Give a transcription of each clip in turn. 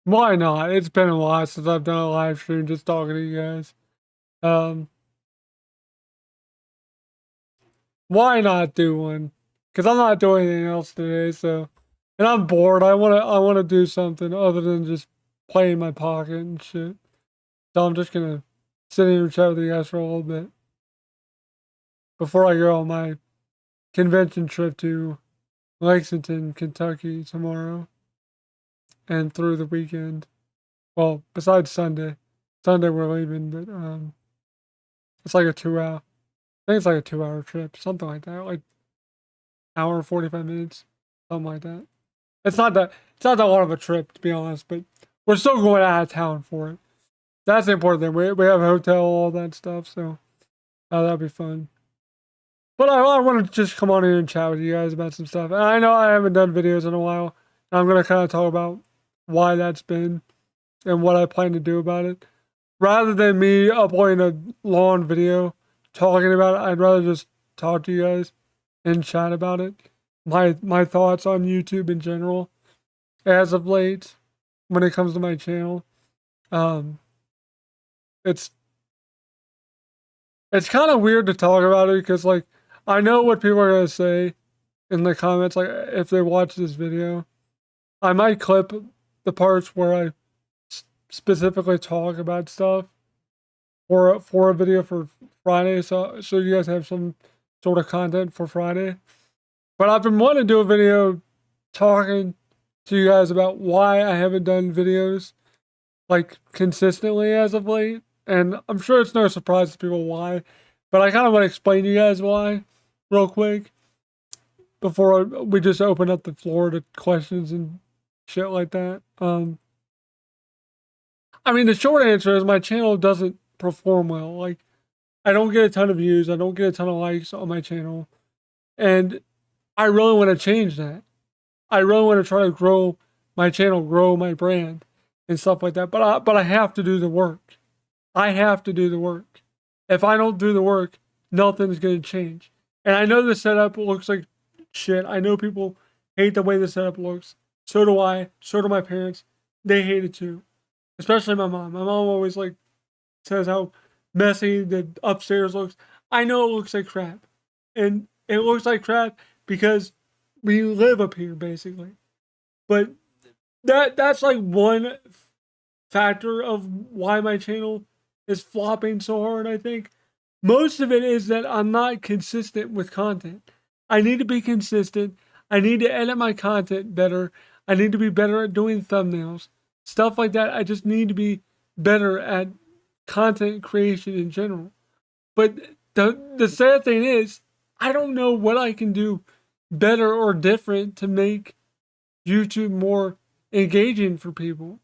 Why not? It's been a while since I've done a live stream just talking to you guys. Um, why not do one? Because I'm not doing anything else today, so and I'm bored. I wanna do something other than just play in my pocket and shit. So I'm just gonna sit here and chat with you guys for a little bit before I go on my convention trip to Lexington, Kentucky tomorrow and through the weekend. Well, besides Sunday. Sunday we're leaving, but it's like a 2 hour. I think it's like a 2 hour trip, something like that. Like hour and 45 minutes, something like that. It's not that long of a trip to be honest, but we're still going out of town for it. That's the important thing. We have a hotel, all that stuff, so that'll be fun. But I want to just come on here and chat with you guys about some stuff. And I know I haven't done videos in a while. And I'm gonna kind of talk about why that's been and what I plan to do about it. Rather than me uploading a long video talking about it, I'd rather just talk to you guys and chat about it. My thoughts on YouTube in general as of late when it comes to my channel. Um it's it's kind of weird to talk about it because like I know what people are going to say in the comments like if they watch this video. I might clip the parts where I specifically talk about stuff for a video for Friday so you guys have some sort of content for Friday. But I've been wanting to do a video talking to you guys about why I haven't done videos like consistently as of late. And I'm sure it's no surprise to people why, but I kind of want to explain to you guys why real quick before we just open up the floor to questions and shit like that. I mean, the short answer is my channel doesn't perform well. Like, I don't get a ton of views, I don't get a ton of likes on my channel, and I really want to change that. I really want to try to grow my channel, grow my brand, and stuff like that. But I have to do the work. I have to do the work. If I don't do the work, nothing's gonna change. And I know the setup looks like shit. I know people hate the way the setup looks. So do I. So do my parents. They hate it too. Especially my mom. My mom always like says how messy the upstairs looks. I know it looks like crap. And it looks like crap because we live up here basically. But that's like one factor of why my channel is flopping so hard, I think. Most of it is that I'm not consistent with content. I need to be consistent. I need to edit my content better. I need to be better at doing thumbnails. Stuff like that. I just need to be better at content creation in general. But the sad thing is, I don't know what I can do better or different to make YouTube more engaging for people.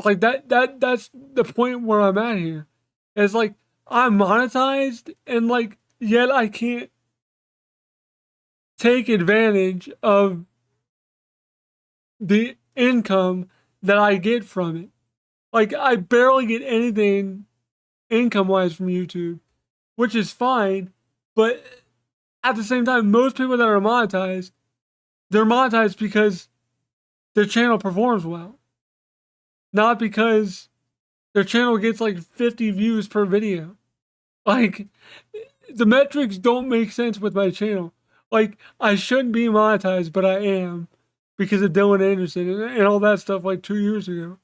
Like that's the point where I'm at here. It's like I'm monetized and like yet I can't take advantage of the income that I get from it. Like I barely get anything income wise from YouTube, which is fine, but at the same time, most people that are monetized, they're monetized because their channel performs well, not because their channel gets like 50 views per video. Like the metrics don't make sense with my channel. Like I shouldn't be monetized, but I am because of Dylan Anderson and all that stuff like 2 years ago.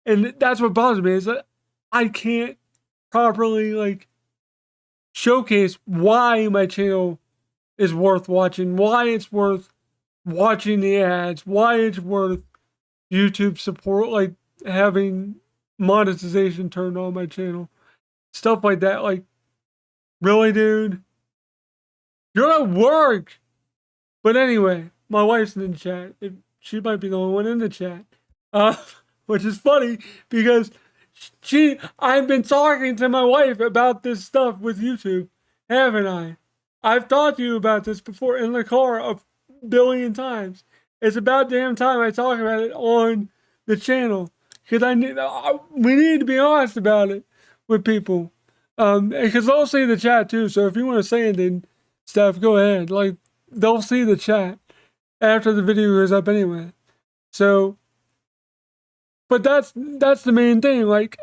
And that's what bothers me is that I can't properly like showcase why my channel is worth watching, why it's worth watching the ads, why it's worth YouTube support, like having monetization turned on my channel, stuff like that. Like, really, dude, you're at work. But anyway, my wife's in the chat. She might be the only one in the chat, uh, which is funny because I've been talking to my wife about this stuff with YouTube, haven't I? I've talked to you about this before in the car a billion times. It's about damn time I talk about it on the channel because we need to be honest about it with people. Because they'll see the chat too. So if you want to say anything, Steph, go ahead. Like they'll see the chat after the video goes up anyway. So but that's the main thing. Like,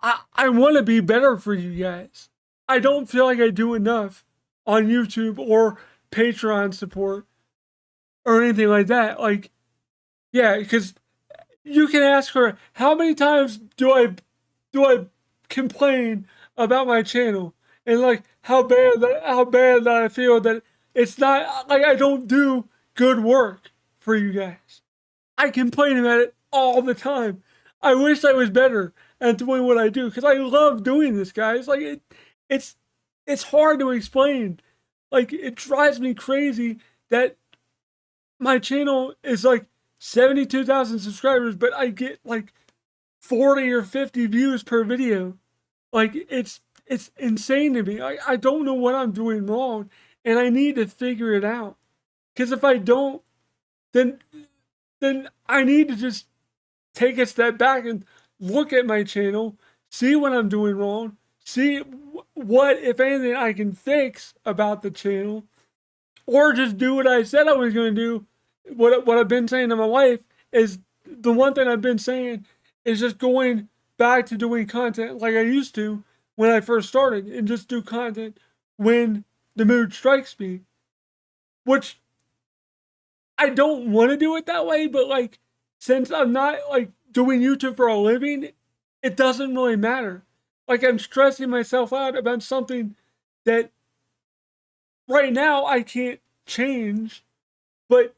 I want to be better for you guys. I don't feel like I do enough on YouTube or Patreon support or anything like that. Like, yeah, because you can ask her how many times do I complain about my channel and like how bad that I feel that it's not like I don't do good work for you guys. I complain about it all the time. I wish I was better at doing what I do because I love doing this, guys. Like it's it's hard to explain. Like it drives me crazy that my channel is like 72,000 subscribers, but I get like 40 or 50 views per video. Like it's insane to me. I don't know what I'm doing wrong and I need to figure it out. Cuz if I don't, then then I need to just take a step back and look at my channel, see what I'm doing wrong, see what if anything I can fix about the channel, or just do what I said I was going to do. What I've been saying to my wife is the one thing I've been saying is just going back to doing content like I used to when I first started and just do content when the mood strikes me, which I don't want to do it that way, but like since I'm not like doing YouTube for a living, it doesn't really matter. Like I'm stressing myself out about something that right now I can't change, but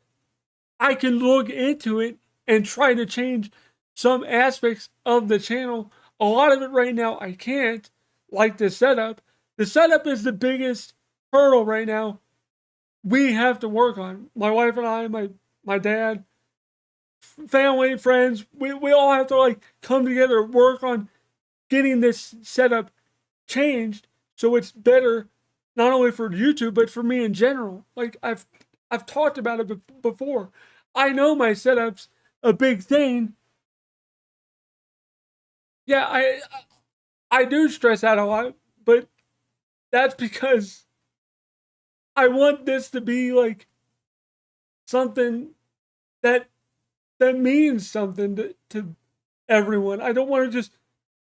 I can look into it and try to change some aspects of the channel. A lot of it right now I can't, like the setup. The setup is the biggest hurdle right now we have to work on. My wife and I, my dad, family, friends, we all have to like come together, work on getting this setup changed so it's better not only for YouTube but for me in general. Like I've talked about it before. I know my setup's a big thing. Yeah, I do stress out a lot, but that's because I want this to be like something that that means something to everyone. I don't want to just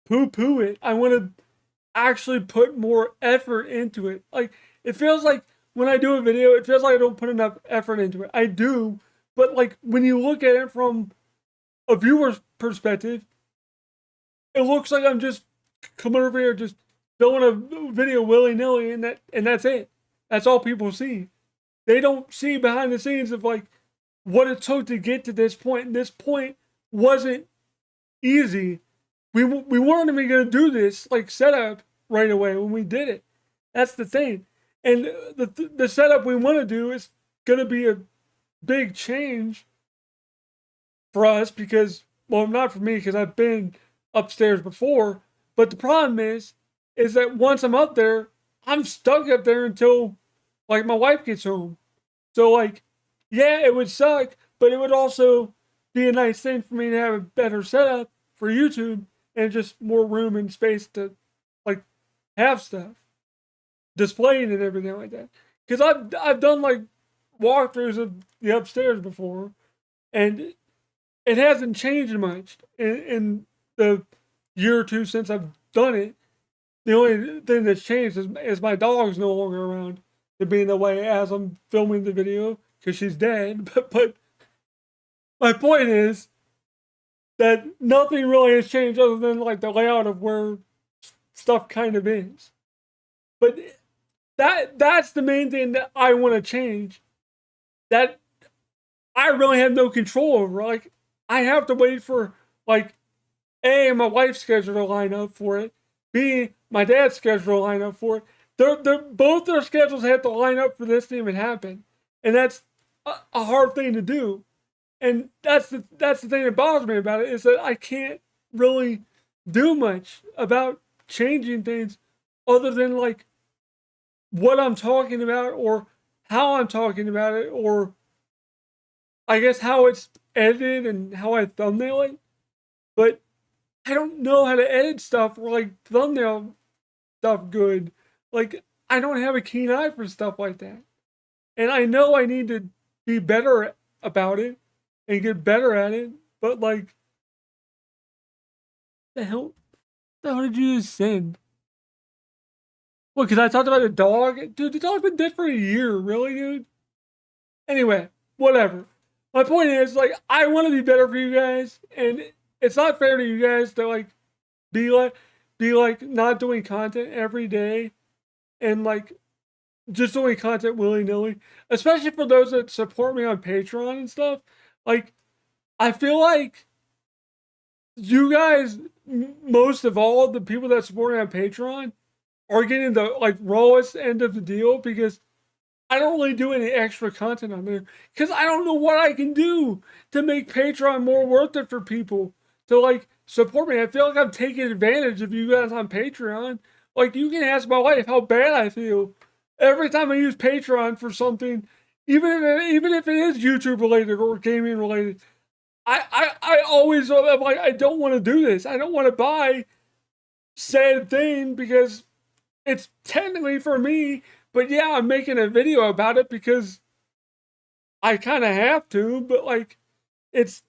poo poo it. I want to actually put more effort into it. Like it feels like when I do a video, it feels like I don't put enough effort into it. I do, but like when you look at it from a viewer's perspective, it looks like I'm just coming over here just filming a video willy nilly, and that's it. That's all people see. They don't see behind the scenes of like what it took to get to this point. And this point wasn't easy. We weren't even gonna do this like setup right away when we did it. That's the thing. And the setup we want to do is gonna be a big change for us because, well, not for me because I've been upstairs before. But the problem is that once I'm up there, I'm stuck up there until like my wife gets home. So like, yeah, it would suck, but it would also be a nice thing for me to have a better setup for YouTube and just more room and space to like have stuff displayed and everything like that. Because I've done like walkthroughs of the upstairs before, and it hasn't changed much in the year or two since I've done it. The only thing that's changed is my dog's no longer around to be in the way as I'm filming the video because she's dead. But my point is that nothing really has changed other than like the layout of where stuff kind of is. But that's the main thing that I want to change. That I really have no control over. Like I have to wait for like A, my wife's schedule to line up for it. B, my dad's schedule to line up for it. They're both their schedules have to line up for this to even happen, and that's a hard thing to do. And that's the thing that bothers me about it is that I can't really do much about changing things other than like what I'm talking about or how I'm talking about it or I guess how it's edited and how I thumbnail it. But I don't know how to edit stuff or like thumbnail stuff good. Like I don't have a keen eye for stuff like that. And I know I need to be better about it and get better at it, but like The hell? The hell did you just send? What? Because I talked about the dog, dude. The dog's been dead for a year. Really, dude. Anyway, whatever. My point is, like, I want to be better for you guys, and it's not fair to you guys to like be like be like not doing content every day and like just doing content willy nilly. Especially for those that support me on Patreon and stuff. Like, I feel like you guys, most of all, the people that support me on Patreon, are getting the like rawest end of the deal because I don't really do any extra content on there because I don't know what I can do to make Patreon more worth it for people to like support me. I feel like I'm taking advantage of you guys on Patreon. Like, you can ask my wife how bad I feel every time I use Patreon for something, even if it is YouTube related or gaming related. I always am like, I don't want to do this. I don't want to buy said thing because it's technically for me, but yeah, I'm making a video about it because I kind of have to, but like, it's,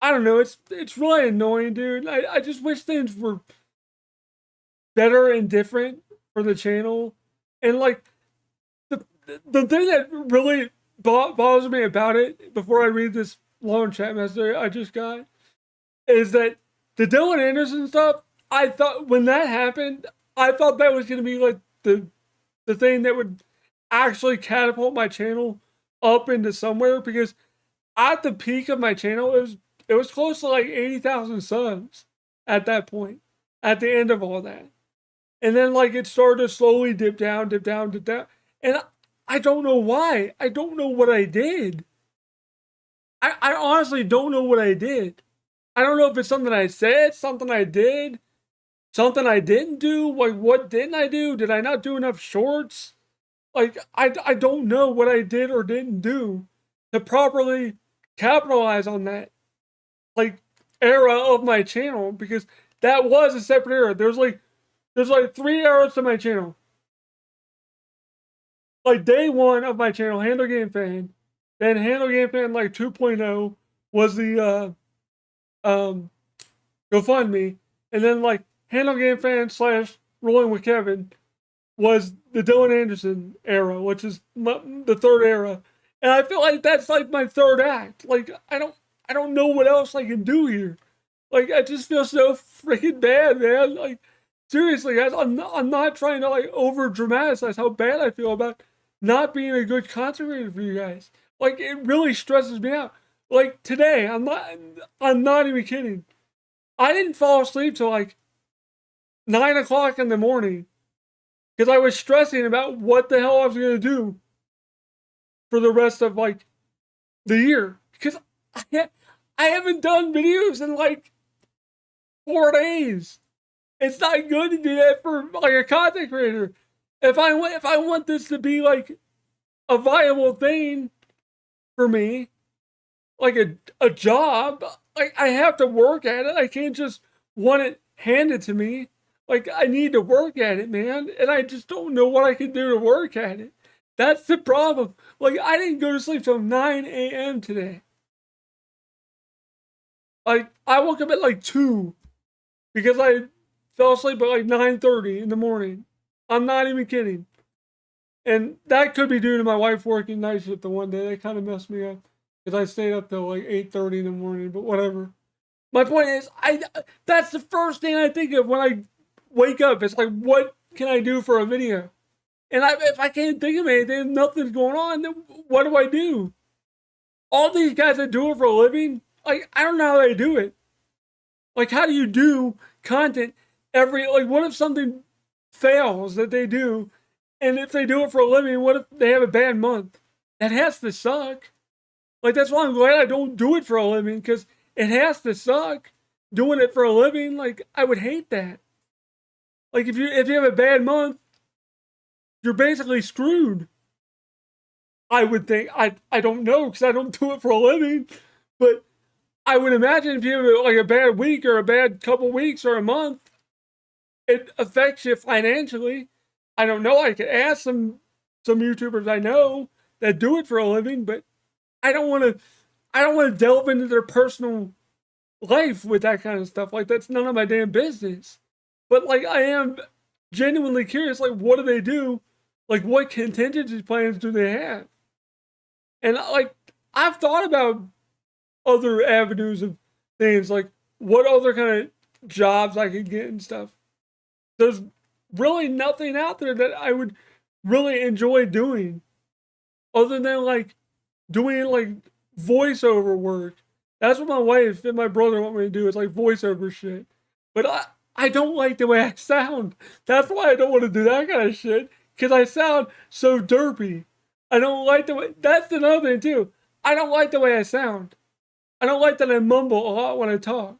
I don't know, it's really annoying, dude. I just wish things were better and different for the channel. And like, the thing that really bothers me about it, before I read this long chat message I just got, is that the Dylan Anderson stuff, I thought when that happened, I thought that was going to be like the thing that would actually catapult my channel up into somewhere, because at the peak of my channel, it was close to like 80,000 subs at that point, at the end of all that. And then like it started to slowly dip down, dip down, dip down. And I don't know why. I don't know what I did. I honestly don't know what I did. I don't know if it's something I said, something I did, something I didn't do. Like, what didn't I do? Did I not do enough shorts? Like, I don't know what I did or didn't do to properly capitalize on that, like, era of my channel, because that was a separate era. There's like 3 eras to my channel. Like, day one of my channel, Handle Game Fan, then Handle Game Fan like 2.0 was the GoFundMe, and then like Handle Game Fan / Rolling with Kevin was the Dylan Anderson era, which is the third era. And I feel like that's like my third act. Like, I don't know what else I can do here. Like, I just feel so freaking bad, man. Like, seriously, guys, I'm not trying to like over dramatize how bad I feel about not being a good content creator for you guys. Like, it really stresses me out. Like, today, I'm not even kidding. I didn't fall asleep till like 9 o'clock in the morning because I was stressing about what the hell I was gonna do for the rest of like the year, because I haven't done videos in like 4 days. It's not good to do that for like a content creator. If I want this to be like a viable thing for me, like a job, like, I have to work at it. I can't just want it handed to me. Like, I need to work at it, man, and I just don't know what I can do to work at it. That's the problem. Like, I didn't go to sleep till 9 a.m. today. Like, I woke up at like 2 because I fell asleep at like 9:30 in the morning. I'm not even kidding. And that could be due to my wife working night shift the one day. That kind of messed me up because I stayed up till like 8:30 in the morning, but whatever. My point is, that's the first thing I think of when I wake up. It's like, what can I do for a video? And if I can't think of anything, nothing's going on, then what do I do? All these guys that do it for a living, like, I don't know how they do it. Like, how do you do content like, what if something fails that they do? And if they do it for a living, what if they have a bad month? That has to suck. Like, that's why I'm glad I don't do it for a living, because it has to suck doing it for a living. Like, I would hate that. Like, if you have a bad month, you're basically screwed. I would think. I don't know, because I don't do it for a living, but I would imagine if you have like a bad week or a bad couple weeks or a month, it affects you financially. I don't know. I could ask some YouTubers I know that do it for a living, but I don't want to delve into their personal life with that kind of stuff. Like, that's none of my damn business. But like, I am genuinely curious. Like, what do they do? Like, what contingency plans do they have? And like, I've thought about other avenues of things, like what other kind of jobs I could get and stuff. There's really nothing out there that I would really enjoy doing, other than like doing like voiceover work. That's what my wife and my brother want me to do. It's like voiceover shit. But I don't like the way I sound. That's why I don't want to do that kind of shit. Because I sound so derpy. I don't like the way. That's another thing too. I don't like the way I sound. I don't like that I mumble a lot when I talk.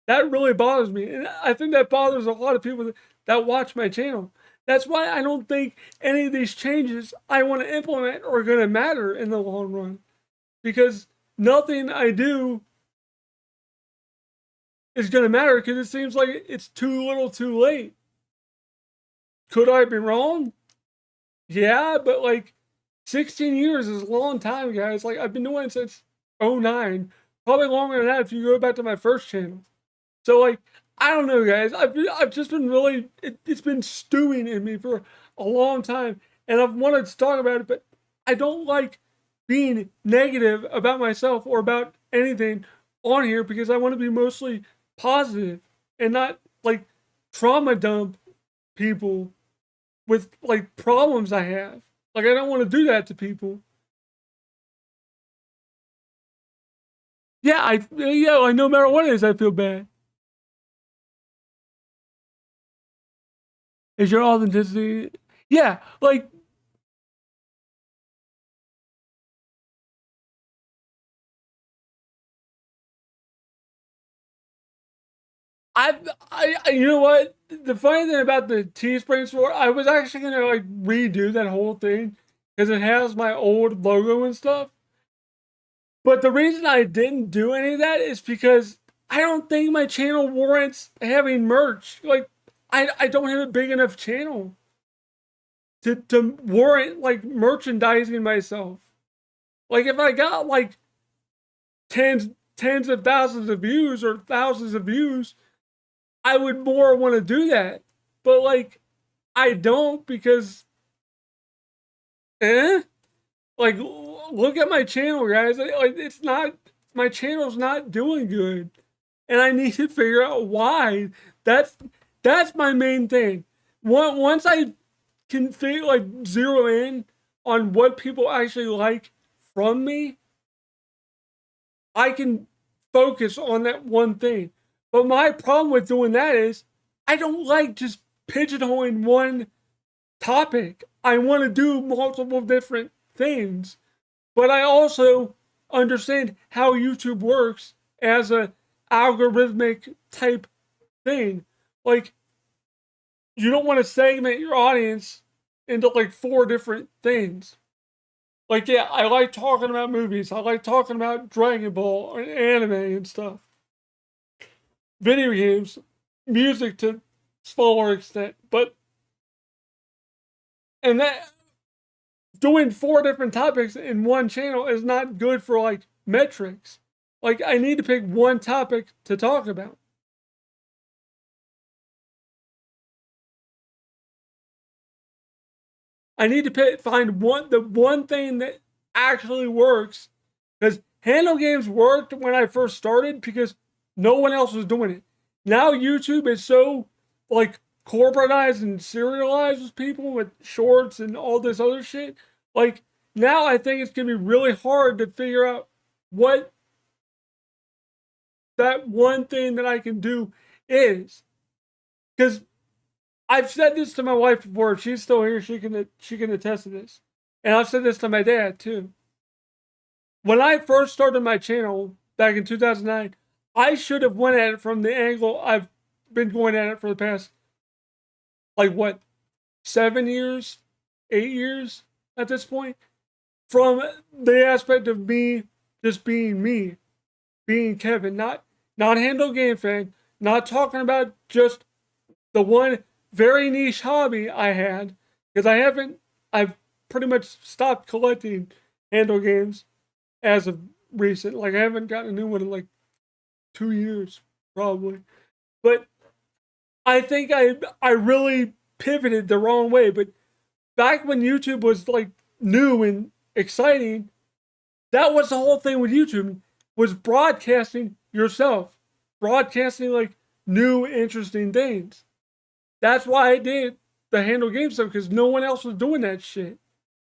That really bothers me. And I think that bothers a lot of people that watch my channel. That's why I don't think any of these changes I want to implement are going to matter in the long run. Because nothing I do is going to matter because it seems like it's too little too late. Could I be wrong? Yeah, but like 16 years is a long time, guys. Like, I've been doing it since '09, probably longer than that if you go back to my first channel. So like, I don't know, guys. I've just been really it's been stewing in me for a long time, and I've wanted to talk about it, but I don't like being negative about myself or about anything on here because I want to be mostly positive and not like trauma dump people with like problems I have. Like, I don't want to do that to people. Yeah, like no matter what it is, I feel bad. Is your authenticity? Yeah, like I, you know what? The funny thing about the Teespring store, I was actually gonna like redo that whole thing because it has my old logo and stuff. But the reason I didn't do any of that is because I don't think my channel warrants having merch. Like, I don't have a big enough channel to warrant like merchandising myself. Like, if I got like tens of thousands of views or thousands of views, I would more want to do that. But like, I don't because eh? Like, look at my channel, guys. Like, it's not, my channel's not doing good, and I need to figure out why. That's that's my main thing. Once I can figure like zero in on what people actually like from me, I can focus on that one thing. But my problem with doing that is I don't like just pigeonholing one topic. I want to do multiple different things. But I also understand how YouTube works as a algorithmic type thing. Like, you don't want to segment your audience into like four different things. Like, yeah, I like talking about movies. I like talking about Dragon Ball and anime and stuff. Video games, music to smaller extent. But and that doing four different topics in one channel is not good for like metrics. Like, I need to pick one topic to talk about. I need to find the one thing that actually works. Because handle games worked when I first started because no one else was doing it. Now YouTube is so like corporatized and serialized with people with shorts and all this other shit. Like, now I think it's gonna be really hard to figure out what that one thing that I can do is. Because I've said this to my wife before. If she's still here, she can attest to this. And I've said this to my dad too. When I first started my channel back in 2009, I should have went at it from the angle I've been going at it for the past like what 7 years, 8 years at this point. From the aspect of me just being me, being Kevin, not Handle Game Fan, not talking about just the one very niche hobby I had, because I've pretty much stopped collecting handle games as of recent. Like, I haven't gotten a new one in like 2 years, probably. But I think I really pivoted the wrong way. But back when YouTube was like new and exciting, that was the whole thing with YouTube, was broadcasting yourself, broadcasting like new interesting things. That's why I did the handle game stuff, because no one else was doing that shit.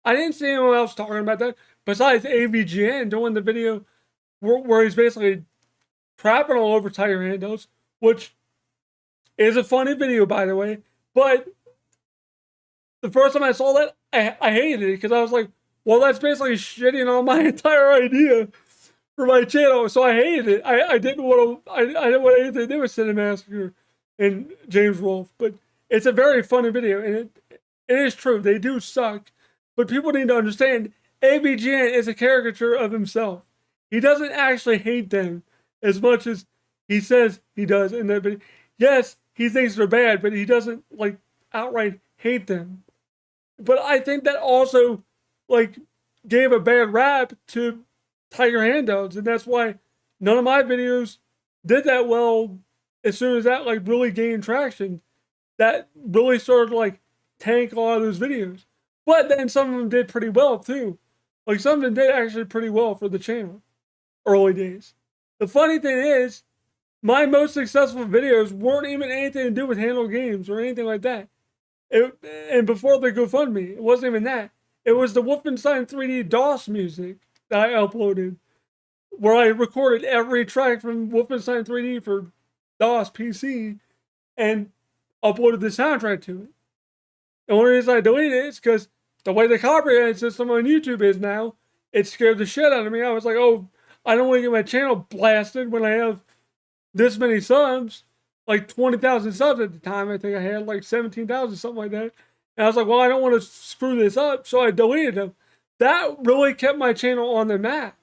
I didn't see anyone else talking about that besides AVGN doing the video where he's basically crapping all over Tiger Handles, which is a funny video, by the way. But the first time I saw that, I hated it, because I was like, well, that's basically shitting on my entire idea for my channel. So I hated it. I didn't want to. I didn't want anything to do with Cinemassacre and James Wolfe. But it's a very funny video, and it is true. They do suck, but people need to understand AVGN is a caricature of himself. He doesn't actually hate them as much as he says he does in that video. Yes, he thinks they're bad, but he doesn't like outright hate them. But I think that also like gave a bad rap to Tiger Handouts, and that's why none of my videos did that well. As soon as that like really gained traction, that really started to like tank a lot of those videos. But then some of them did pretty well too. Like some of them did actually pretty well for the channel early days. The funny thing is, my most successful videos weren't even anything to do with Handle Games or anything like that. And before the GoFundMe, it wasn't even that. It was the Wolfenstein 3D DOS music that I uploaded, where I recorded every track from Wolfenstein 3D for DOS PC and uploaded the soundtrack to it. The only reason I deleted it is because the way the copyright system on YouTube is now, it scared the shit out of me. I was like, oh, I don't want to get my channel blasted when I have this many subs, like 20,000 subs at the time. I think I had like 17,000, something like that. And I was like, well, I don't want to screw this up, so I deleted them. That really kept my channel on the map.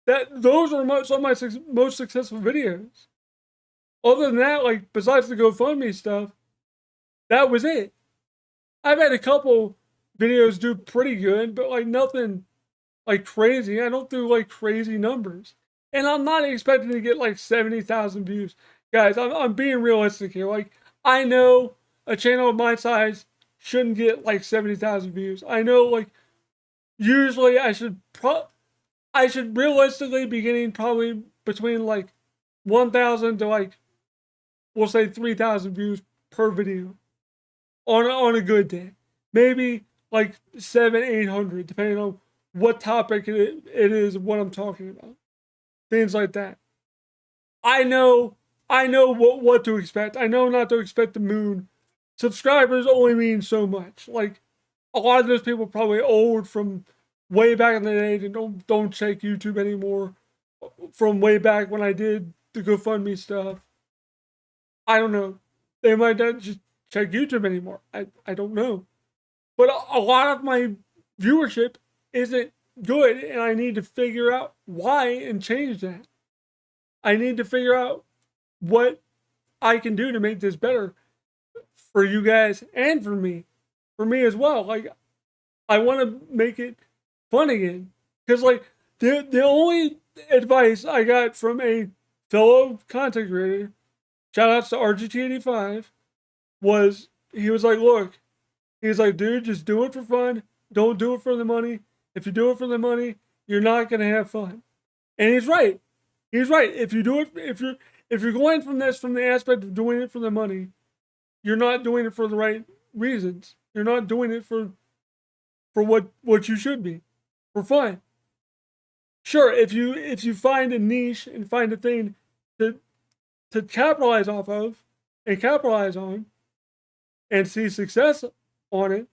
Those are some of my most successful videos. Other than that, like besides the GoFundMe stuff, that was it. I've had a couple videos do pretty good, but like nothing like crazy. I don't do like crazy numbers. And I'm not expecting to get like 70,000 views. Guys, I'm being realistic here. Like, I know a channel of my size shouldn't get like 70,000 views. I know like usually I should realistically be getting probably between like 1,000 to like, we'll say 3,000 views per video on a good day. Maybe like 700-800, depending on what topic it is, what I'm talking about. Things like that. I know what to expect. I know not to expect the moon. Subscribers only mean so much. Like, a lot of those people probably old from way back in the day and don't check YouTube anymore. From way back when I did the GoFundMe stuff. I don't know. They might not just check YouTube anymore. I don't know. But a lot of my viewership isn't good, and I need to figure out why and change that. I need to figure out what I can do to make this better for you guys and for me as well. Like, I want to make it fun again, because like the only advice I got from a fellow content creator, shout outs to RGT85, was he was like, look, he's like, dude, just do it for fun. Don't do it for the money. If you do it for the money, you're not gonna have fun. And he's right. He's right. If you do it, if you're going from the aspect of doing it for the money, you're not doing it for the right reasons. You're not doing it for what you should be, for fun. Sure, if you find a niche and find a thing to capitalize off of and capitalize on and see success on it,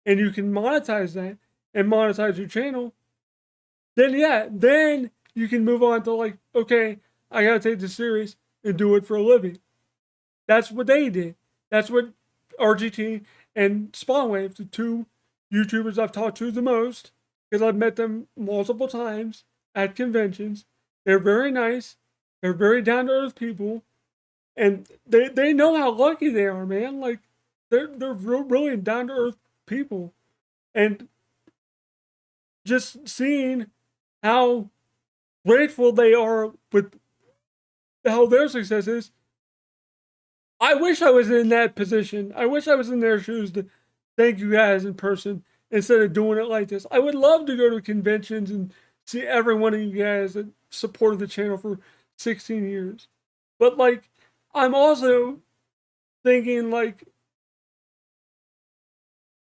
and you can monetize that and monetize your channel, then yeah, then you can move on to like, okay, I gotta take this serious and do it for a living. That's what they did. That's what RGT and Spawnwave, the two YouTubers I've talked to the most, because I've met them multiple times at conventions. They're very nice. They're very down to earth people, and they know how lucky they are, man. Like they're really down to earth people, and just seeing how grateful they are with how their success is. I wish I was in that position. I wish I was in their shoes to thank you guys in person instead of doing it like this. I would love to go to conventions and see every one of you guys that supported the channel for 16 years. But like, I'm also thinking like,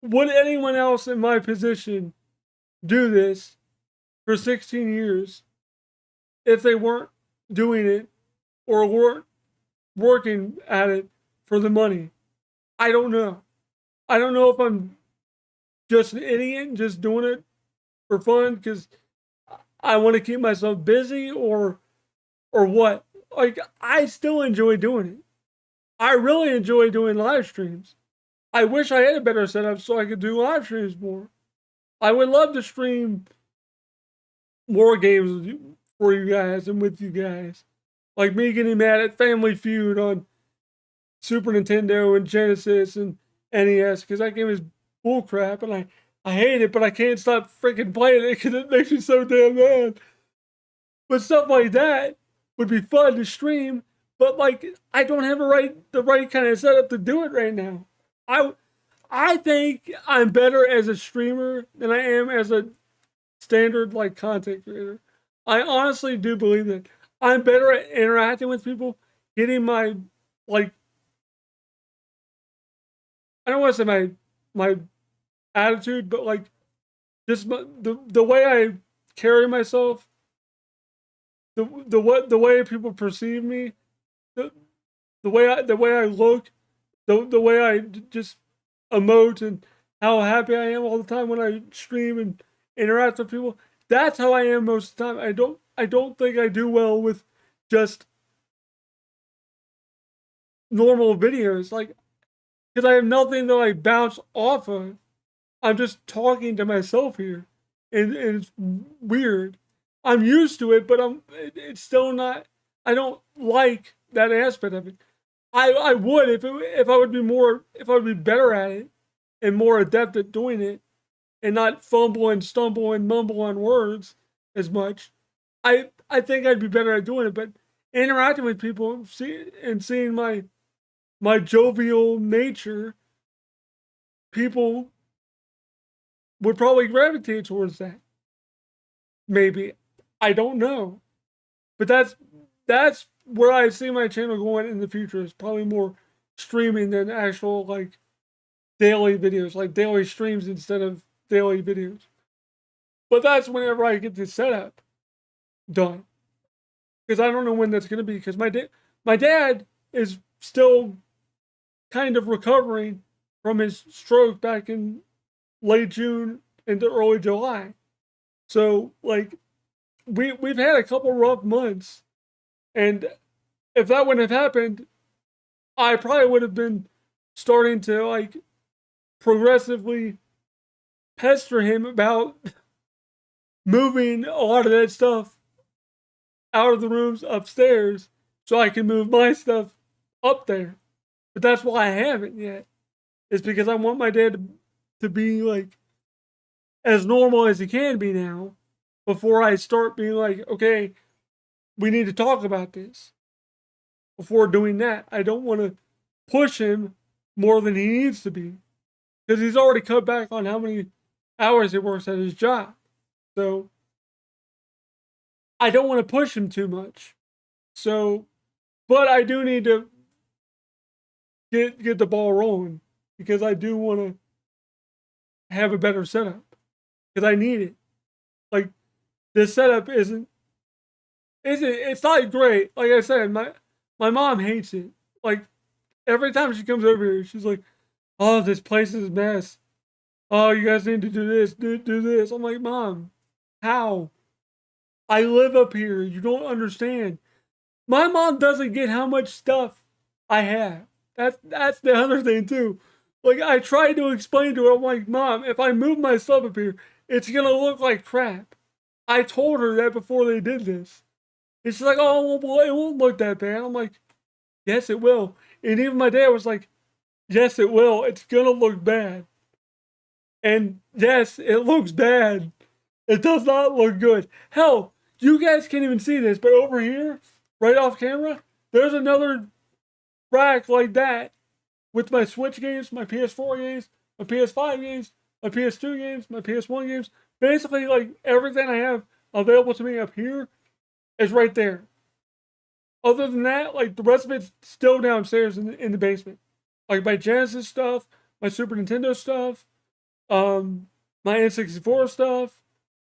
would anyone else in my position do this for 16 years if they weren't doing it or weren't working at it for the money? I don't know. I don't know if I'm just an idiot and just doing it for fun because I want to keep myself busy or what. Like, I still enjoy doing it. I really enjoy doing live streams. I wish I had a better setup so I could do live streams more. I would love to stream more games for you guys and with you guys. Like me getting mad at Family Feud on Super Nintendo and Genesis and NES because that game is bullcrap and I hate it, but I can't stop freaking playing it because it makes me so damn mad. But stuff like that would be fun to stream, but like I don't have the right kind of setup to do it right now. I I think I'm better as a streamer than I am as a standard like content creator. I honestly do believe that I'm better at interacting with people, getting my like I don't want to say my attitude, but like just the way I carry myself, the way people perceive me, the the way I look, the way I just emote and how happy I am all the time when I stream and interact with people. That's how I am most of the time. I don't think I do well with just normal videos, like because I have nothing to like bounce off of. I'm just talking to myself here, and it's weird. I'm used to it, but it's still not. I don't like that aspect of it. I would if I would be more if I would be better at it and more adept at doing it and not fumble and stumble and mumble on words as much. I think I'd be better at doing it, but interacting with people and seeing my jovial nature, people would probably gravitate towards that. Maybe. I don't know. But that's where I see my channel going in the future. It's probably more streaming than actual like daily videos, like daily streams instead of daily videos. But that's whenever I get the setup done. Because I don't know when that's gonna be. Because my dad is still kind of recovering from his stroke back in late June into early July. So like we've had a couple rough months, and if that wouldn't have happened, I probably would have been starting to like progressively pester him about moving a lot of that stuff out of the rooms upstairs so I can move my stuff up there. But that's why I haven't yet. It's because I want my dad to be like as normal as he can be now before I start being like, okay, we need to talk about this. Before doing that, I don't want to push him more than he needs to be because he's already cut back on how many hours he works at his job. So I don't want to push him too much. So, but I do need to get the ball rolling because I do want to have a better setup because I need it. Like this setup isn't it's not great. Like I said, my mom hates it. Like every time she comes over here, she's like, "Oh, this place is a mess. Oh, you guys need to do this, do this." I'm like, "Mom, how? I live up here. You don't understand." My mom doesn't get how much stuff I have. That's the other thing too. Like I tried to explain to her, I'm like, "Mom, if I move my stuff up here, it's gonna look like crap." I told her that before they did this. And she's like, "Oh, well, it won't look that bad." I'm like, "Yes, it will." And even my dad was like, "Yes, it will. It's gonna look bad." And yes, it looks bad. It does not look good. Hell, you guys can't even see this, but over here, right off camera, there's another rack like that with my Switch games, my PS4 games, my PS5 games, my PS2 games, my PS1 games. Basically, like everything I have available to me up here is right there. Other than that, like the rest of it's still downstairs in the basement. Like my Genesis stuff, my Super Nintendo stuff, my N64 stuff,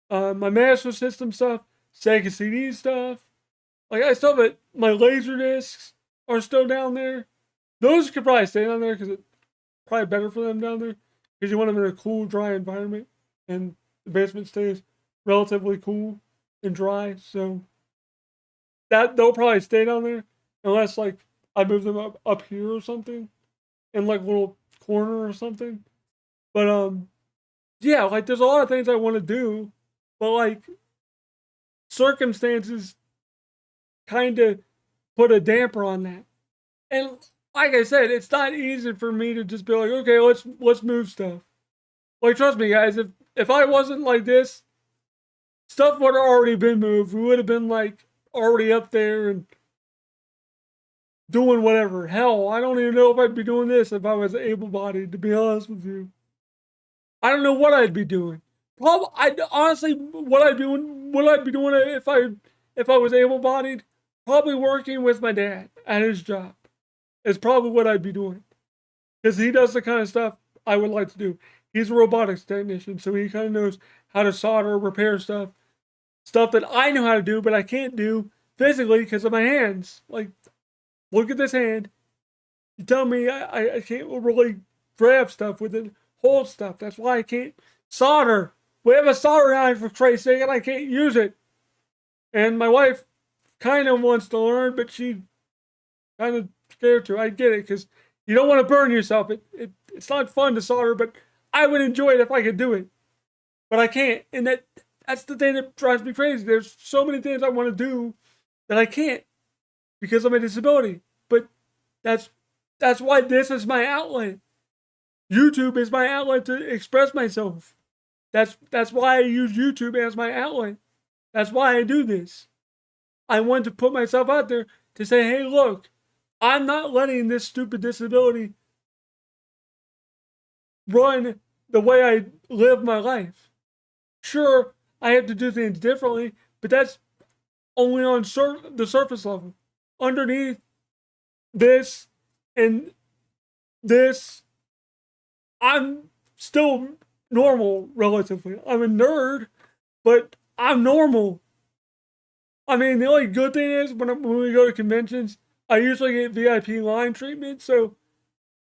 my Master System stuff, Sega CD stuff. Like I still have it. My laser discs are still down there. Those could probably stay down there because it's probably better for them down there because you want them in a cool, dry environment, and the basement stays relatively cool and dry. So that they'll probably stay down there unless like I move them up here or something in like a little corner or something. But yeah, like there's a lot of things I want to do, but like circumstances kind of put a damper on that. And like I said, it's not easy for me to just be like, okay, let's move stuff. Like trust me, guys, if I wasn't like this, stuff would have already been moved. We would have been like already up there and doing whatever. Hell, I don't even know if I'd be doing this if I was able-bodied. To be honest with you, I don't know what I'd be doing. Probably, I honestly, what I'd be doing if I was able-bodied, probably working with my dad at his job. Is probably what I'd be doing, because he does the kind of stuff I would like to do. He's a robotics technician, so he kind of knows how to solder, repair stuff that I know how to do, but I can't do physically because of my hands. Like, look at this hand. You tell me I can't really grab stuff with it, hold stuff. That's why I can't solder. We have a solder knife for Christ's sake, and I can't use it. And my wife kind of wants to learn, but she kind of scared to. I get it, because you don't want to burn yourself. It's not fun to solder, but I would enjoy it if I could do it. But I can't, and that's the thing that drives me crazy. There's so many things I want to do that I can't because of my disability. But that's why this is my outlet. YouTube is my outlet to express myself. That's why I use YouTube as my outlet. That's why I do this. I want to put myself out there to say, hey, look, I'm not letting this stupid disability run the way I live my life. Sure, I have to do things differently, but that's only on the surface level. Underneath this and this, I'm still normal, relatively. I'm a nerd, but I'm normal. I mean, the only good thing is when we go to conventions, I usually get VIP line treatment, so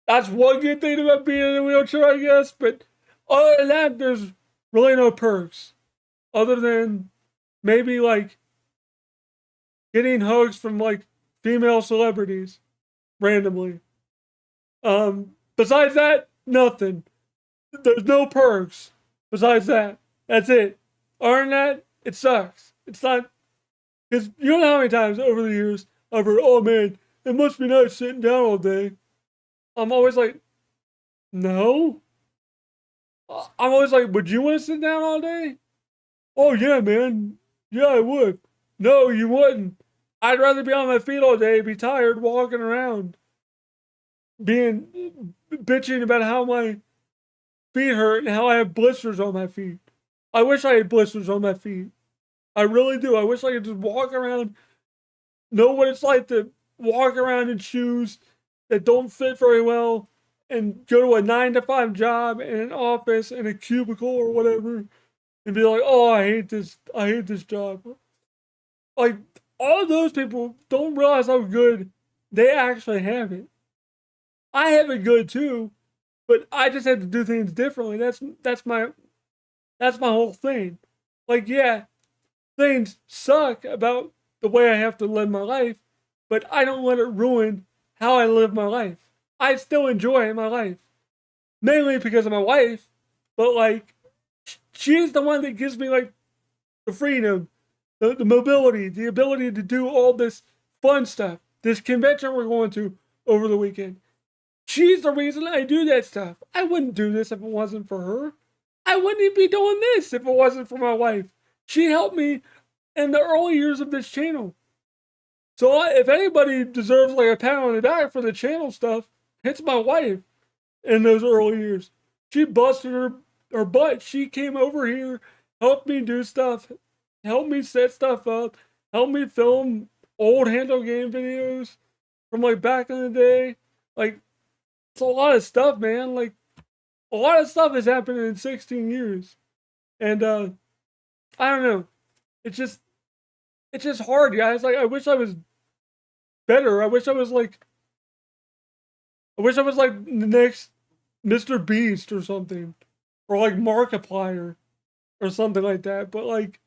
that's one good thing about being in a wheelchair, I guess. But other than that, there's really no perks. Other than maybe like getting hugs from like female celebrities randomly. Besides that, nothing. There's no perks. Besides that, that's it. Other than that, it sucks. It's not, because you know how many times over the years I've heard, oh man, it must be nice sitting down all day. I'm always like, no. I'm always like, would you want to sit down all day? Oh yeah, man. Yeah, I would. No, you wouldn't. I'd rather be on my feet all day, be tired, walking around, bitching about how my feet hurt and how I have blisters on my feet. I wish I had blisters on my feet. I really do. I wish I could just walk around, know what it's like to walk around in shoes that don't fit very well, and go to a 9 to 5 job in an office in a cubicle or whatever, and be like, oh, I hate this job. Like, all those people don't realize how good they actually have it. I have it good too, but I just have to do things differently. That's my whole thing. Like, yeah, things suck about the way I have to live my life, but I don't let it ruin how I live my life. I still enjoy my life, mainly because of my wife, but like, she's the one that gives me like the freedom, the mobility, the ability to do all this fun stuff. This convention we're going to over the weekend. She's the reason I do that stuff. I wouldn't do this if it wasn't for her. I wouldn't even be doing this if it wasn't for my wife. She helped me in the early years of this channel. So if anybody deserves like a pat on the back for the channel stuff, it's my wife. In those early years, she busted her butt. She came over here, helped me do stuff, helped me set stuff up, helped me film old handle game videos from like back in the day. Like it's a lot of stuff, man. Like a lot of stuff has happened in 16 years. And I don't know. It's just it's just hard, guys. Like I wish I was better. I wish I was like the next Mr. Beast or something. Or like Markiplier or something like that. But like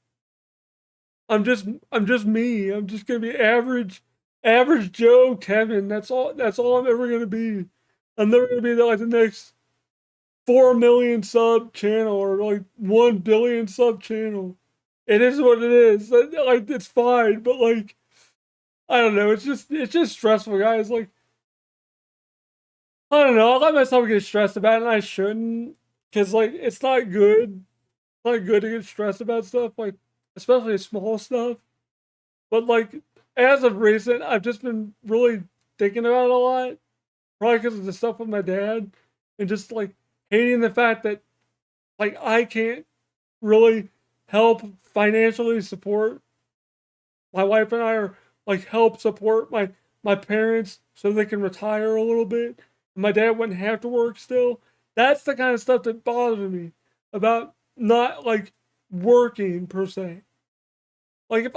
I'm just me. I'm just gonna be average Joe Kevin. That's all I'm ever gonna be. I'm never gonna be like the next 4 million sub channel or like 1 billion sub channel. It is what it is. Like it's fine, but like I don't know. It's just stressful, guys. Like I don't know. I let myself get stressed about it, and I shouldn't, because like it's not good. It's not good to get stressed about stuff, like especially small stuff. But like as of recent, I've just been really thinking about it a lot, probably because of the stuff with my dad, and just like hating the fact that like I can't really help financially support my wife and I, are like help support my parents so they can retire a little bit. My dad wouldn't have to work still. That's the kind of stuff that bothers me about not like working per se. Like if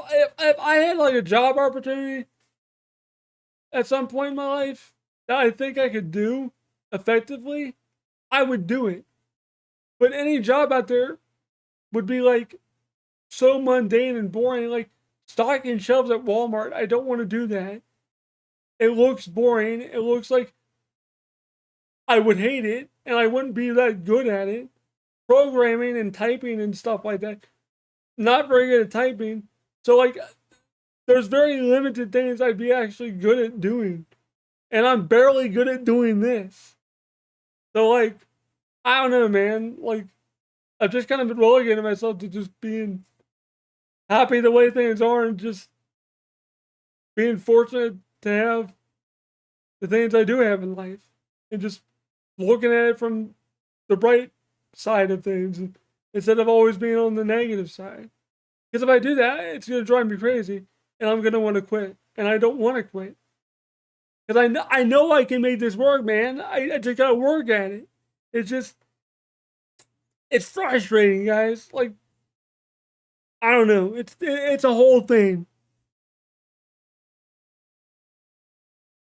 I had like a job opportunity at some point in my life that I think I could do effectively, I would do it. But any job out there would be like so mundane and boring, like stocking shelves at Walmart. I don't want to do that. It looks boring. It looks like I would hate it and I wouldn't be that good at it. Programming and typing and stuff like that. Not very good at typing. So like there's very limited things I'd be actually good at doing. And I'm barely good at doing this. So like I don't know, man. Like I've just kind of been relegating myself to just being happy the way things are and just being fortunate to have the things I do have in life and just looking at it from the bright side of things instead of always being on the negative side. Because if I do that, it's going to drive me crazy and I'm going to want to quit. And I don't want to quit. Because I know I can make this work, man. I just got to work at it. It's just, it's frustrating, guys. Like, I don't know. It's a whole thing.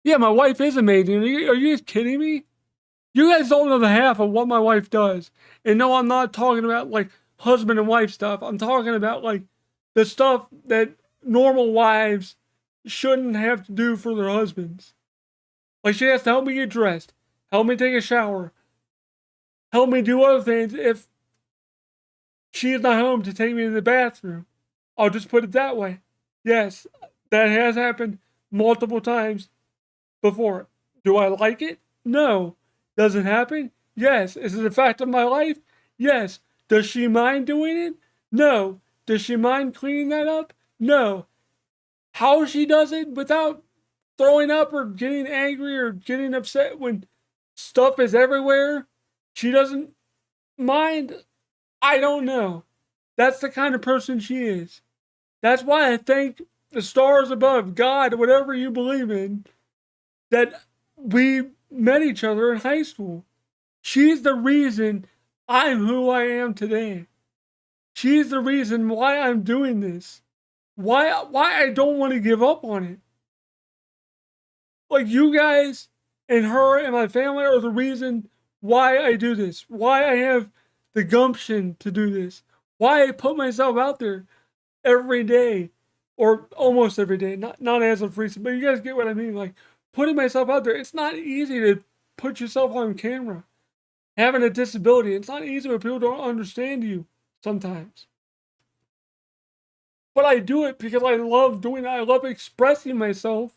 Yeah, my wife is amazing. Are you just kidding me? You guys don't know the half of what my wife does. And no, I'm not talking about like husband and wife stuff. I'm talking about like the stuff that normal wives shouldn't have to do for their husbands. Like she has to help me get dressed, help me take a shower, help me do other things if she is not home to take me to the bathroom. I'll just put it that way. Yes, that has happened multiple times before. Do I like it? No. Does it happen? Yes. Is it a fact of my life? Yes. Does she mind doing it? No. Does she mind cleaning that up? No. How she does it without throwing up or getting angry or getting upset when stuff is everywhere, she doesn't mind? I don't know. That's the kind of person she is. That's why I thank the stars above, God, whatever you believe in, that we met each other in high school. She's the reason I'm who I am today. She's the reason why I'm doing this. Why I don't want to give up on it. Like you guys and her and my family are the reason why I do this. Why I have the gumption to do this. Why I put myself out there every day or almost every day. Not as of recent, but you guys get what I mean. Like putting myself out there. It's not easy to put yourself on camera. Having a disability, it's not easy when people don't understand you sometimes. But I do it because I love doing it. I love expressing myself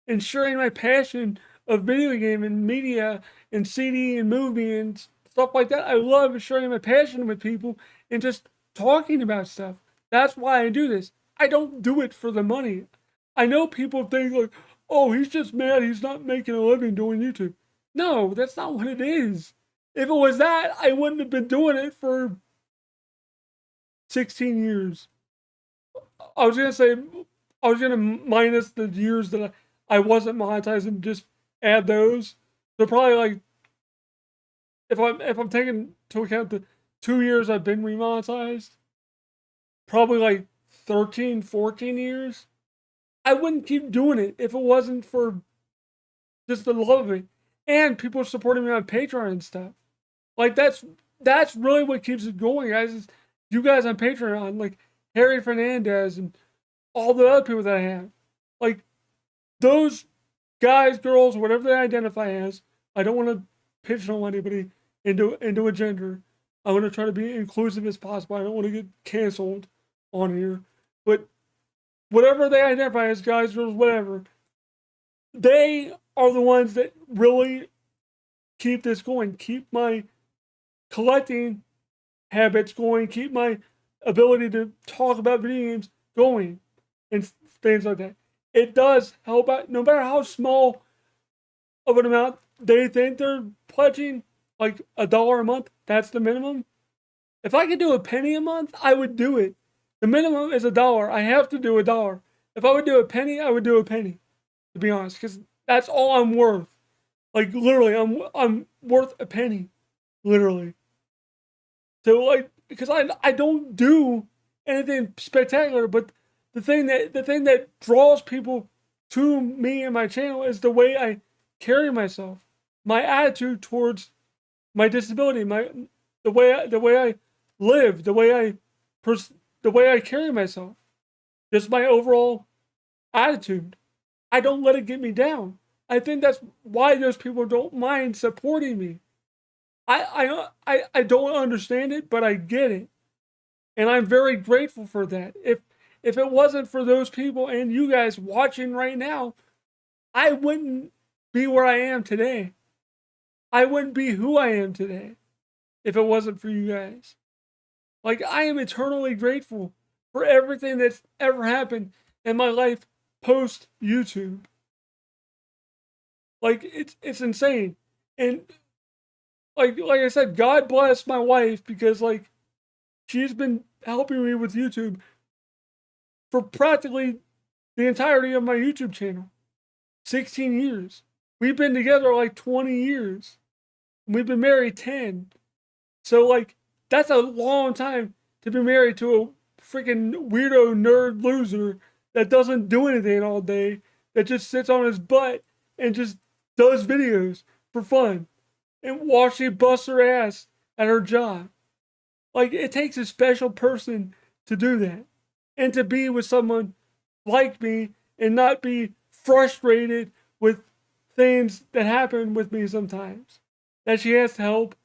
and sharing my passion of video game and media and CD and movie and stuff like that. I love sharing my passion with people and just talking about stuff. That's why I do this. I don't do it for the money. I know people think like, oh, he's just mad he's not making a living doing YouTube. No, that's not what it is. If it was that, I wouldn't have been doing it for 16 years. I was gonna say, I was gonna minus the years that I wasn't monetizing, just add those. So probably like, if I'm taking into account the 2 years I've been remonetized, probably like 13, 14 years. I wouldn't keep doing it if it wasn't for just the love of it. And people supporting me on Patreon and stuff. Like that's really what keeps it going, guys. Is you guys on Patreon, like Harry Fernandez and all the other people that I have. Like those guys, girls, whatever they identify as. I don't want to pigeonhole anybody into a gender. I want to try to be inclusive as possible. I don't want to get canceled on here. But whatever they identify as, guys, girls, whatever, they are the ones that really keep this going, keep my collecting habits going, keep my ability to talk about video games going, and things like that. It does help out, no matter how small of an amount they think they're pledging, like $1 a month, that's the minimum. If I could do a penny a month, I would do it. The minimum is $1. I have to do $1. If I would do a penny, I would do a penny, to be honest, because that's all I'm worth. Like literally, I'm worth a penny, literally. So like, because I don't do anything spectacular, but the thing that draws people to me and my channel is the way I carry myself, my attitude towards my disability, the way I live, the way I carry myself, just my overall attitude. I don't let it get me down. I think that's why those people don't mind supporting me. I don't understand it, but I get it, and I'm very grateful for that. If it wasn't for those people and you guys watching right now, I wouldn't be where I am today. I wouldn't be who I am today if it wasn't for you guys. Like I am eternally grateful for everything that's ever happened in my life post YouTube. Like it's insane. And like I said, God bless my wife because like she's been helping me with YouTube for practically the entirety of my YouTube channel. 16 years. We've been together like 20 years. We've been married 10. So like that's a long time to be married to a freaking weirdo nerd loser that doesn't do anything all day, that just sits on his butt and just does videos for fun and while she busts her ass at her job. Like it takes a special person to do that. And to be with someone like me and not be frustrated with things that happen with me sometimes that she has to help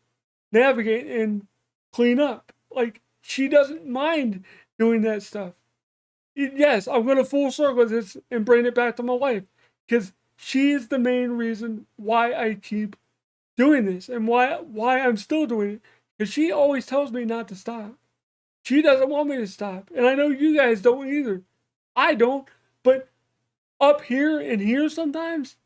navigate and clean up. Like she doesn't mind doing that stuff. Yes, I'm going to full circle this and bring it back to my wife because she is the main reason why I keep doing this and why I'm still doing it. Because she always tells me not to stop. She doesn't want me to stop, and I know you guys don't either. I don't, but up here and here sometimes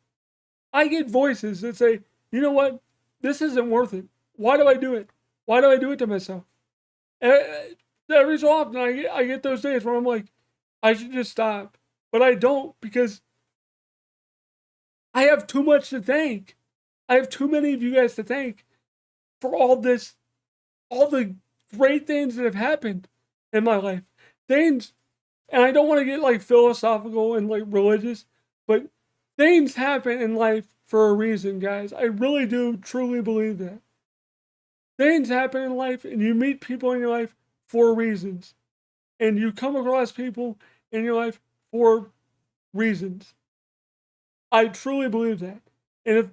I get voices that say, you know what, this isn't worth it. Why do I do it? Why do I do it to myself? And every so often I get those days where I'm like, I should just stop, but I don't because I have too much to thank. I have too many of you guys to thank for all this, all the great things that have happened in my life. Things, and I don't want to get like philosophical and like religious, but things happen in life for a reason, guys. I really do truly believe that. Things happen in life and you meet people in your life for reasons. And you come across people in your life for reasons. I truly believe that. And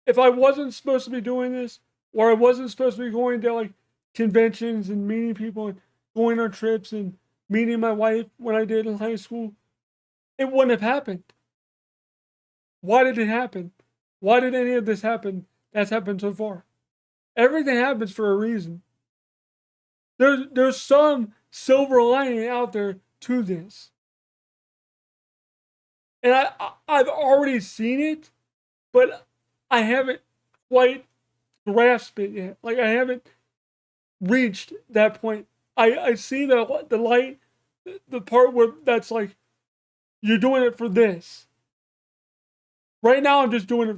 if I wasn't supposed to be doing this, or I wasn't supposed to be going to like conventions and meeting people and going on trips and meeting my wife when I did in high school, it wouldn't have happened. Why did it happen? Why did any of this happen that's happened so far? Everything happens for a reason. There's some silver lining out there to this. And I've already seen it, but I haven't quite grasped it yet. Like I haven't reached that point. I see the light, the part where that's like you're doing it for this. Right now, I'm just doing it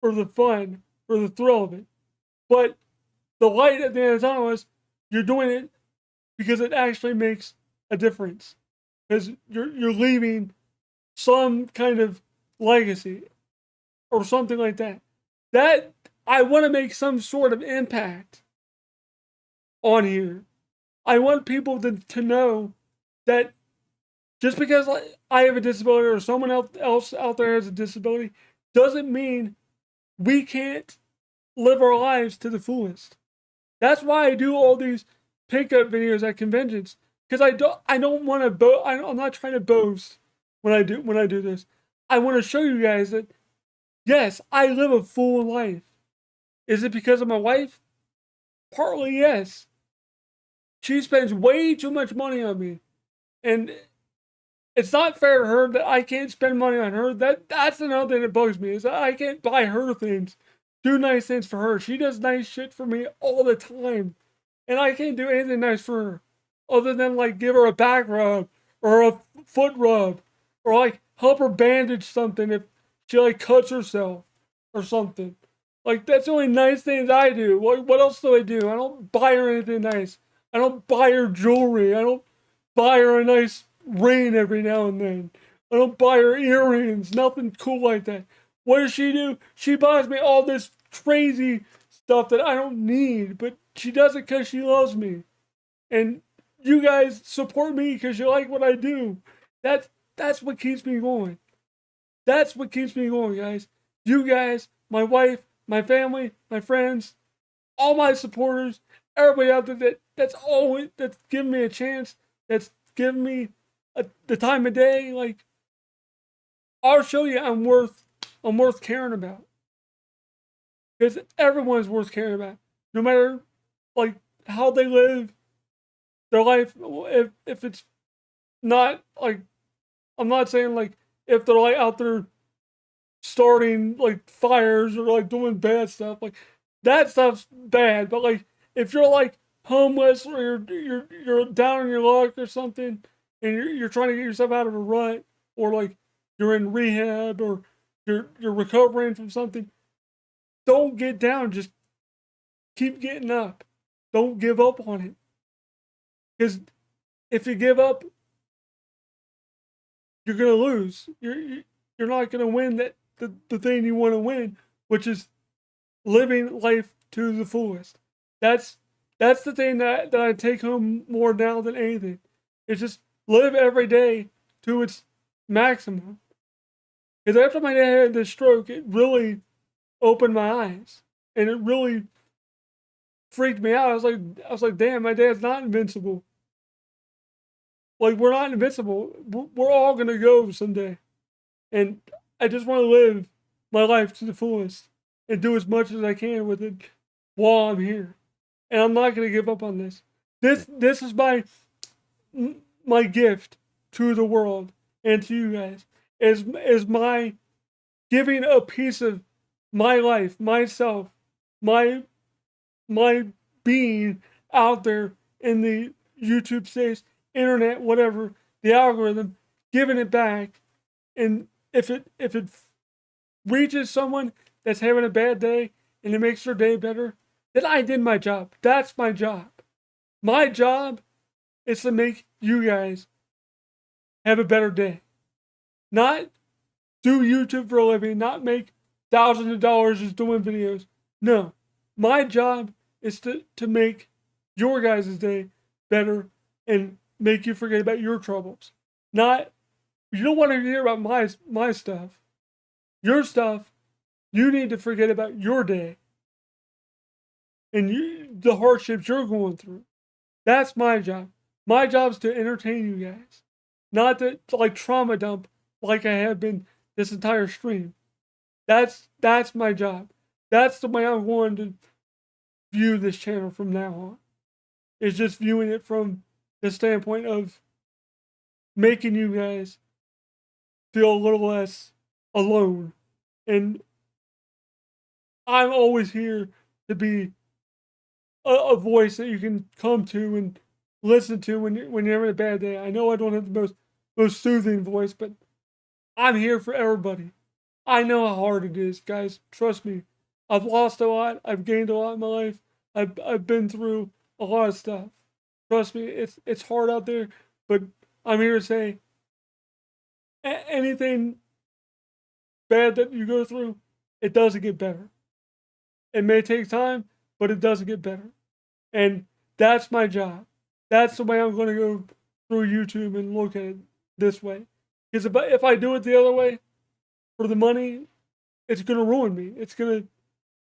for the fun, for the thrill of it. But the light at the end of the tunnel is you're doing it because it actually makes a difference. Because you're leaving some kind of legacy or something like that. That I want to make some sort of impact on here. I want people to know that just because I have a disability or someone else out there has a disability doesn't mean we can't live our lives to the fullest. That's why I do all these pickup videos at conventions because I don't want to I'm not trying to boast when I do this. I want to show you guys that yes, I live a full life. Is it because of my wife? Partly yes. She spends way too much money on me, and it's not fair to her that I can't spend money on her. That's another thing that bugs me is that I can't buy her things, do nice things for her. She does nice shit for me all the time, and I can't do anything nice for her, other than like give her a back rub or a foot rub, or like help her bandage something if she like cuts herself or something. Like that's the only nice things I do. What else do? I don't buy her anything nice. I don't buy her jewelry. I don't buy her a nice ring every now and then. I don't buy her earrings, nothing cool like that. What does she do? She buys me all this crazy stuff that I don't need, but she does it because she loves me. And you guys support me because you like what I do. That's what keeps me going. That's what keeps me going, guys. You guys, my wife, my family, my friends, all my supporters, everybody out there that's giving me a chance, that's giving me the time of day. Like I'll show you, I'm worth caring about because everyone's worth caring about, no matter like how they live their life. If it's not like I'm not saying like if they're like out there starting like fires or like doing bad stuff, like that stuff's bad. But like if you're like homeless or you're down on your luck or something, and you're trying to get yourself out of a rut, or like you're in rehab or you're recovering from something, don't get down. Just keep getting up. Don't give up on it. Because if you give up, you're gonna lose. You're not gonna win the thing you want to win, which is living life to the fullest. That's that's the thing that I take home more now than anything. It's just live every day to its maximum. Because after my dad had this stroke, it really opened my eyes, and it really freaked me out. I was like, damn, my dad's not invincible. Like we're not invincible. We're all gonna go someday, and I just want to live my life to the fullest and do as much as I can with it while I'm here. And I'm not gonna give up on this. This is my gift to the world and to you guys. Is my giving a piece of my life, myself, my my being out there in the YouTube space, internet, whatever, the algorithm, giving it back. And if it reaches someone that's having a bad day and it makes their day better, then I did my job. That's my job. My job is to make you guys have a better day. Not do YouTube for a living, not make thousands of dollars just doing videos. No. My job is to make your guys' day better and make you forget about your troubles. Not you don't want to hear about my stuff. Your stuff, you need to forget about your day and the hardships you're going through. That's my job. My job is to entertain you guys, not to like trauma dump like I have been this entire stream. That's my job. That's the way I'm going to view this channel from now on. Is just viewing it from the standpoint of making you guys feel a little less alone. And I'm always here to be a voice that you can come to and listen to when you're having a bad day. I know I don't have the most soothing voice, but I'm here for everybody. I know how hard it is, guys. Trust me. I've lost a lot. I've gained a lot in my life. I've been through a lot of stuff. Trust me, it's hard out there, but I'm here to say anything bad that you go through, it doesn't get better. It may take time, but it doesn't get better. And that's my job. That's the way I'm going to go through YouTube and look at it this way. Because if I do it the other way for the money, it's going to ruin me. It's going to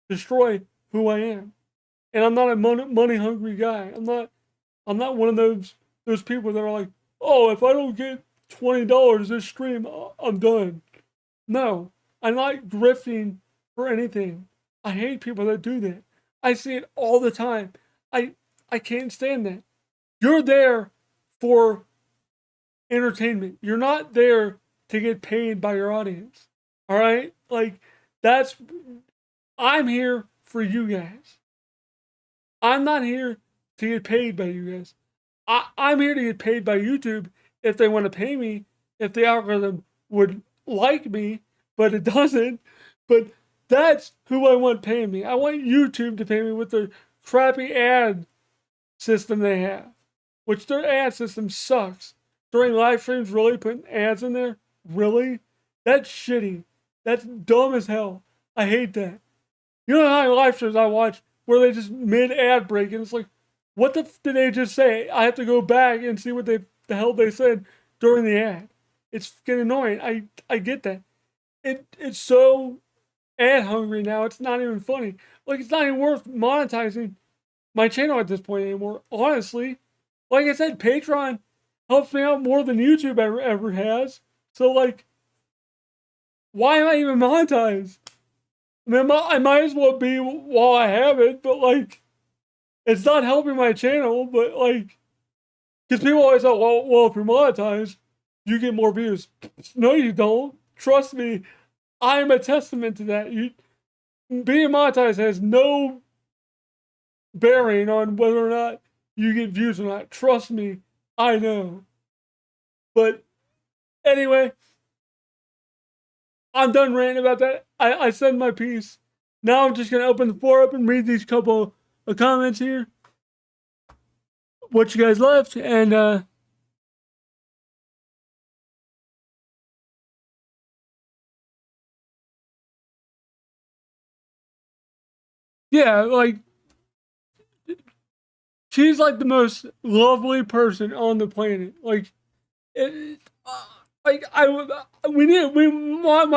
destroy who I am. And I'm not a money hungry guy. I'm not one of those people that are like, oh, if I don't get $20 this stream, I'm done. No, I'm not grifting for anything. I hate people that do that. I see it all the time. I can't stand that. You're there for entertainment. You're not there to get paid by your audience. All right? Like, I'm here for you guys. I'm not here to get paid by you guys. I'm here to get paid by YouTube if they want to pay me, if the algorithm would like me, but it doesn't. But that's who I want paying me. I want YouTube to pay me with their crappy ad system they have, which their ad system sucks. During live streams, really putting ads in there? Really? That's shitty. That's dumb as hell. I hate that. You know how many live streams I watch where they just mid-ad break and it's like, what the did they just say? I have to go back and see what the hell they said during the ad. It's getting annoying. I get that. It's so ad hungry now. It's not even funny. Like, it's not even worth monetizing my channel at this point anymore. Honestly, like I said, Patreon helps me out more than YouTube ever has. So like, why am I even monetized? I mean, I might as well be while I have it, but like, it's not helping my channel. But like, because people always say, well, if you're monetized, you get more views. No, you don't. Trust me, I am a testament to that. Being monetized has no bearing on whether or not you get views or not. Trust me, I know. But anyway, I'm done ranting about that. I said my piece. Now I'm just going to open the floor up and read these couple of comments here. What you guys left. And yeah, like, she's like the most lovely person on the planet. Like, my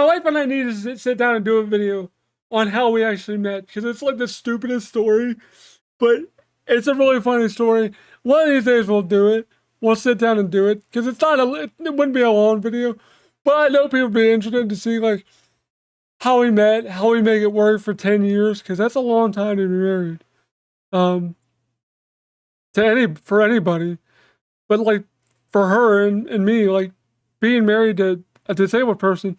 wife and I need to sit down and do a video on how we actually met, because it's like the stupidest story, but it's a really funny story. One of these days we'll do it. We'll sit down and do it, because it wouldn't be a long video, but I know people would be interested to see like how we met, how we make it work for 10 years, because that's a long time to be married. For anybody, but like for her and me, like being married to a disabled person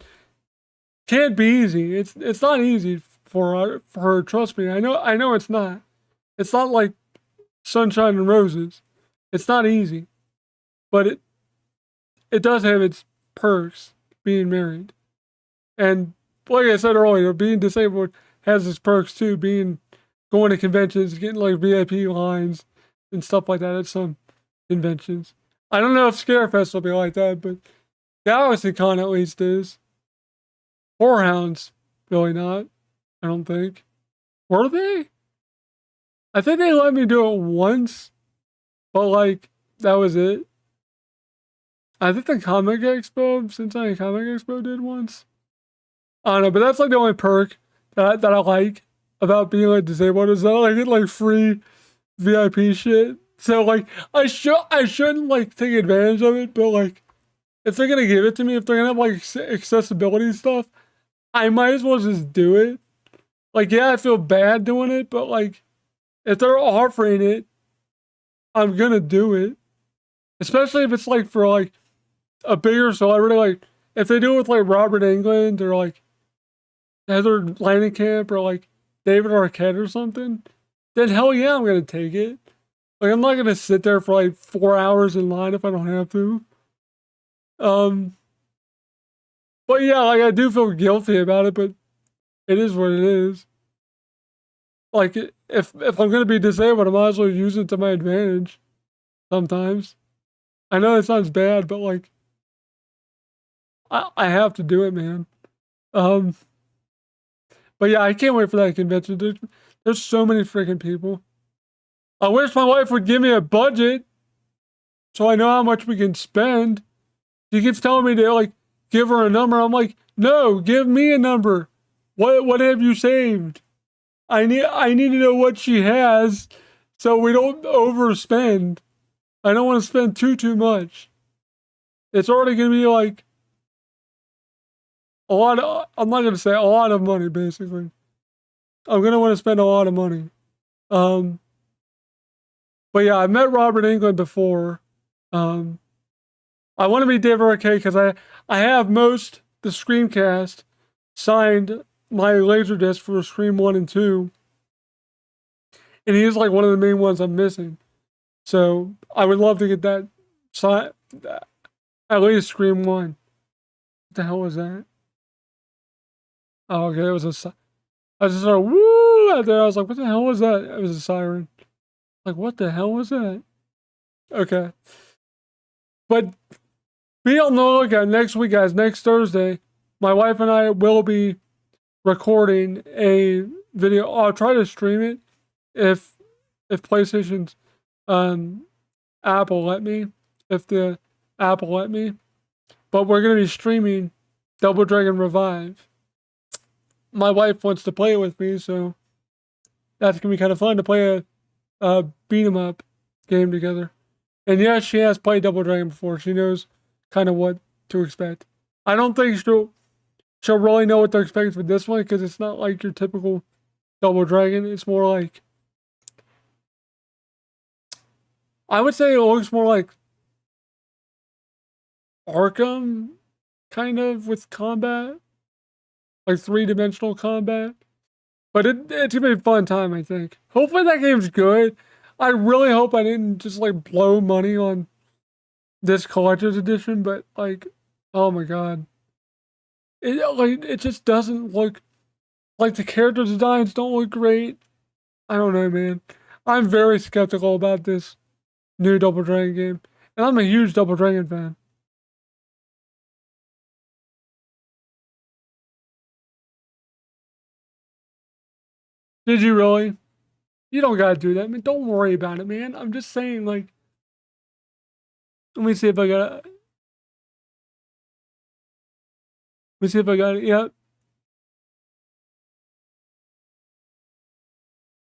can't be easy. It's not easy for her. Trust me. I know it's not. It's not like sunshine and roses. It's not easy, but it does have its perks being married. And like I said earlier, being disabled has its perks too. Going to conventions, getting like VIP lines and stuff like that at some conventions. I don't know if Scarefest will be like that, but GalaxyCon at least is. Whorehounds, really not. I don't think. Were they? I think they let me do it once, but like, that was it. I think the Comic Expo, Cincinnati Comic Expo did once. I don't know, but that's like the only perk that I like about being like disabled, is that I get like free VIP shit. So like, I shouldn't like take advantage of it, but like, if they're gonna give it to me, if they're gonna have like accessibility stuff, I might as well just do it. Like, yeah, I feel bad doing it, but like, if they're offering it, I'm gonna do it. Especially if it's like for like a bigger celebrity. Like, if they do it with like Robert England or like Heather Langenkamp or like David Arquette or something, then hell yeah, I'm gonna take it. Like I'm not gonna sit there for like 4 hours in line if I don't have to. Um, but yeah, like I do feel guilty about it, but it is what it is. Like if I'm gonna be disabled, I might as well use it to my advantage. Sometimes I know it sounds bad, but like I have to do it, man. Um, but yeah, I can't wait for that convention. There's so many freaking people. I wish my wife would give me a budget so I know how much we can spend. She keeps telling me to like give her a number. I'm like, no, give me a number. What have you saved? I need to know what she has so we don't overspend. I don't want to spend too much. It's already gonna be like a lot of, I'm not gonna say a lot of money, basically. I'm gonna want to spend a lot of money. Um but yeah, I met Robert England before. Um I want to meet David Arquette because I have most the Screamcast signed my Laserdisc for Scream 1 and 2. And he is like one of the main ones I'm missing. So I would love to get that signed, at least Scream 1. What the hell was that? Oh, okay, it was I just saw woo out there. I was like, what the hell was that? It was a siren. Like, what the hell was that? Okay. But be on the lookout next week, guys. Next Thursday, my wife and I will be recording a video. I'll try to stream it if PlayStation's Apple let me, if the Apple let me. But we're gonna be streaming Double Dragon Revive. My wife wants to play it with me, so that's gonna be kind of fun to play a beat 'em up game together. And yes, she has played Double Dragon before. She knows kind of what to expect. I don't think she'll really know what to expect with this one because it's not like your typical Double Dragon. It's more like, I would say it looks more like Arkham, kind of, with combat, like 3-dimensional combat. But it's gonna be a fun time, I think. Hopefully that game's good. I really hope I didn't just like blow money on this collector's edition, but like, oh my god. It just doesn't look like the character designs don't look great. I don't know, man. I'm very skeptical about this new Double Dragon game. And I'm a huge Double Dragon fan. Did you really? You don't gotta do that, man. Don't worry about it, man. I'm just saying, like, let me see if I got it. Let me see if I got it. Yep.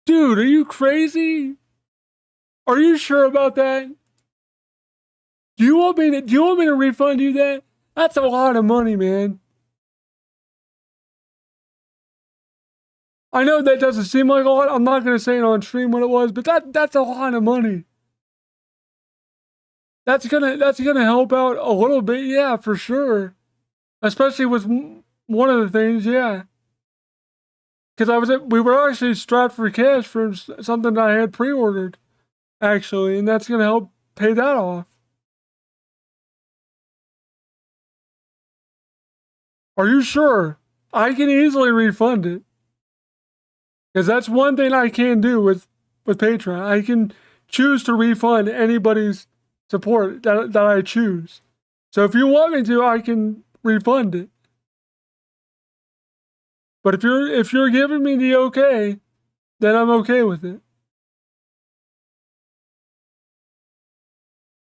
Dude, are you crazy? Are you sure about that? Do you want me to refund you that? That's a lot of money, man. I know that doesn't seem like a lot. I'm not gonna say it on stream what it was, but that's a lot of money. That's gonna help out a little bit, yeah, for sure. Especially with one of the things, yeah. Because we were actually strapped for cash for something that I had pre-ordered, actually, and that's gonna help pay that off. Are you sure? I can easily refund it. Because that's one thing I can do with Patreon. I can choose to refund anybody's support that I choose. So if you want me to, I can refund it. But if you're giving me the okay, then I'm okay with it.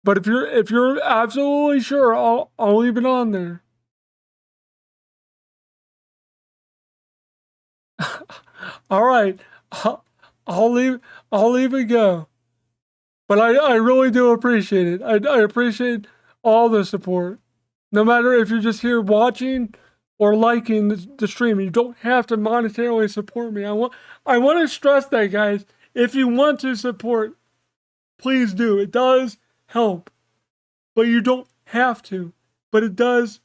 But if you're absolutely sure, I'll leave it on there. All right, I'll leave it go. But I really do appreciate it. I appreciate all the support. No matter if you're just here watching or liking the stream, you don't have to monetarily support me. I want to stress that, guys. If you want to support, please do. It does help, but you don't have to. But it does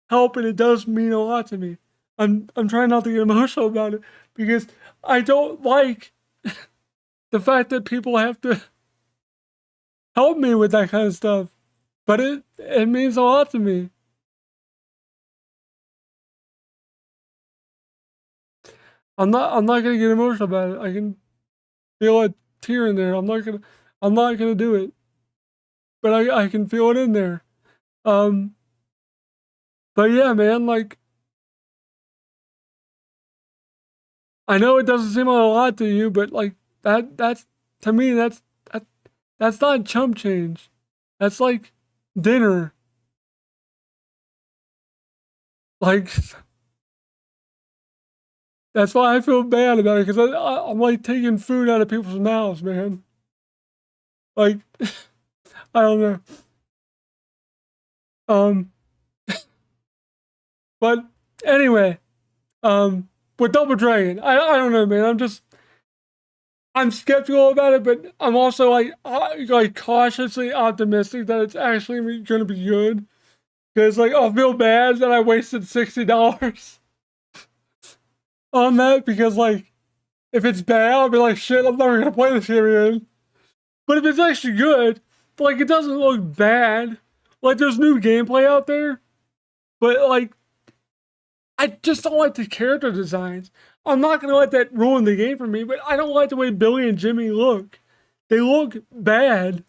help, and it does mean a lot to me. I'm trying not to get emotional about it because I don't like the fact that people have to help me with that kind of stuff. But it means a lot to me. I'm not gonna get emotional about it. I can feel a tear in there. I'm not gonna do it. But I can feel it in there. Um but yeah, man, like I know it doesn't seem like a lot to you, but like that's to me that that's not chump change. That's like dinner. Like that's why I feel bad about it because I'm like taking food out of people's mouths, man. Like I don't know. Um, but anyway, with Double Dragon, I don't know, man. I'm skeptical about it, but I'm also like cautiously optimistic that it's actually going to be good. Because like I'll feel bad that I wasted $60 on that because like if it's bad, I'll be like shit. I'm never gonna play this game again. But if it's actually good, like it doesn't look bad. Like there's new gameplay out there, but like I just don't like the character designs. I'm not gonna let that ruin the game for me, but I don't like the way Billy and Jimmy look. They look bad.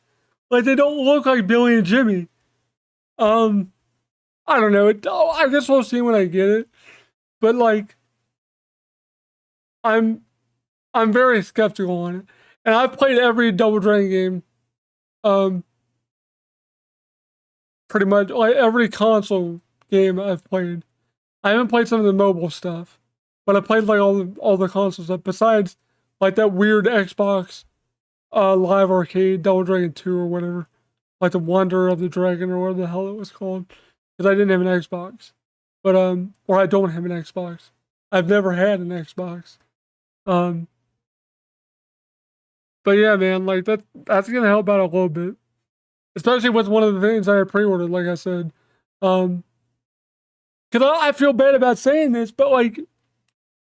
Like they don't look like Billy and Jimmy. Um, I don't know. I guess we'll see when I get it. But like, I'm I'm very skeptical on it, and I've played every Double Dragon game. Um, pretty much like every console game I've played. I haven't played some of the mobile stuff, but I played like all the console stuff besides like that weird Xbox live arcade Double Dragon 2 or whatever. Like the Wonder of the Dragon or whatever the hell it was called. Because I didn't have an Xbox. But or I don't have an Xbox. I've never had an Xbox. Um but yeah, man, like that's gonna help out a little bit. Especially with one of the things I pre-ordered, like I said. Um because I feel bad about saying this, but like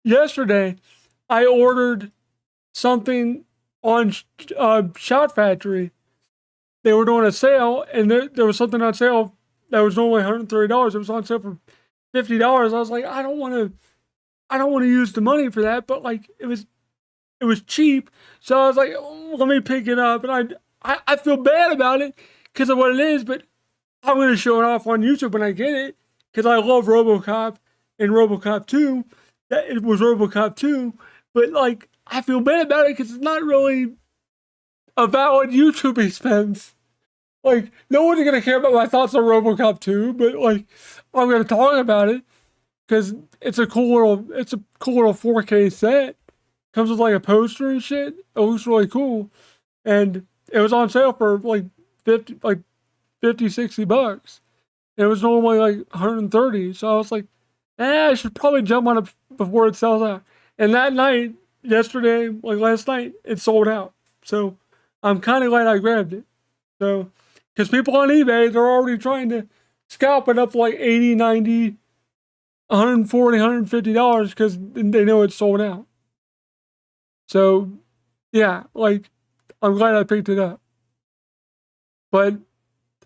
yesterday I ordered something on Shot Factory. They were doing a sale, and there was something on sale that was normally $130. It was on sale for $50. I was like, I don't want to use the money for that, but like it was cheap, so I was like, oh, let me pick it up, and I feel bad about it because of what it is, but I'm gonna show it off on YouTube when I get it because I love RoboCop and RoboCop 2. That it was RoboCop 2, but like I feel bad about it because it's not really a valid YouTube expense. Like, no one's gonna care about my thoughts on RoboCop 2, but like, I'm gonna talk about it because it's a cool little 4K set. Comes with like a poster and shit. It looks really cool, and it was on sale for like 50, $60. And it was normally like 130. So I was like, I should probably jump on it before it sells out. And that night, yesterday, like last night, it sold out. So I'm kind of glad I grabbed it. So, because people on eBay, they're already trying to scalp it up to like 80, 90, 140, $150 because they know it's sold out. So, yeah, like, I'm glad I picked it up. But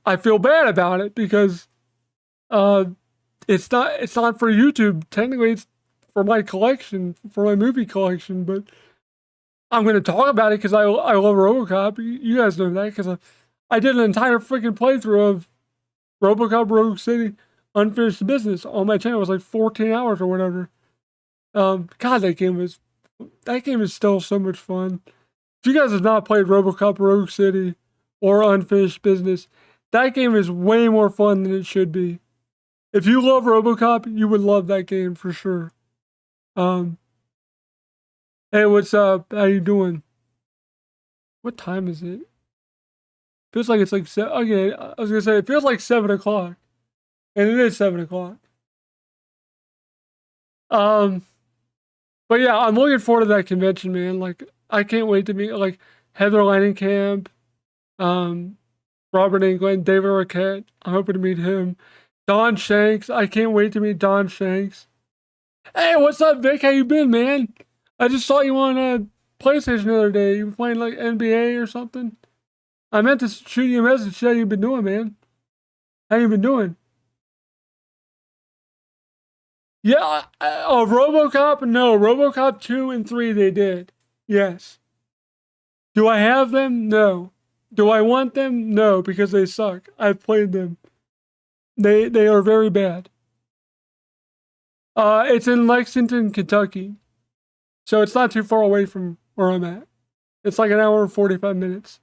I feel bad about it because uh, it's not for YouTube. Technically, it's for my collection, for my movie collection. But I'm going to talk about it because I love RoboCop. You guys know that because I did an entire freaking playthrough of RoboCop Rogue City Unfinished Business on my channel. It was like 14 hours or whatever. God, that game is still so much fun. If you guys have not played RoboCop Rogue City or Unfinished Business, that game is way more fun than it should be. If you love RoboCop, you would love that game for sure. Hey, what's up? How you doing? What time is it? Feels like it's like okay. I was gonna say it feels like 7 o'clock, and it is 7 o'clock. Um, but yeah, I'm looking forward to that convention, man. Like, I can't wait to meet like Heather Langenkamp, um, Robert Englund, David Arquette. I'm hoping to meet him. Don Shanks. I can't wait to meet Don Shanks. Hey, what's up, Vic? How you been, man? I just saw you on PlayStation the other day. You were playing like NBA or something. I meant to shoot you a message. How you been doing, man? How you been doing? Yeah, RoboCop. No, RoboCop 2 and 3. They did. Yes. Do I have them? No. Do I want them? No, because they suck. I've played them. They are very bad. It's in Lexington, Kentucky, so it's not too far away from where I'm at. It's like an hour and 45 minutes.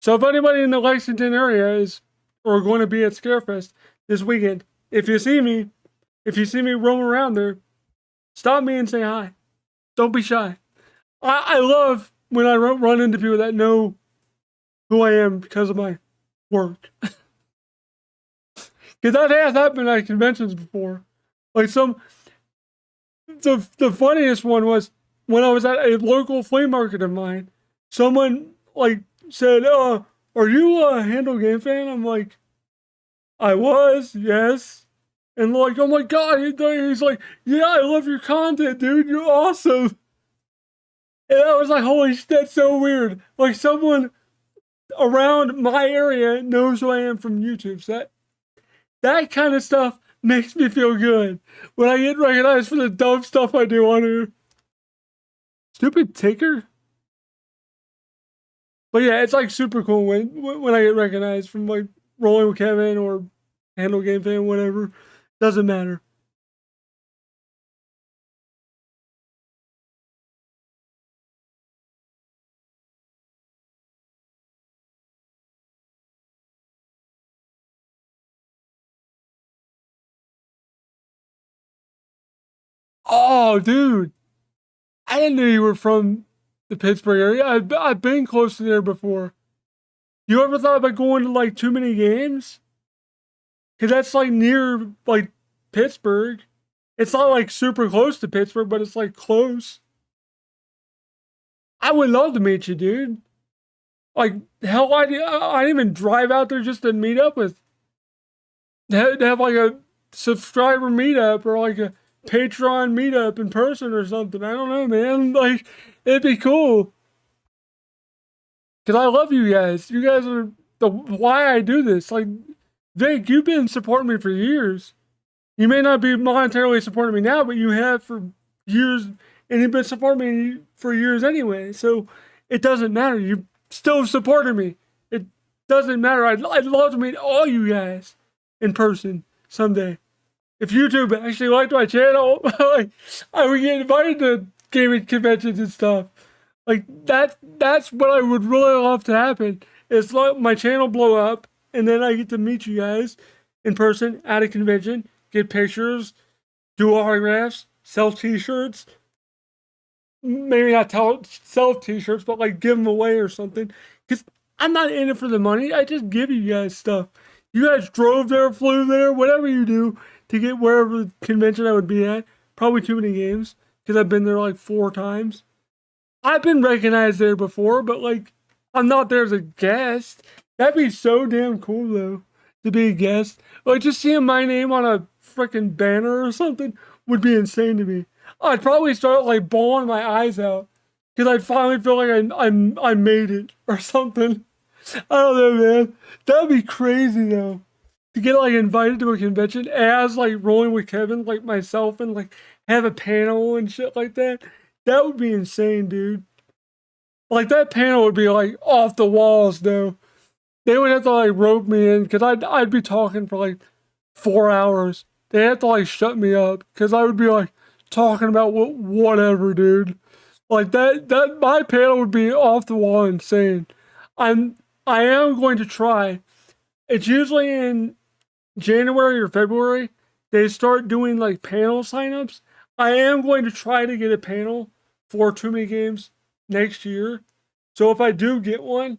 So if anybody in the Lexington area is or going to be at Scarefest this weekend, if you see me roam around there, stop me and say hi. Don't be shy. I love when I run into people that know who I am because of my work. Because that has happened at conventions before. Like the funniest one was when I was at a local flea market of mine. Someone like said, are you a Handle Game fan?" I'm like, "I was, yes." And like, "Oh my god," he's like, "Yeah, I love your content, dude. You're awesome." And I was like, "Holy shit, that's so weird." Like someone around my area knows who I am from YouTube. So that kind of stuff makes me feel good when I get recognized for the dumb stuff I do on here. Stupid ticker. But yeah, it's like super cool when I get recognized from like Rolling with Kevin or Handle Game Fan, whatever. Doesn't matter. Oh, dude, I didn't know you were from the Pittsburgh area. I've been close to there before. You ever thought about going to like too many games? Cause that's like near like Pittsburgh. It's not like super close to Pittsburgh, but it's like close. I would love to meet you, dude. Like hell, I'd even drive out there just to meet up with to have like a subscriber meetup or like a Patreon meetup in person or something. I don't know, man. Like it'd be cool because I love you guys. You guys are the why I do this. Like Vic, you've been supporting me for years. You may not be monetarily supporting me now, but you have for years, and you've been supporting me for years anyway. So it doesn't matter. You still supported me. It doesn't matter. I'd love to meet all you guys in person someday. If YouTube actually liked my channel, like I would get invited to gaming conventions and stuff. Like that's what I would really love to happen. Is let my channel blow up and then I get to meet you guys in person at a convention, get pictures, do autographs, sell t-shirts. Maybe not sell t-shirts, but like give them away or something. Cause I'm not in it for the money. I just give you guys stuff. You guys drove there, flew there, whatever you do to get wherever convention I would be at. Probably too many games because I've been there like 4 times. I've been recognized there before, but like I'm not there as a guest. That'd be so damn cool though to be a guest. Like just seeing my name on a freaking banner or something would be insane to me. I'd probably start like bawling my eyes out because I'd finally feel like I made it or something. I don't know, man. That'd be crazy though to get like invited to a convention as like Rolling with Kevin, like myself, and like have a panel and shit like that. That would be insane, dude. Like that panel would be like off the walls, though. They would have to like rope me in because I'd be talking for like 4 hours. They have to like shut me up because I would be like talking about whatever, dude. Like that my panel would be off the wall insane. I am going to try. It's usually in January or February. They start doing like panel signups. I am going to try to get a panel for Too Many Games next year. So if I do get one,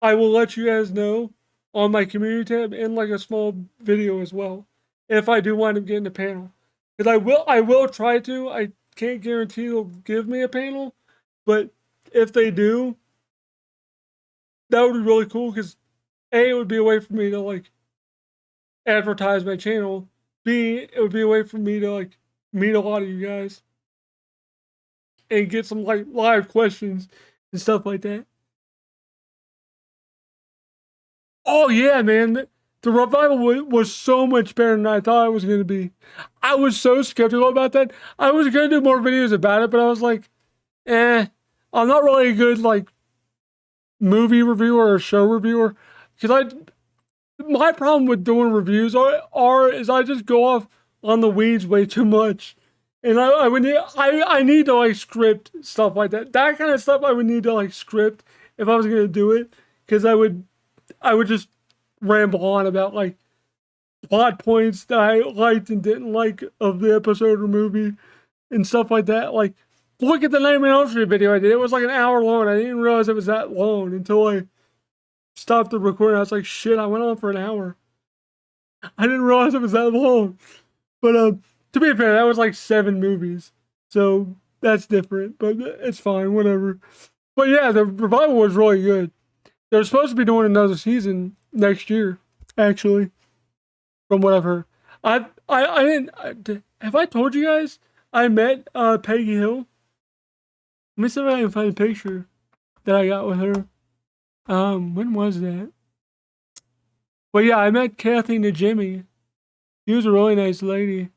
I will let you guys know on my community tab and like a small video as well. If I do wind up getting a panel. Because I will try to. I can't guarantee they'll give me a panel. But if they do, that would be really cool because A, it would be a way for me to like advertise my channel. B, it would be a way for me to like meet a lot of you guys and get some like live questions and stuff like that. Oh yeah, man. The revival was so much better than I thought it was going to be. I was so skeptical about that. I was going to do more videos about it, but I was like, I'm not really a good like movie reviewer or show reviewer because my problem with doing reviews is I just go off on the weeds way too much. And I need to like script stuff like that. That kind of stuff I would need to like script if I was gonna do it, because I would just ramble on about like plot points that I liked and didn't like of the episode or movie and stuff like that. Like, look at the Nightmare on Elm Street video I did. It was like an hour long. I didn't realize it was that long until I stopped the recording. I was like, shit, I went on for an hour. I didn't realize it was that long. But to be fair, that was like 7 movies. So that's different, but it's fine, whatever. But yeah, the revival was really good. They're supposed to be doing another season next year, actually, from what I've heard. I didn't. Have I told you guys I met Peggy Hill? Let me see if I can find a picture that I got with her. When was that? Well, yeah, I met Kathy Najimy. She was a really nice lady.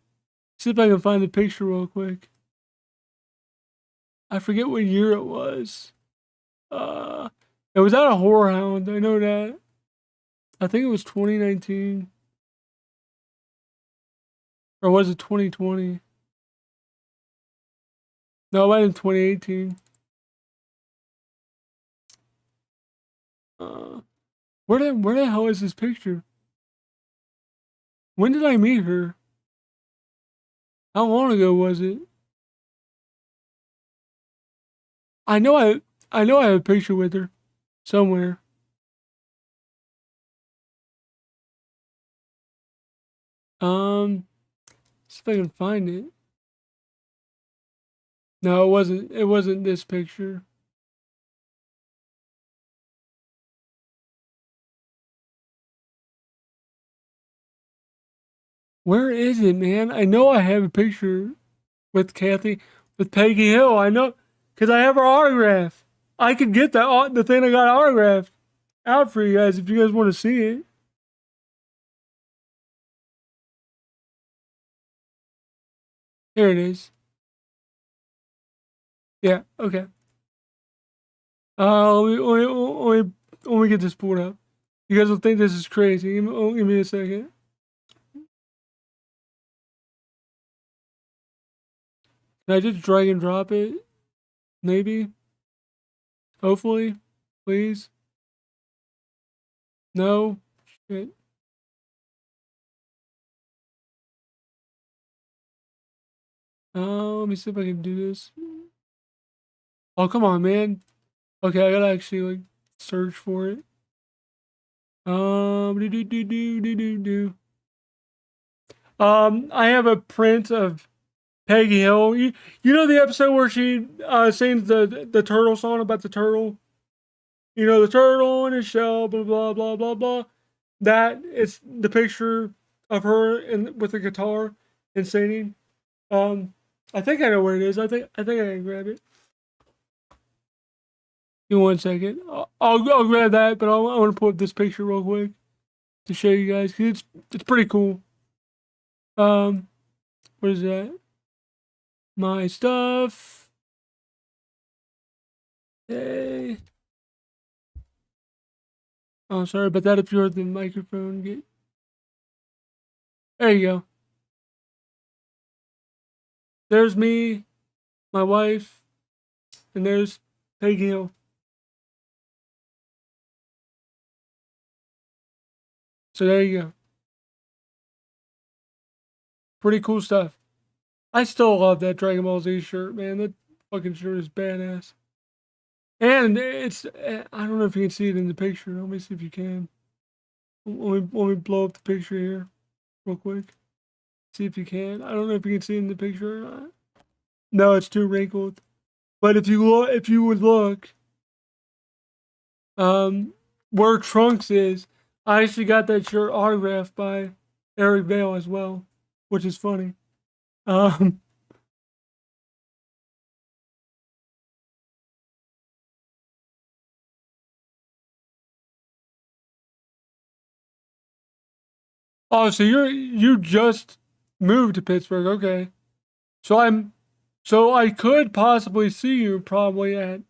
See if I can find the picture real quick. I forget what year it was. It was at a Horror Hound. I know that. I think it was 2019. Or was it 2020? No, it might have been 2018. Where the hell is this picture? When did I meet her? How long ago was it? I know I have a picture with her somewhere. See if I can find it. No, it wasn't. It wasn't this picture. Where is it, man? I know I have a picture with Kathy, with Peggy Hill. I know, because I have her autograph. I could get the thing I got autographed out for you guys if you guys want to see it. Here it is. Yeah, okay. Let me get this pulled up. You guys will think this is crazy. Give me a second. Can I just drag and drop it? Maybe? Hopefully? Please? No? Shit. Let me see if I can do this. Oh, come on, man. Okay, I gotta actually, like, search for it. I have a print of Peggy Hill. You know the episode where she sings the turtle song about the turtle? You know, the turtle in his shell, blah, blah, blah, blah, blah. That is the picture of her with the guitar and singing. I think I know where it is. I think I can grab it. Give me 1 second. I'll grab that, but I want to pull up this picture real quick to show you guys, because it's pretty cool. What is that? My stuff. Hey. Oh, sorry about that. If you heard the microphone get. There you go. There's me, my wife, and there's Peggy Hill. So there you go. Pretty cool stuff. I still love that Dragon Ball Z shirt, man. That fucking shirt is badass. And it's, I don't know if you can see it in the picture. Let me see if you can. Let me blow up the picture here real quick. See if you can. I don't know if you can see it in the picture or not. No, it's too wrinkled. But if you would look, where Trunks is, I actually got that shirt autographed by Eric Vale as well, which is funny. Um, oh, so you just moved to Pittsburgh, okay? So I could possibly see you probably at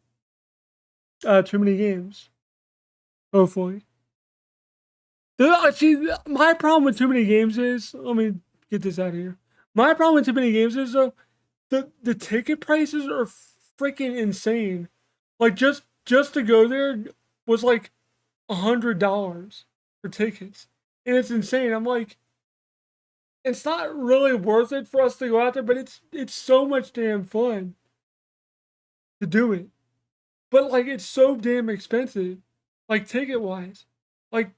too many games, hopefully. See, my problem with too many games is, let me get this out of here. My problem with too many games is though the ticket prices are freaking insane. Like just to go there was like $100 for tickets, and it's insane. I'm like, it's not really worth it for us to go out there, but it's so much damn fun to do it. But like, it's so damn expensive, like ticket wise. Like,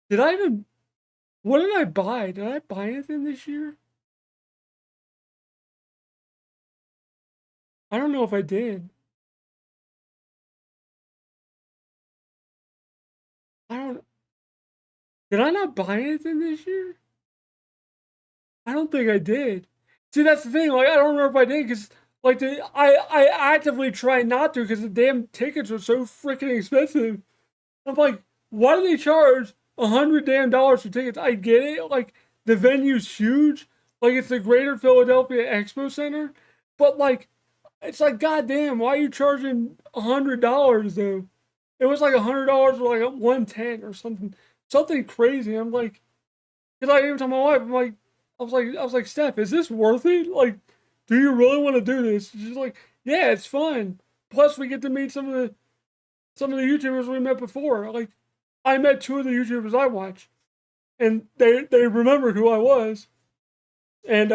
did I even? What did I buy? Did I buy anything this year? I don't know if I did. I don't. Did I not buy anything this year? I don't think I did. See, that's the thing. Like, I don't remember if I did because, like, I actively try not to because the damn tickets are so freaking expensive. I'm like, why do they charge $100 for tickets? I get it. Like, the venue's huge. Like, it's the Greater Philadelphia Expo Center. But like, it's like, goddamn, why are you charging $100 though? It was like $100 or like 110 or something crazy. I'm like, because I even told my wife, I was like, Steph, is this worth it? Like, do you really want to do this? She's like, yeah, it's fun. Plus, we get to meet some of the YouTubers we met before. Like, I met two of the YouTubers I watch, and they remembered who I was. And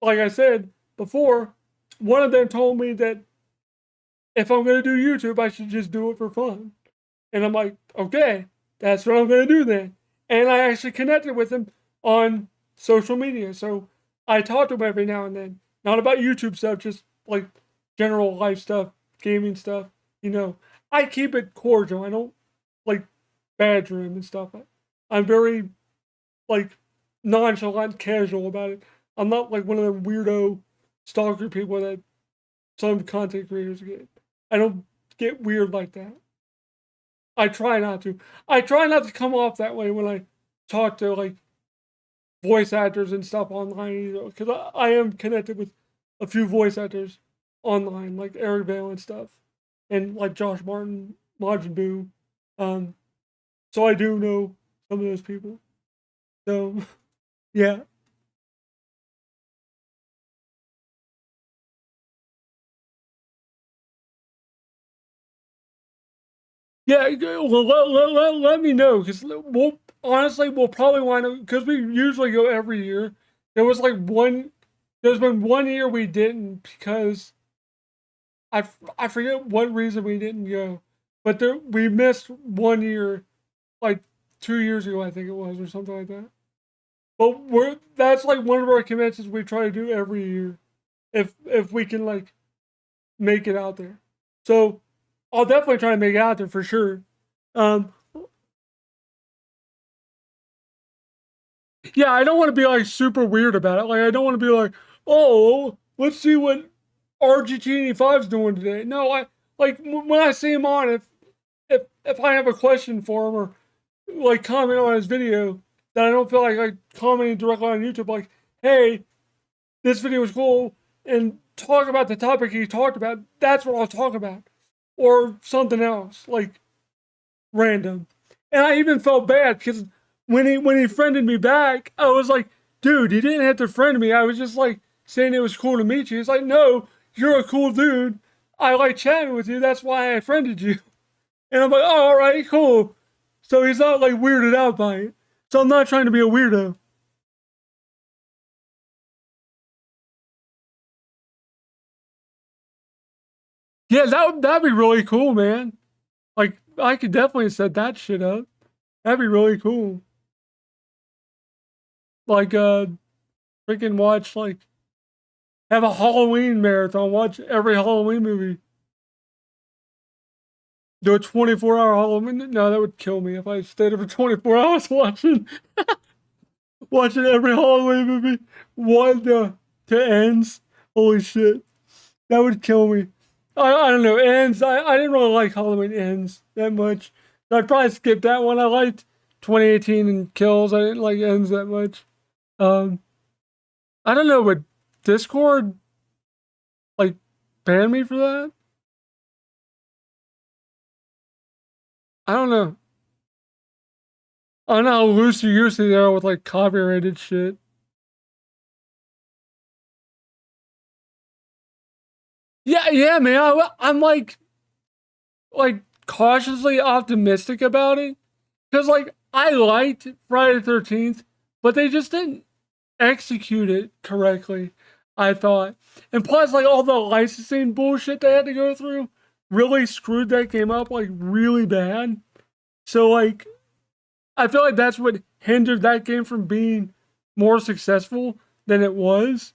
like I said before, one of them told me that if I'm gonna do YouTube, I should just do it for fun. And I'm like, okay, that's what I'm gonna do then. And I actually connected with him on social media. So I talk to him every now and then. Not about YouTube stuff, just like general life stuff, gaming stuff. You know, I keep it cordial. I don't like badger him and stuff. I'm very like nonchalant, casual about it. I'm not like one of them weirdo stalker people that some content creators get. I don't get weird like that. I try not to. I try not to come off that way when I talk to like voice actors and stuff online, because I am connected with a few voice actors online, like Eric Vale and stuff, and like Josh Martin, Majin Buu. Um, so I do know some of those people. So yeah, yeah. Well, let me know because we'll honestly we'll probably wind up because we usually go every year. There was like one. There's been one year we didn't because I forget what reason we didn't go, but we missed one year, like 2 years ago, I think it was, or something like that. But that's like one of our conventions we try to do every year, if we can like make it out there. So I'll definitely try to make it out there for sure. Um, yeah, I don't want to be like super weird about it. Like I don't want to be like, oh, let's see what RGT85's doing today. No, I like when I see him on, if I have a question for him or like comment on his video that I don't feel like commenting directly on YouTube, like, hey, this video was cool, and talk about the topic he talked about, that's what I'll talk about. Or something else, like random. And I even felt bad because when he friended me back, I was like, dude, you didn't have to friend me. I was just like saying it was cool to meet you. He's like, no, you're a cool dude. I like chatting with you. That's why I friended you. And I'm like, oh, all right, cool. So he's not like weirded out by it. So I'm not trying to be a weirdo. Yeah, that'd be really cool, man. Like I could definitely set that shit up. That'd be really cool. Like freaking watch like have a Halloween marathon. Watch every Halloween movie. Do a 24-hour Halloween. No, that would kill me if I stayed up for 24 hours watching. watching every Halloween movie, one to ends. Holy shit, that would kill me. I don't know, ends. I didn't really like Halloween ends that much. So I'd probably skip that one. I liked 2018 and Kills. I didn't like ends that much. Um, I don't know, but Discord like banned me for that. I don't know. I don't know how loosey goosey they are with like copyrighted shit. Yeah, yeah, man. I'm like cautiously optimistic about it because like I liked Friday the 13th, but they just didn't execute it correctly. I thought, and plus like all the licensing bullshit they had to go through really screwed that game up like really bad. So like I feel like that's what hindered that game from being more successful than it was.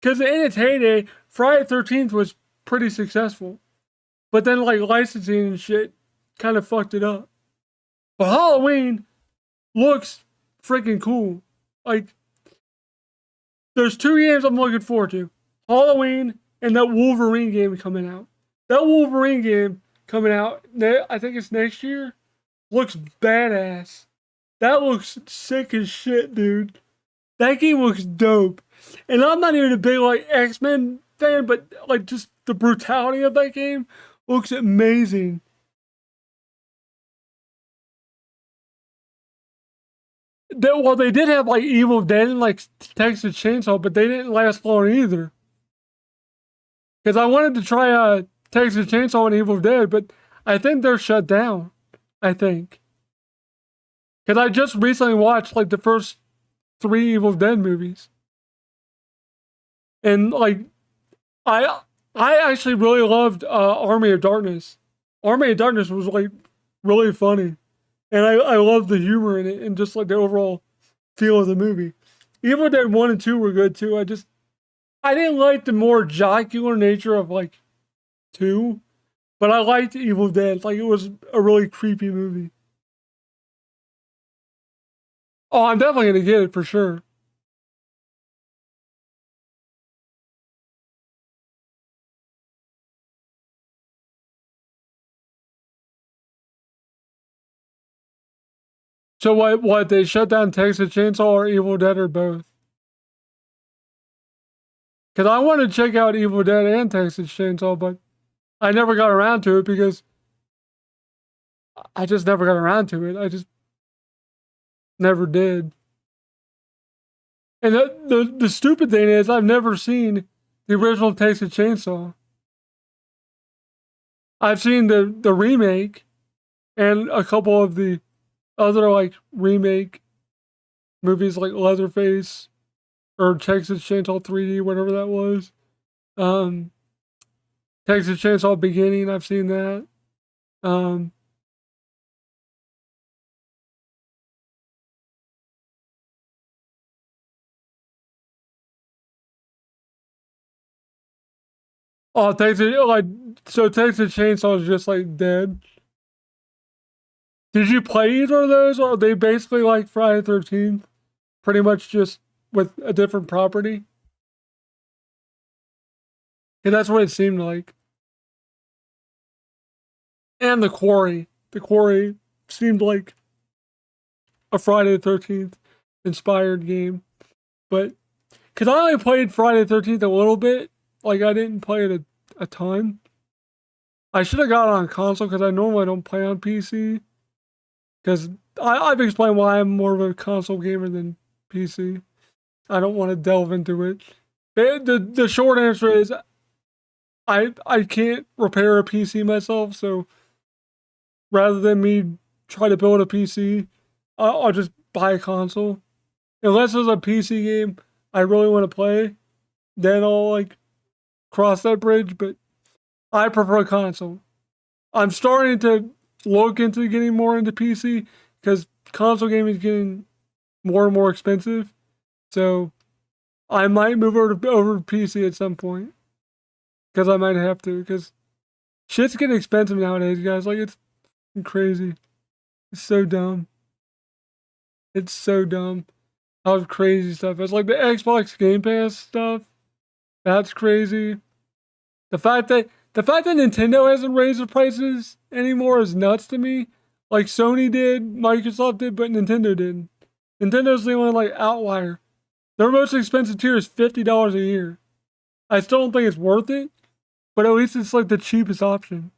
Because in its heyday, Friday the 13th was pretty successful. But then, like, licensing and shit kind of fucked it up. But Halloween looks freaking cool. Like, there's two games I'm looking forward to Halloween and that Wolverine game coming out. That Wolverine game coming out, I think it's next year, looks badass. That looks sick as shit, dude. That game looks dope. And I'm not even a big like X-Men fan, but like just the brutality of that game looks amazing. Well, they did have like Evil Dead and like Texas Chainsaw, but they didn't last long either. Because I wanted to try Texas Chainsaw and Evil Dead, but I think they're shut down. I think. Because I just recently watched like the first three Evil Dead movies. And like I I actually really loved Army of Darkness. Army of Darkness was like really funny, and I loved the humor in it and just like the overall feel of the movie. Evil Dead 1 and 2 were good too. I didn't like the more jocular nature of like 2, but I liked Evil Dead. Like it was a really creepy movie. Oh, I'm definitely gonna get it for sure. So what they shut down Texas Chainsaw or Evil Dead or both? Because I want to check out Evil Dead and Texas Chainsaw, but I never got around to it because I just never got around to it. I just never did. And the stupid thing is, I've never seen the original Texas Chainsaw. I've seen the remake and a couple of the other like remake movies like Leatherface or Texas Chainsaw 3D, whatever that was. Um, Texas Chainsaw Beginning, I've seen that. Um, oh, Texas Chainsaw is just like dead. Did you play either of those, or are they basically like Friday the 13th? Pretty much just with a different property? Yeah, that's what it seemed like. And the Quarry. The Quarry seemed like a Friday the 13th inspired game. But, because I only played Friday the 13th a little bit, like I didn't play it a ton. I should have got it on console because I normally don't play on PC. Because I've explained why I'm more of a console gamer than PC. I don't want to delve into it. The short answer is I can't repair a PC myself, so rather than me try to build a PC, I'll just buy a console. Unless there's a PC game I really want to play, then I'll like cross that bridge. But I prefer console. I'm starting to look into getting more into PC because console gaming is getting more and more expensive. So I might move over to PC at some point because I might have to because shit's getting expensive nowadays, guys. Like it's crazy. It's so dumb. It's so dumb. How crazy stuff. It's like the Xbox Game Pass stuff. That's crazy. The fact that Nintendo hasn't raised the prices anymore is nuts to me. Like Sony did, Microsoft did, but Nintendo didn't. Nintendo's the only like outlier. Their most expensive tier is $50 a year. I still don't think it's worth it, but at least it's like the cheapest option.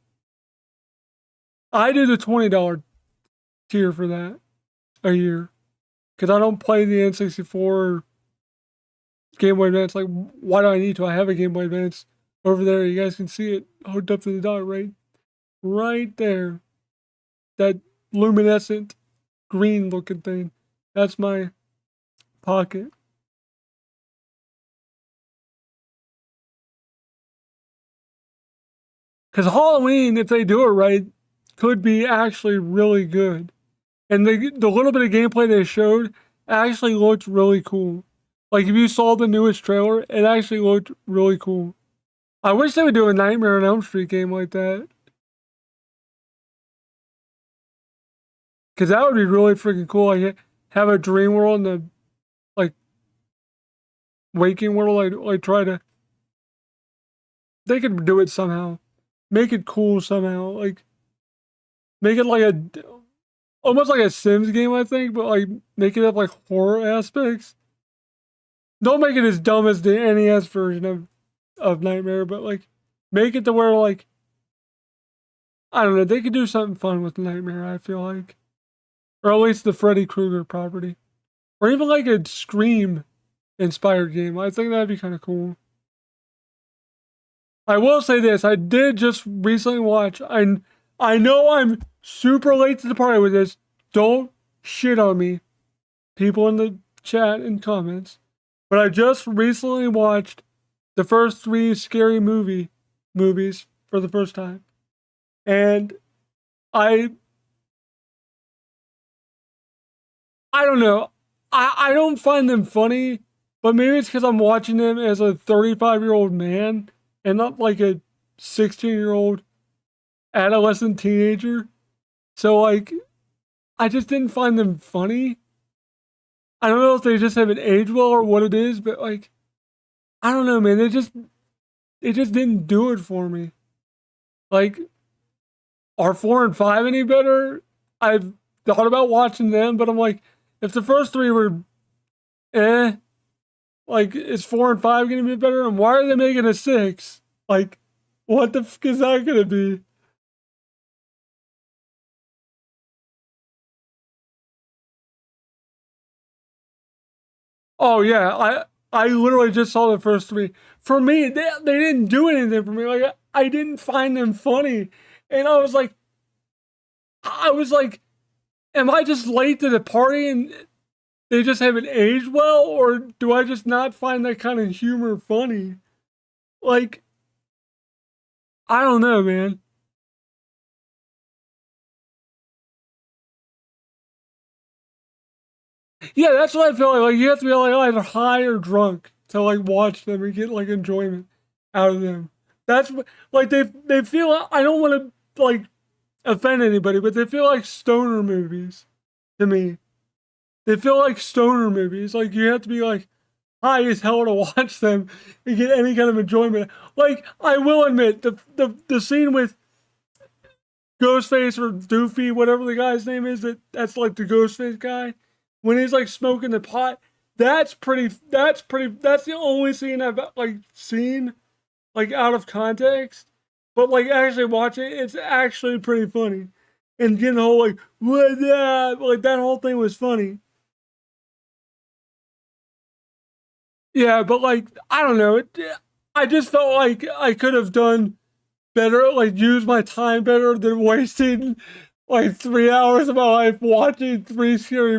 I do the $20 tier for that a year because I don't play the N64 Game Boy Advance. Like, why do I need to? I have a Game Boy Advance over there. You guys can see it hooked up to the dock right there. That luminescent green looking thing. That's my pocket. Because Halloween, if they do it right, could be actually really good. And the little bit of gameplay they showed actually looked really cool. Like, if you saw the newest trailer, it actually looked really cool. I wish they would do a Nightmare on Elm Street game like that. Because that would be really freaking cool. Like, have a dream world and a, like, waking world. Like try to... They could do it somehow. Make it cool somehow. Like, make it like almost like a Sims game, I think, but like make it have like horror aspects. Don't make it as dumb as the NES version of Nightmare, but like make it to where like I don't know, they could do something fun with Nightmare, I feel like. Or at least the Freddy Krueger property. Or even like a Scream inspired game. I think that'd be kind of cool. I will say this, I did just recently watch, I know I'm super late to the party with this. Don't shit on me, people in the chat and comments. But I just recently watched the first 3 Scary movies for the first time. And I don't know. I don't find them funny, but maybe it's because I'm watching them as a 35-year-old man and not like a 16-year-old adolescent teenager. So like I just didn't find them funny. I don't know if they just haven't aged well or what it is, but like I don't know, man. They just didn't do it for me. Like, are 4 and 5 any better? I've thought about watching them, but I'm like, if the first 3 were like is 4 and 5 gonna be better? And why are they making a 6? Like, what the fuck is that gonna be? Oh yeah, I literally just saw the first 3. For me, they didn't do anything for me. Like I didn't find them funny, and I was like, am I just late to the party and they just haven't aged well, or do I just not find that kind of humor funny? Like I don't know, man. Yeah, that's what I feel like. Like you have to be like either high or drunk to like watch them and get like enjoyment out of them. That's like they feel. I don't want to like offend anybody, but they feel like stoner movies to me. They feel like stoner movies. Like you have to be like high as hell to watch them and get any kind of enjoyment. Like I will admit the scene with Ghostface or Doofy, whatever the guy's name is, that's like the Ghostface guy, when he's like smoking the pot. That's pretty. That's pretty. That's the only scene I've like seen like out of context. But like actually watching it, it's actually pretty funny. And getting the whole like what that like that whole thing was funny. Yeah, but like I don't know. I just felt like I could have done better, like use my time better than wasting like 3 hours of my life watching 3 scary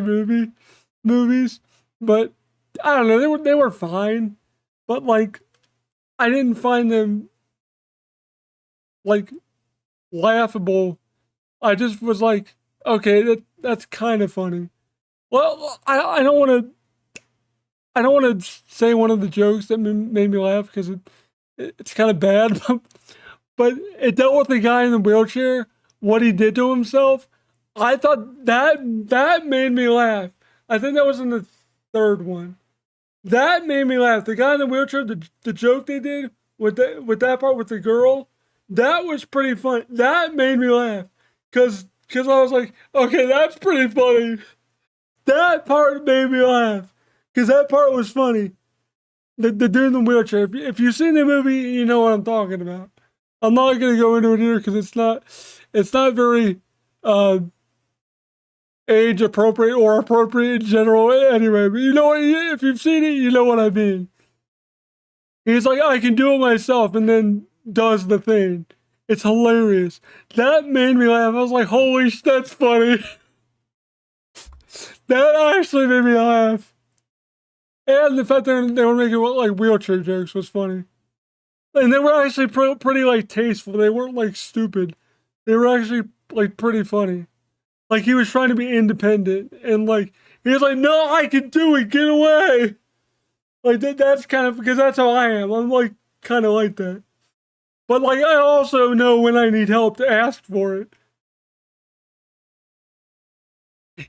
movies. But I don't know, they were fine. But like I didn't find them like laughable. I just was like, okay, that's kind of funny. Well, I don't want to say one of the jokes that made me laugh because it's kind of bad, but it dealt with the guy in the wheelchair, what he did to himself. I thought that made me laugh. I think that was in the third one. That made me laugh. The guy in the wheelchair, the joke they did with that part with the girl, that was pretty funny. That made me laugh because I was like, okay, that's pretty funny. That part made me laugh because that part was funny. The dude in the wheelchair. If you've seen the movie, you know what I'm talking about. I'm not gonna go into it here because it's not very uh, age appropriate or appropriate in general anyway. But you know what? If you've seen it, you know what I mean. He's like, I can do it myself, and then does the thing. It's hilarious. That made me laugh. I was like, holy shit, that's funny. That actually made me laugh. And the fact that they were making like wheelchair jokes was funny. And they were actually pretty like tasteful. They weren't like stupid. They were actually like pretty funny. Like he was trying to be independent, and like he was like, "No, I can do it. Get away!" Like that's kind of because that's how I am. I'm like kind of like that. But like I also know when I need help to ask for it.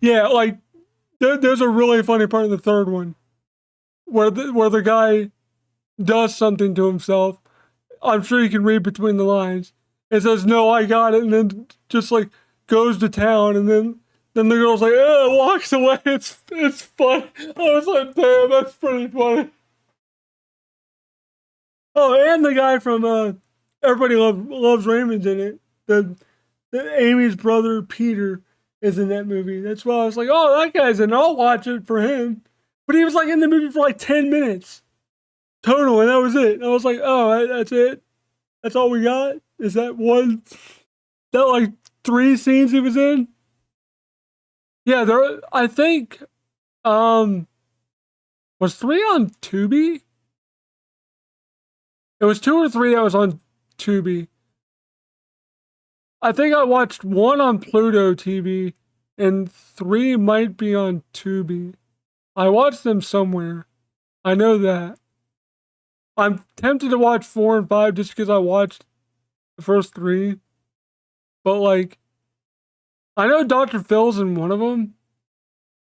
Yeah, like there's a really funny part in the third one where the guy does something to himself. I'm sure you can read between the lines. It says, "No, I got it," and then just like goes to town, and then the girl's like, "Oh," walks away. It's funny. I was like, "Damn, that's pretty funny." Oh, and the guy from Everybody Loves Raymond's in it. The Amy's brother Peter is in that movie. That's why I was like, "Oh, that guy's in. I'll watch it for him." But he was like in the movie for like 10 minutes total, and that was it. I was like, "Oh, that's it. That's all we got. Is that one? That like three scenes he was in?" Yeah, there. I think was three on Tubi. It was two or three that was on Tubi. I think I watched one on Pluto TV, and three might be on Tubi. I watched them somewhere. I know that. I'm tempted to watch four and five just because I watched the first three. But like, I know Dr. Phil's in one of them,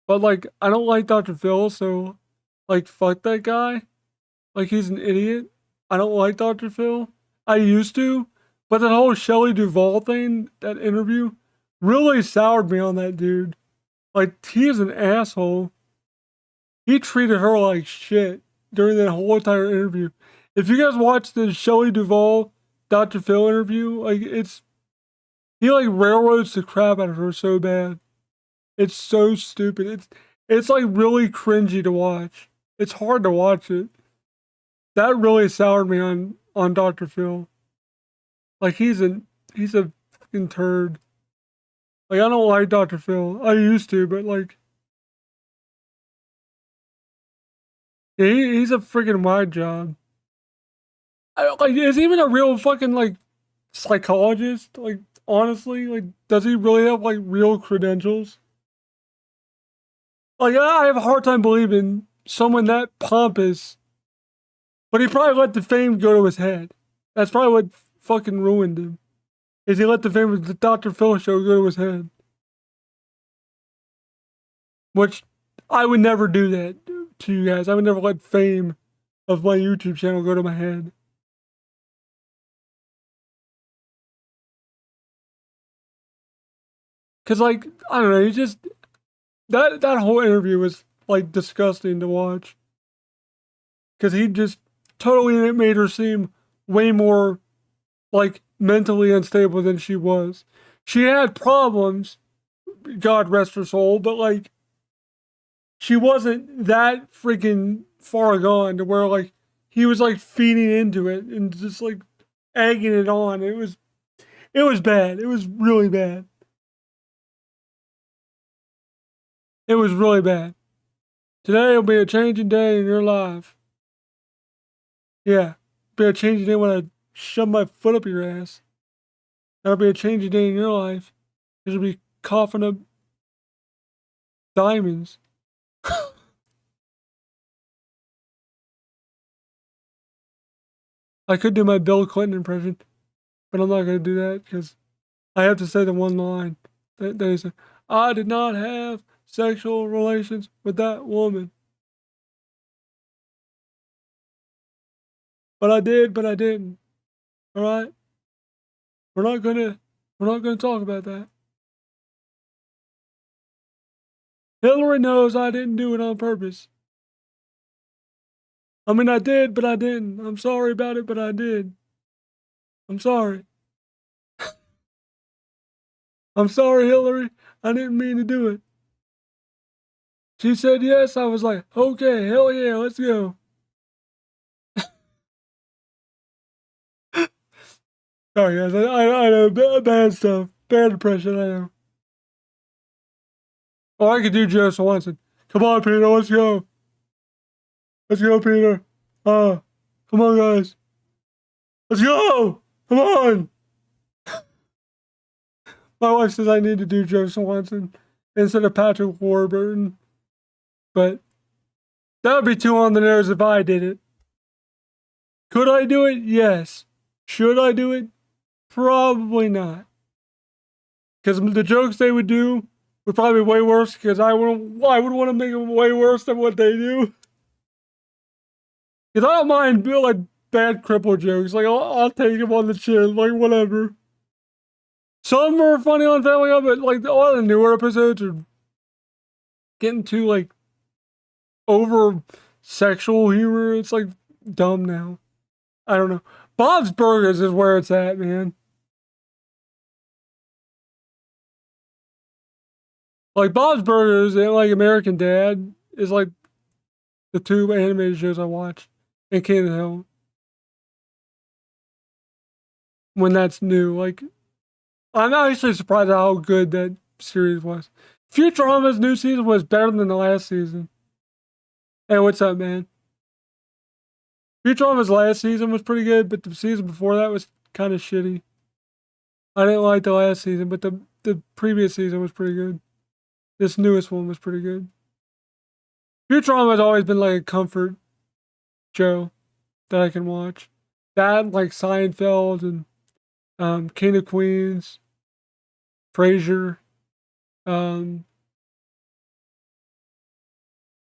but like, I don't like Dr. Phil, so like, fuck that guy. Like, he's an idiot. I don't like Dr. Phil. I used to, but that whole Shelley Duvall thing, that interview, really soured me on that dude. Like, he is an asshole. He treated her like shit during that whole entire interview. If you guys watch the Shelley Duvall Dr. Phil interview, like, he like railroads the crap out of her so bad. It's so stupid. It's like really cringy to watch. It's hard to watch it. That really soured me on Dr. Phil. Like he's a fucking turd. Like I don't like Dr. Phil. I used to, but like yeah, he's a freaking wide job. Like is he even a real fucking like psychologist? Like honestly, like does he really have like real credentials? Like I have a hard time believing someone that pompous, but he probably let the fame go to his head. That's probably what fucking ruined him. Is he let the fame of the Dr. Phil show go to his head? Which I would never do that to you guys. I would never let fame of my YouTube channel go to my head. Cause like I don't know, he just that whole interview was like disgusting to watch. Cause he just totally made her seem way more like mentally unstable than she was. She had problems, God rest her soul, but like she wasn't that freaking far gone to where like he was like feeding into it and just like egging it on. It was bad. It was really bad. It was really bad. Today will be a changing day in your life. Yeah, be a changing day when I shove my foot up your ass. That'll be a changing day in your life. You'll be coughing up diamonds. I could do my Bill Clinton impression, but I'm not going to do that because I have to say the one line that they said, "I did not have sexual relations with that woman." But I did, but I didn't. All right? We're not gonna talk about that. Hillary knows I didn't do it on purpose. I mean, I did, but I didn't. I'm sorry about it, but I did. I'm sorry. I'm sorry, Hillary. I didn't mean to do it. She said yes. I was like, okay, hell yeah, let's go. Sorry, guys. I know bad stuff. Bad impression, I know. Oh, I could do Joe Swanson. Come on, Peter, let's go. Let's go, Peter. Come on, guys. Let's go. Come on. My wife says I need to do Joe Swanson instead of Patrick Warburton. But that would be too on the nose if I did it. Could I do it? Yes. Should I do it? Probably not. Because the jokes they would do would probably be way worse because I would want to make them way worse than what they do. Because I don't mind doing like bad cripple jokes. Like I'll take them on the chin, like whatever. Some are funny on Family Guy, but like all the newer episodes are getting too like over sexual humor. It's like dumb now. I don't know. Bob's Burgers is where it's at, man. Like Bob's Burgers and like American Dad is like the two animated shows I watch, and King of the Hill when that's new. Like I'm actually surprised at how good that series was. Futurama's new season was better than the last season. Hey, what's up, man? Futurama's last season was pretty good, but the season before that was kind of shitty. I didn't like the last season, but the previous season was pretty good. This newest one was pretty good. Futurama has always been like a comfort show that I can watch. That like Seinfeld and King of Queens, Frasier, um,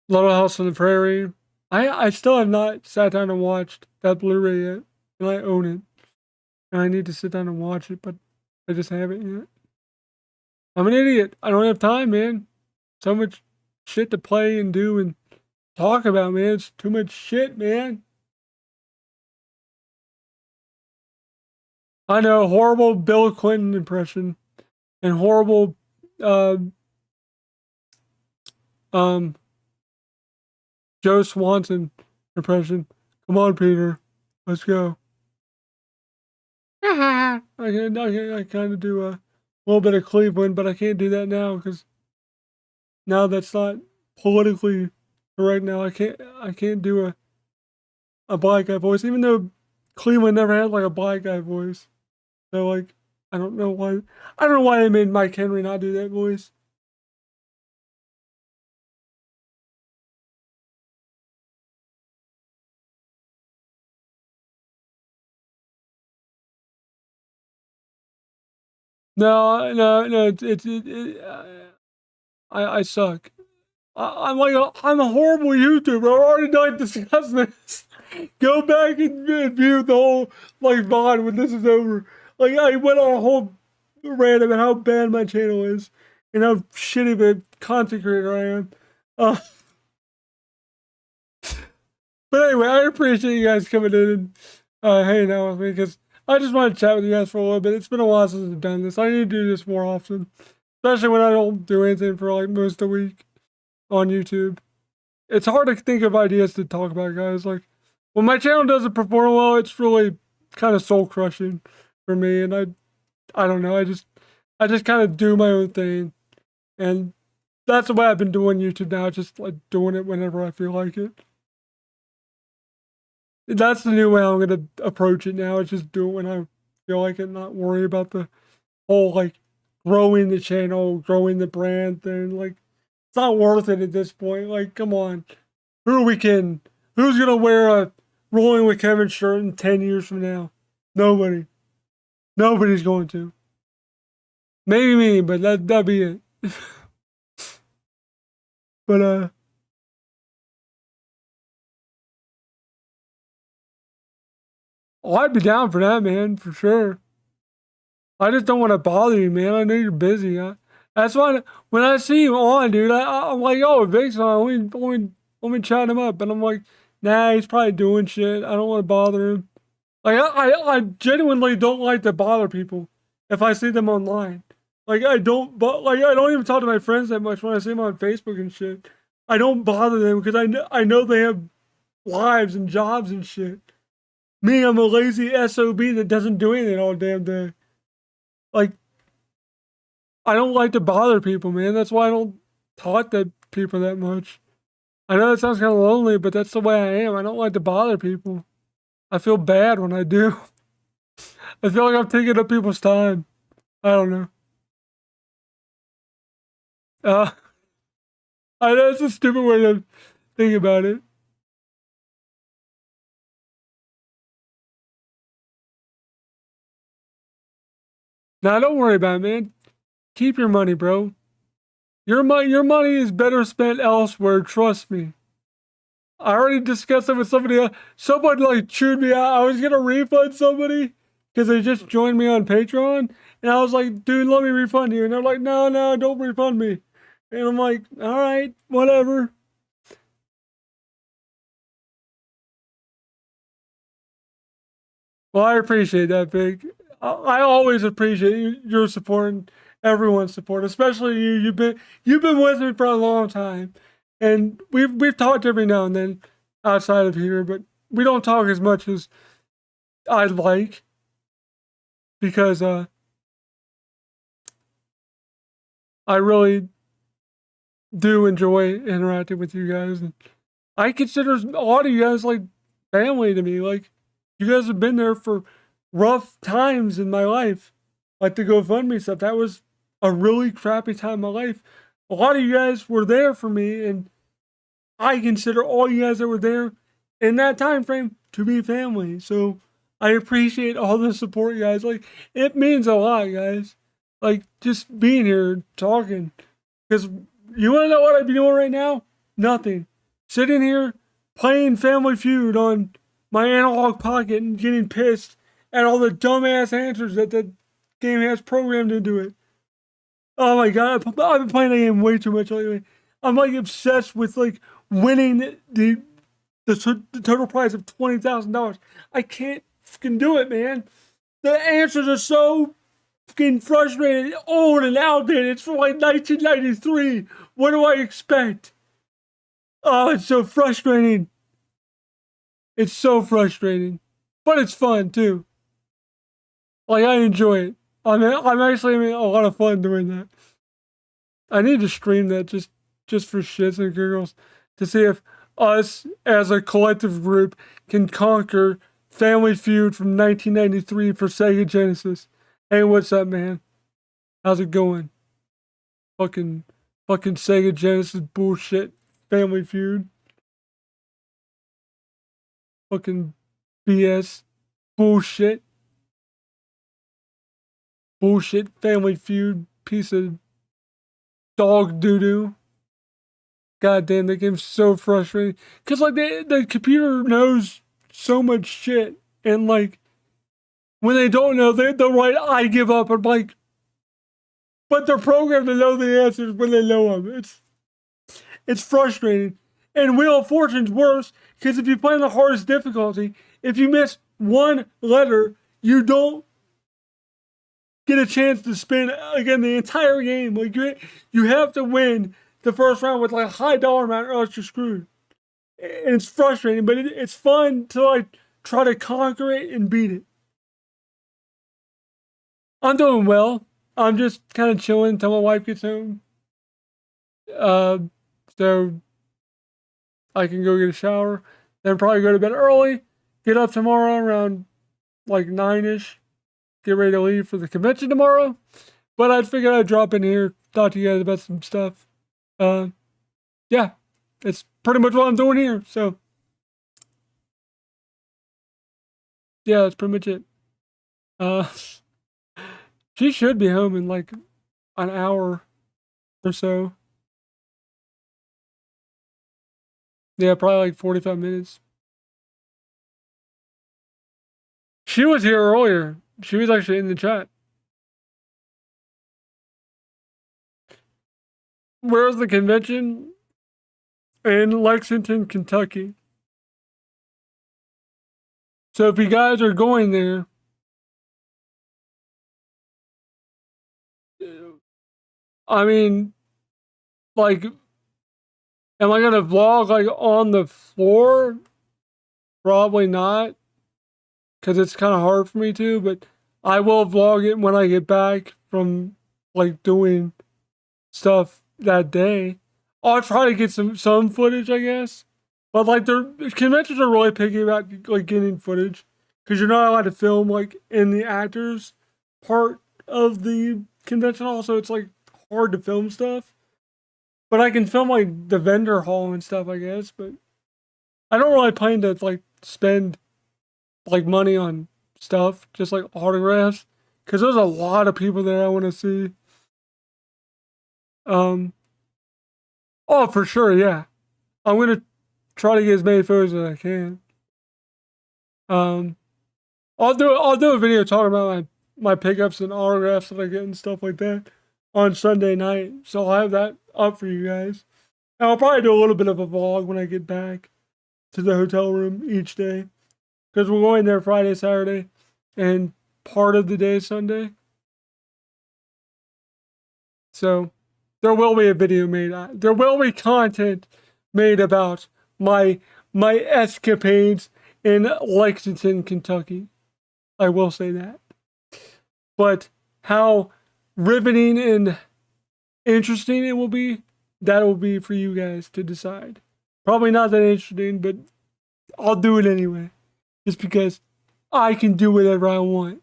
Little House on the Prairie. I still have not sat down and watched that Blu-ray yet, and I own it. And I need to sit down and watch it, but I just haven't yet. I'm an idiot. I don't have time, man. So much shit to play and do and talk about, man. It's too much shit, man. I know, horrible Bill Clinton impression and horrible uh, um, Joe Swanson impression. Come on, Peter. Let's go. I kind of do a little bit of Cleveland, but I can't do that now because now that's not politically correct. Now I can't do a black guy voice, even though Cleveland never had like a black guy voice. So like I don't know why they made Mike Henry not do that voice. No. I suck. I'm a horrible YouTuber. I've already done discussed this. Go back and view the whole like VOD when this is over. Like I went on a whole rant about how bad my channel is and how shitty of a content creator I am. Uh, but anyway, I appreciate you guys coming in and hanging out with me because I just want to chat with you guys for a little bit. It's been a while since I've done this. I need to do this more often, especially when I don't do anything for like most of the week on YouTube. It's hard to think of ideas to talk about, guys. Like when my channel doesn't perform well, it's really kind of soul crushing for me, and I don't know. I just kind of do my own thing, and that's the way I've been doing YouTube now. Just like doing it whenever I feel like it. That's the new way I'm gonna approach it now. It's just do it when I feel like it, not worry about the whole like growing the channel, growing the brand thing. Like it's not worth it at this point. Like, come on. Who are we kidding? Who's gonna wear a Rolling with Kevin shirt in 10 years from now? Nobody. Nobody's going to. Maybe me, but that'd be it. But Oh, I'd be down for that, man, for sure. I just don't want to bother you, man. I know you're busy. That's why when I see you on, dude, I'm like, oh, Vic's on. Let me chat him up. And I'm like, nah, he's probably doing shit. I don't want to bother him. Like, I genuinely don't like to bother people if I see them online. Like, I don't even talk to my friends that much when I see them on Facebook and shit. I don't bother them because I know they have lives and jobs and shit. Me, I'm a lazy SOB that doesn't do anything all damn day. Like, I don't like to bother people, man. That's why I don't talk to people that much. I know that sounds kind of lonely, but that's the way I am. I don't like to bother people. I feel bad when I do. I feel like I'm taking up people's time. I don't know. Uh, I know it's a stupid way to think about it. Now, don't worry about it, man. Keep your money, bro. Your money is better spent elsewhere. Trust me. I already discussed it with somebody else. Someone like chewed me out. I was gonna refund somebody because they just joined me on Patreon, and I was like, "Dude, let me refund you." And they're like, "No, no, don't refund me." And I'm like, "All right, whatever." Well, I appreciate that, Big. I always appreciate your support and everyone's support, especially you. You've been with me for a long time, and we've talked every now and then outside of here, but we don't talk as much as I'd like because I really do enjoy interacting with you guys. And I consider a lot of you guys like family to me. Like, you guys have been there for rough times in my life, like the GoFundMe stuff. That was a really crappy time in my life. A lot of you guys were there for me, and I consider all you guys that were there in that time frame to be family. So I appreciate all the support, guys. Like, it means a lot, guys. Like, just being here talking. Because you want to know what I'd be doing right now? Nothing. Sitting here playing Family Feud on my analog pocket and getting pissed at all the dumbass answers that the game has programmed into it. Oh my god, I've been playing the game way too much lately. I'm like obsessed with like winning the total prize of $20,000. I can't fucking do it, man. The answers are so fucking frustrating, old and outdated. It's from like 1993. What do I expect? Oh, it's so frustrating. It's so frustrating, but it's fun too. Like, I enjoy it. I'm actually having a lot of fun doing that. I need to stream that just for shits and giggles to see if us as a collective group can conquer Family Feud from 1993 for Sega Genesis. Hey, what's up, man? How's it going? Fucking fucking Sega Genesis bullshit. Family Feud. Fucking BS. Bullshit. Bullshit Family Feud. Piece of dog doo doo. God damn, that game's so frustrating. Cause like the computer knows so much shit, and like when they don't know, they'll write "I give up." I'm like, but they're programmed to know the answers when they know them. It's frustrating. And Wheel of Fortune's worse because if you play on the hardest difficulty, if you miss one letter, you don't get a chance to spin again the entire game. Like, you have to win the first round with like a high dollar amount, or else you're screwed. And it's frustrating, but it's fun to like try to conquer it and beat it. I'm doing well. I'm just kind of chilling until my wife gets home. Uh, so I can go get a shower, then probably go to bed early, get up tomorrow around like 9ish, get ready to leave for the convention tomorrow. But I figured I'd drop in here, talk to you guys about some stuff. Uh, yeah, it's pretty much what I'm doing here. So yeah, that's pretty much it. Uh, she should be home in like an hour or so. Yeah, probably like 45 minutes. She was here earlier. She was actually in the chat. Where's the convention? In Lexington, Kentucky. So if you guys are going there, I mean, like, am I gonna vlog like on the floor? Probably not, because it's kind of hard for me to. But I will vlog it when I get back from like doing stuff that day. I'll try to get some footage, I guess. But like, their conventions are really picky about like getting footage, because you're not allowed to film like in the actors part of the convention. Also, it's like hard to film stuff. But I can film like the vendor hall and stuff, I guess. But I don't really plan to like spend like money on stuff, just like autographs, because there's a lot of people there I want to see. Oh, for sure, yeah. I'm gonna try to get as many photos as I can. Um, I'll do a video talking about my pickups and autographs that I get and stuff like that on Sunday night. So I'll have that up for you guys. And I'll probably do a little bit of a vlog when I get back to the hotel room each day, because we're going there Friday, Saturday, and part of the day Sunday. So there will be a video made. There will be content made about my escapades in Lexington, Kentucky. I will say that. But how riveting and interesting it will be, that will be for you guys to decide. Probably not that interesting, but I'll do it anyway. Just because I can do whatever I want.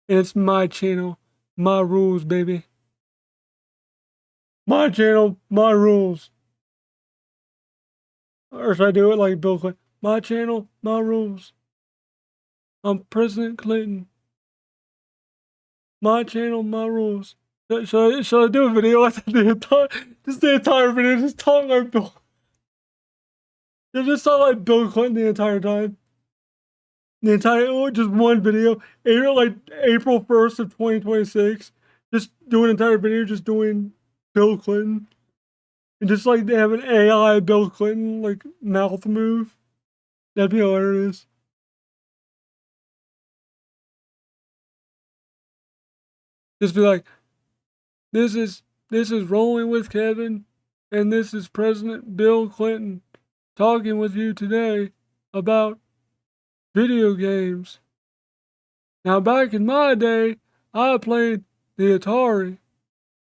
And it's my channel, my rules, baby. My channel, my rules. Or should I do it like Bill Clinton? My channel, my rules. I'm President Clinton. My channel, my rules. Should I do a video like the entire video? Just talk like Bill. Just talk like Bill Clinton the entire time. The entire, just one video. April 1st of 2026. Just do an entire video just doing Bill Clinton. And just like they have an AI Bill Clinton like mouth move. That'd be hilarious. Just be like, this is Rolling with Kevin, and this is President Bill Clinton talking with you today about video games. Now, back in my day, I played the Atari,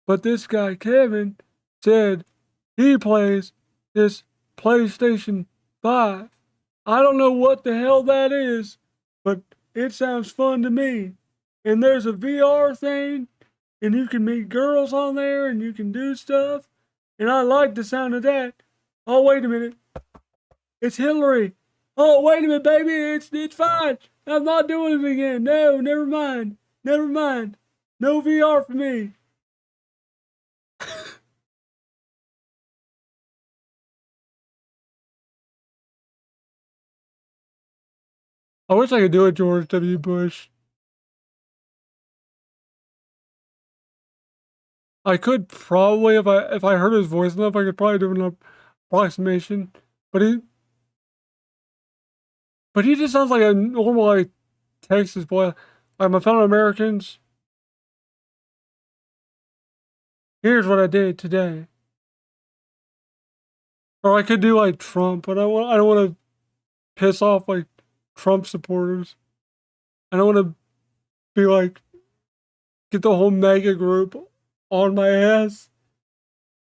but this guy Kevin said he plays this PlayStation 5. I don't know what the hell that is, but it sounds fun to me. And there's a VR thing, and you can meet girls on there, and you can do stuff. And I like the sound of that. Oh, wait a minute. It's Hillary. Oh, wait a minute, baby. It's fine. I'm not doing it again. No, never mind. Never mind. No VR for me. I wish I could do it, George W. Bush. I could probably, if I heard his voice enough, I could probably do an approximation. But he just sounds like a normal like Texas boy. Like, my fellow Americans, here's what I did today. Or I could do like Trump, but I don't want to piss off like Trump supporters. I don't want to be like, get the whole mega group on my ass.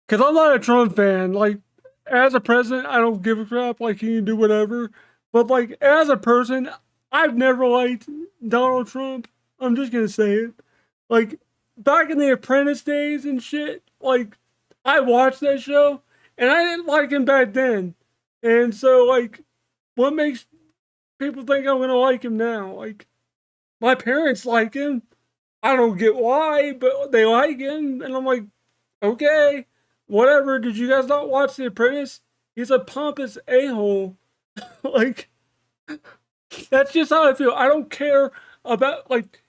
Because I'm not a Trump fan. Like, as a president, I don't give a crap. Like, he can do whatever. But, like, as a person, I've never liked Donald Trump. I'm just going to say it. Like, back in the Apprentice days and shit, like, I watched that show, and I didn't like him back then. And so, like, what makes people think I'm going to like him now? Like, my parents like him. I don't get why, but they like him. And I'm like, okay, whatever. Did you guys not watch The Apprentice? He's a pompous a-hole. Like, that's just how I feel. I don't care about, like,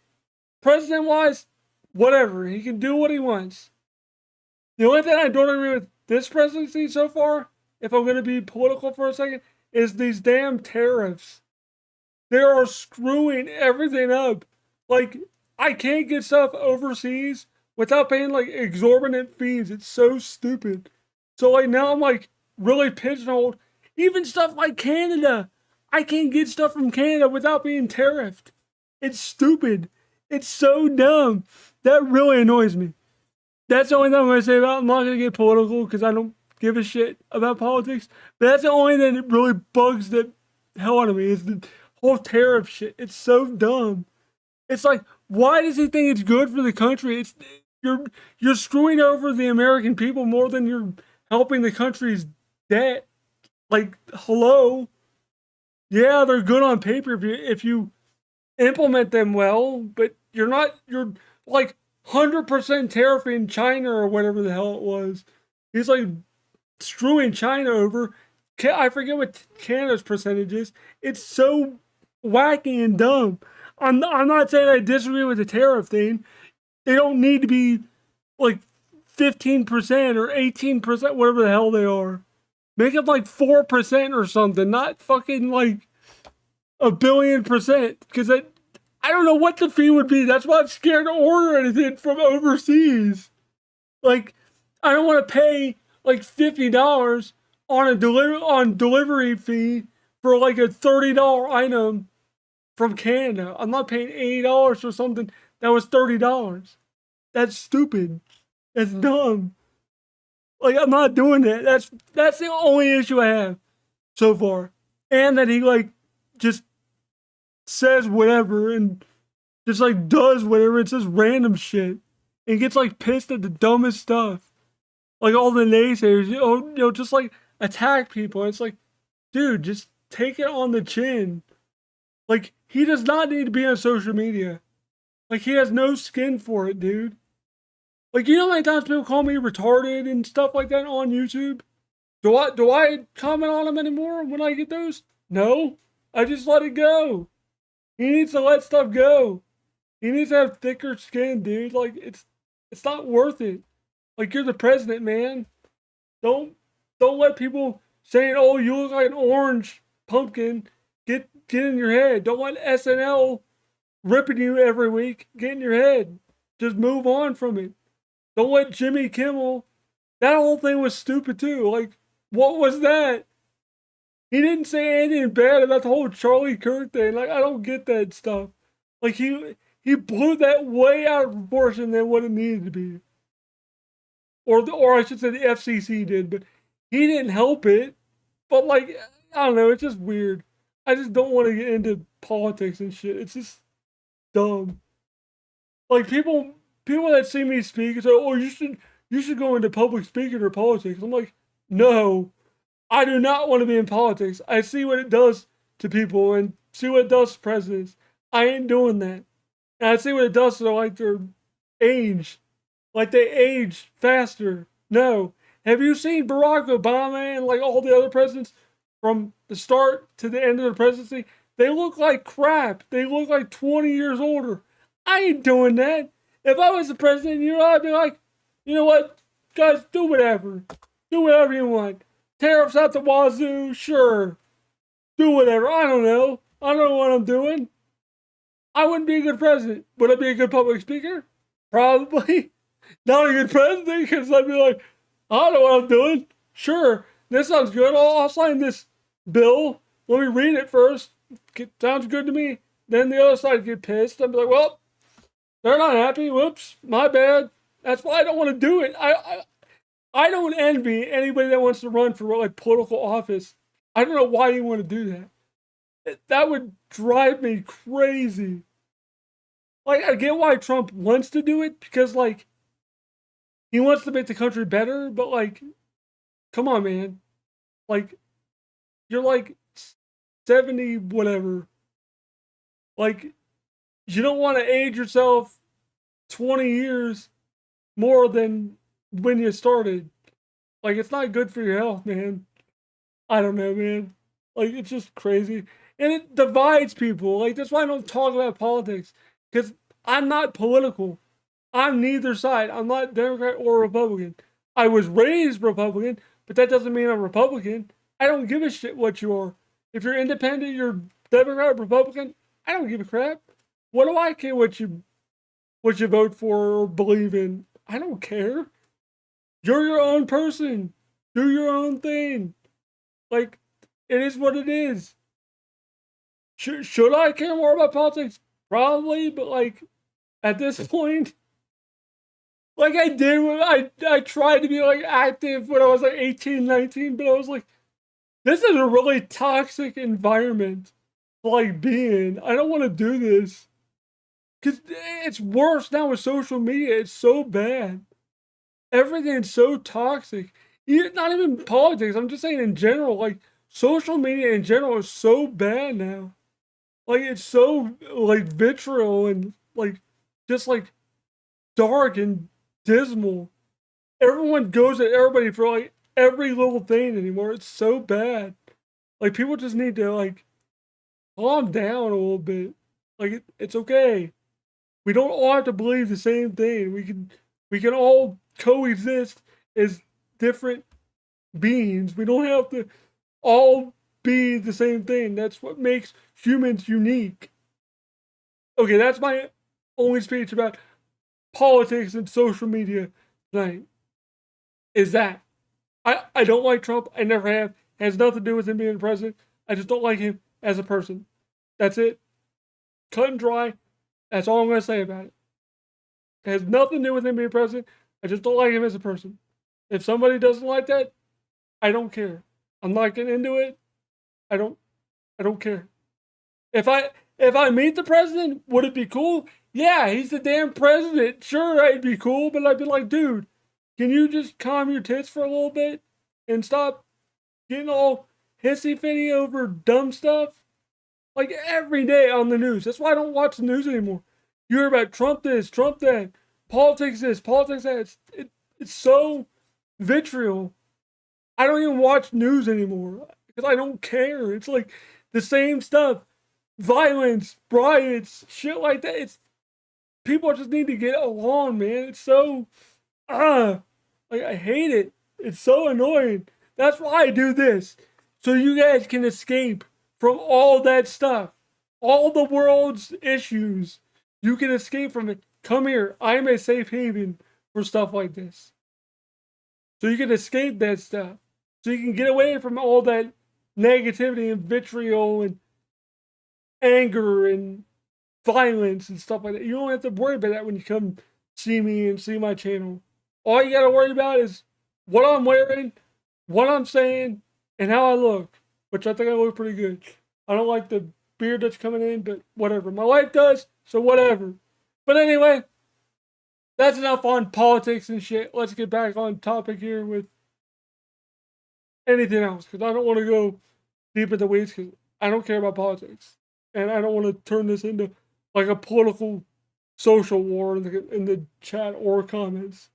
president wise, whatever. He can do what he wants. The only thing I don't agree with this presidency so far, if I'm going to be political for a second, is these damn tariffs. They are screwing everything up. Like, I can't get stuff overseas without paying like exorbitant fees. It's so stupid. So like now I'm like really pigeonholed. Even stuff like Canada. I can't get stuff from Canada without being tariffed. It's stupid. It's so dumb. That really annoys me. That's the only thing I'm going to say about it. I'm not going to get political because I don't give a shit about politics. But that's the only thing that really bugs the hell out of me is the whole tariff shit. It's so dumb. It's like, why does he think it's good for the country? It's you're screwing over the American people more than you're helping the country's debt. Like, hello. Yeah, they're good on paper if you implement them well, but you're like 100% tariffing China or whatever the hell it was. He's like screwing China over. I forget what Canada's percentage is. It's so wacky and dumb. I'm not saying I disagree with the tariff thing. They don't need to be like 15% or 18%, whatever the hell they are. Make it like 4% or something, not fucking like a billion%. Because I don't know what the fee would be. That's why I'm scared to order anything from overseas. Like, I don't want to pay like $50 on a delivery fee for like a $30 item from Canada. I'm not paying $80 for something that was $30. That's stupid. That's dumb. Like, I'm not doing that. That's the only issue I have so far. And that he like just says whatever and just like does whatever. It's just random shit. And gets like pissed at the dumbest stuff. Like all the naysayers, just like attack people. It's like, dude, just take it on the chin. Like, he does not need to be on social media. Like, he has no skin for it, dude. Like, you know how many times people call me retarded and stuff like that on YouTube? Do I comment on them anymore when I get those? No. I just let it go. He needs to let stuff go. He needs to have thicker skin, dude. Like, it's not worth it. Like, you're the president, man. Don't let people saying, "Oh, you look like an orange pumpkin." Get in your head. Don't let SNL ripping you every week get in your head. Just move on from it. Don't let Jimmy Kimmel. That whole thing was stupid too. Like, what was that? He didn't say anything bad about the whole Charlie Kirk thing. Like, I don't get that stuff. Like, he blew that way out of proportion than what it needed to be. Or I should say the FCC did, but he didn't help it. But like, I don't know, it's just weird. I just don't want to get into politics and shit. It's just dumb. Like people that see me speak say, "Oh, you should go into public speaking or politics." I'm like, no, I do not want to be in politics. I see what it does to people and see what it does to presidents. I ain't doing that. And I see what it does to like their age. Like they age faster. No. Have you seen Barack Obama and like all the other presidents from the start to the end of the presidency? They look like crap. They look like 20 years older. I ain't doing that. If I was the president, I'd be like, you know what? Guys, do whatever. Do whatever you want. Tariffs out the wazoo, sure. Do whatever. I don't know. I don't know what I'm doing. I wouldn't be a good president. Would I be a good public speaker? Probably. Not a good president because I'd be like, I don't know what I'm doing. Sure, this sounds good. I'll sign this bill. Let me read it first. Sounds good to me. Then the other side get pissed. I'd be like, well, they're not happy. Whoops, my bad. That's why I don't want to do it. I don't envy anybody that wants to run for like political office. I don't know why you want to do that. That would drive me crazy. Like, I get why Trump wants to do it because like he wants to make the country better, but like, come on, man. Like, you're like 70 whatever. Like, you don't want to age yourself 20 years more than when you started. Like, it's not good for your health, man. I don't know, man. Like, it's just crazy. and it divides people. Like, that's why I don't talk about politics, because I'm not political. I'm neither side. I'm not Democrat or Republican. I was raised Republican, but that doesn't mean I'm Republican. I don't give a shit what you are. If you're independent, you're Democrat, Republican. I don't give a crap. What do I care what you vote for or believe in? I don't care. You're your own person. Do your own thing. Like, it is what it is. Should I care more about politics? Probably, but like at this point, like I did when I tried to be like active when I was like 18, 19, but I was like, this is a really toxic environment to like be in. I don't want to do this. Cause it's worse now with social media. It's so bad. Everything's so toxic. Not even politics. I'm just saying in general, like social media in general is so bad now. Like it's so like vitriol and like just like dark and dismal. Everyone goes at everybody for like every little thing anymore. It's so bad. Like people just need to like calm down a little bit. Like it's okay. We don't all have to believe the same thing. We can all coexist as different beings. We don't have to all be the same thing. That's what makes humans unique. Okay, that's my only speech about politics and social media tonight. Is that I don't like Trump. I never have. It has nothing to do with him being president. I just don't like him as a person. That's it. Cut and dry. That's all I'm going to say about it. It has nothing to do with him being president. I just don't like him as a person. If somebody doesn't like that, I don't care. I'm not getting into it. I don't care. If I meet the president, would it be cool? Yeah, he's the damn president. Sure, I'd be cool, but I'd be like, dude, can you just calm your tits for a little bit and stop getting all hissy fitty over dumb stuff? Like every day on the news. That's why I don't watch the news anymore. You hear about Trump this, Trump that, politics this, politics that. It's so vitriol. I don't even watch news anymore because I don't care. It's like the same stuff, violence, riots, shit like that. It's people just need to get along, man. It's so like I hate it. It's so annoying. That's why I do this. So you guys can escape from all that stuff. All the world's issues. You can escape from it. Come here. I'm a safe haven for stuff like this. So you can escape that stuff. So you can get away from all that negativity and vitriol and anger and violence and stuff like that. You don't have to worry about that when you come see me and see my channel. All you gotta worry about is what I'm wearing, what I'm saying, and how I look, which I think I look pretty good. I don't like the beard that's coming in, but whatever. My wife does, so whatever. But anyway, that's enough on politics and shit. Let's get back on topic here with anything else, because I don't want to go deep in the weeds, because I don't care about politics. And I don't want to turn this into like a political social war in the chat or comments.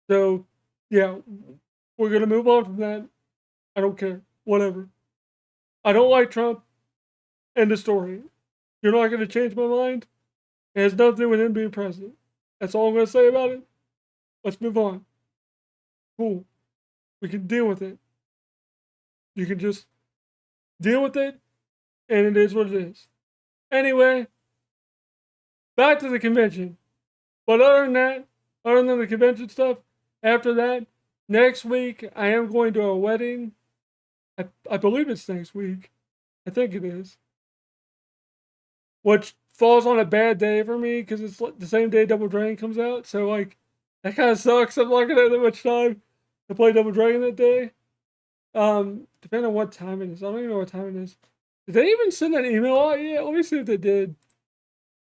So, yeah, we're going to move on from that. I don't care. Whatever. I don't like Trump. End of story. You're not going to change my mind. It has nothing to do with him being president. That's all I'm going to say about it. Let's move on. Cool. We can deal with it. You can just deal with it, and it is what it is. Anyway, back to the convention. But other than that, other than the convention stuff, after that, next week, I am going to a wedding. I believe it's next week. I think it is. Which falls on a bad day for me because it's like the same day Double Dragon comes out. So, like, that kind of sucks. I'm not going to have that much time to play Double Dragon that day. Depending on what time it is. I don't even know what time it is. Did they even send an email out yet? Let me see if they did.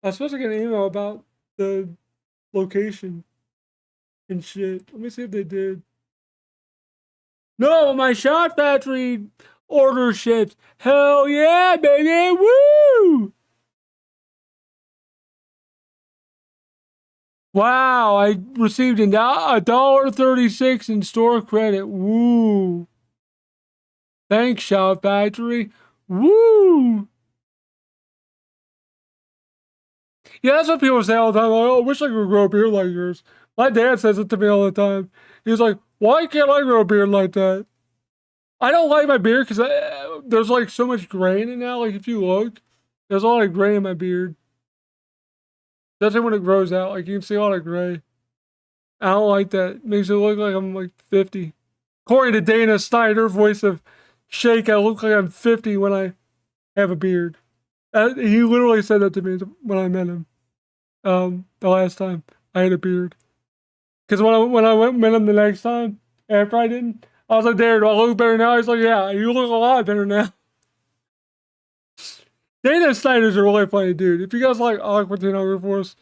I was supposed to get an email about the location and shit. Let me see if they did. No, my Shot Factory order shipped. Hell yeah, baby! Woo! Wow, I received $1.36 in store credit. Woo! Thanks, Shot Factory. Woo! Yeah, that's what people say all the time. Like, oh, I wish I could grow a beard like yours. My dad says it to me all the time. He's like, why can't I grow a beard like that? I don't like my beard because there's like so much gray in it now. Like if you look, there's a lot of gray in my beard. Especially when it grows out. Like you can see a lot of gray. I don't like that. It makes it look like I'm like 50. According to Dana Snyder, voice of Shake, I look like I'm 50 when I have a beard. He literally said that to me when I met him. The last time I had a beard. Because when I went met him the next time after I didn't, I was like, "There, do I look better now?" He's like, "Yeah, you look a lot better now." Dana Snyder's a really funny dude. If you guys like Awkward Stenographer Force,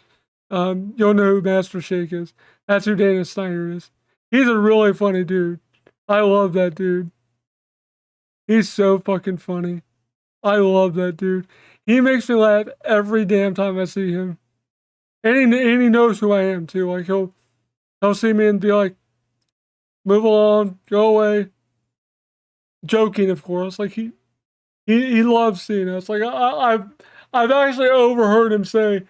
you'll know who Master Shake is. That's who Dana Snyder is. He's a really funny dude. I love that dude. He's so fucking funny. I love that dude. He makes me laugh every damn time I see him. And he knows who I am too. Like he'll see me and be like, "Move along, go away." Joking, of course. Like he loves seeing us. Like I've actually overheard him say,